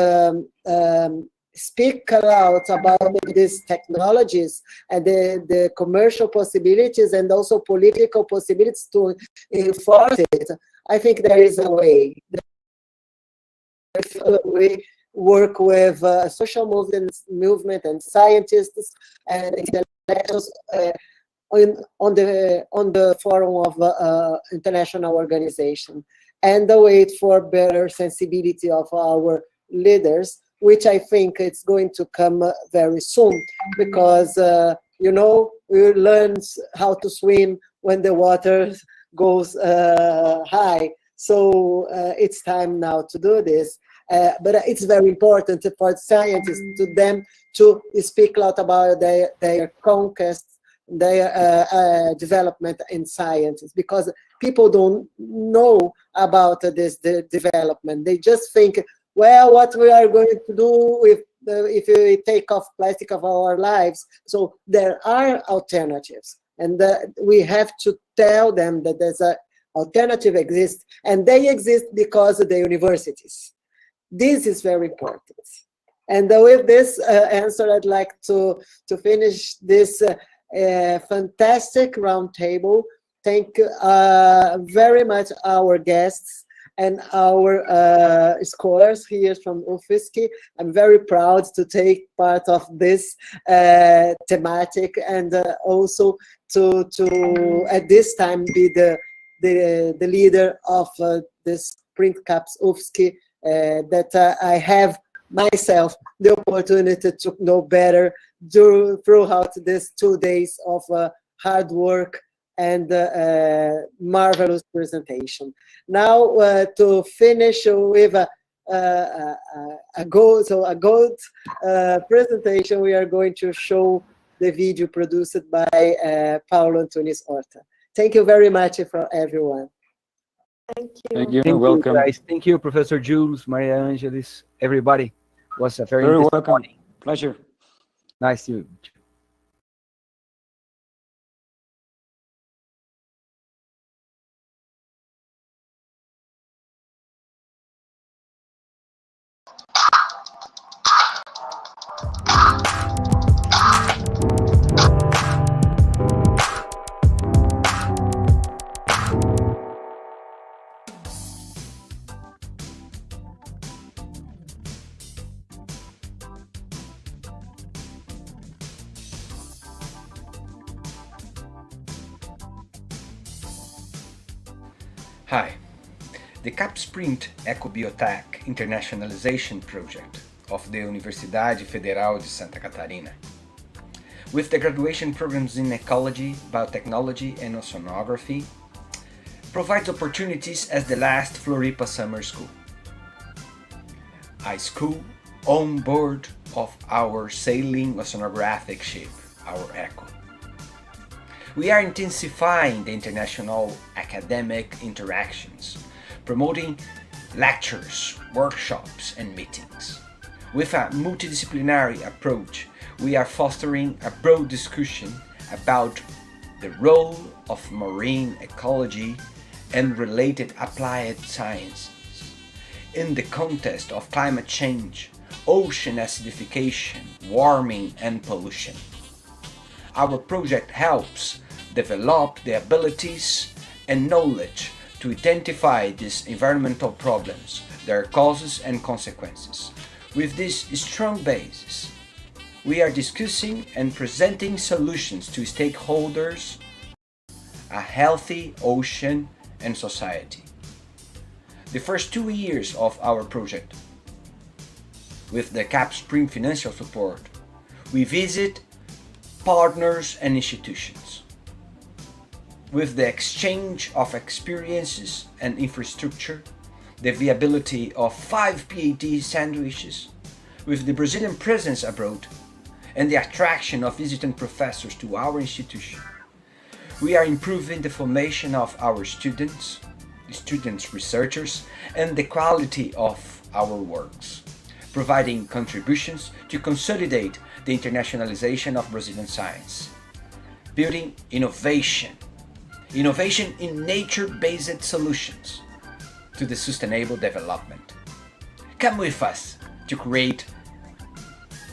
Speaker 1: speak out about these technologies and the commercial possibilities and also political possibilities to enforce it, I think there is a way. If we work with social movement and scientists and intellectuals on the forum of international organization, and wait for better sensibility of our leaders, which I think it's going to come very soon, because you know, we learn how to swim when the water goes high. So it's time now to do this. But it's very important for scientists to speak out about their conquests, their development in sciences, because people don't know about this development. They just think, well, what we are going to do if we take off plastic of our lives. So there are alternatives, and we have to tell them that there's an alternative exists, and they exist because of the universities. This is very important. And with this answer, I'd like to finish this fantastic roundtable. Thank very much our guests and our scholars here from UFSC. I'm very proud to take part of this thematic, and also to at this time be the leader of this PRINT-CAPES UFSC, that I have myself the opportunity to know better throughout these 2 days of hard work and marvelous presentation. Now, to finish with a good presentation, we are going to show the video produced by Paulo Antunes Horta. Thank you very much for everyone.
Speaker 5: Thank you.
Speaker 13: Thank you.
Speaker 4: Thank
Speaker 13: Welcome.
Speaker 4: you, guys. Thank you, Professor Jules, Maria Angelis, everybody. It was a very
Speaker 13: welcome.
Speaker 4: morning.
Speaker 13: Pleasure.
Speaker 4: Nice to meet you.
Speaker 15: Hi, the CAPES Print Ecobiotech Internationalization Project of the Universidade Federal de Santa Catarina, with the graduation programs in Ecology, Biotechnology and Oceanography, provides opportunities as the last Floripa Summer School. A school on board of our sailing oceanographic ship, our ECO. We are intensifying the international academic interactions, promoting lectures, workshops, and meetings. With a multidisciplinary approach, we are fostering a broad discussion about the role of marine ecology and related applied sciences in the context of climate change, ocean acidification, warming, and pollution. Our project helps develop the abilities and knowledge to identify these environmental problems, their causes and consequences. With this strong basis, we are discussing and presenting solutions to stakeholders, a healthy ocean and society. The first 2 years of our project, with the CAPES Print financial support, we visit partners and institutions. With the exchange of experiences and infrastructure, the viability of 5 PhD sandwiches, with the Brazilian presence abroad, and the attraction of visiting professors to our institution, we are improving the formation of our students, researchers, and the quality of our works, providing contributions to consolidate the internationalization of Brazilian science, building innovation in nature-based solutions to the sustainable development. Come with us to create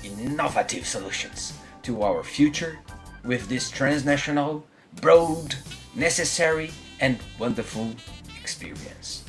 Speaker 15: innovative solutions to our future with this transnational, broad, necessary, and wonderful experience.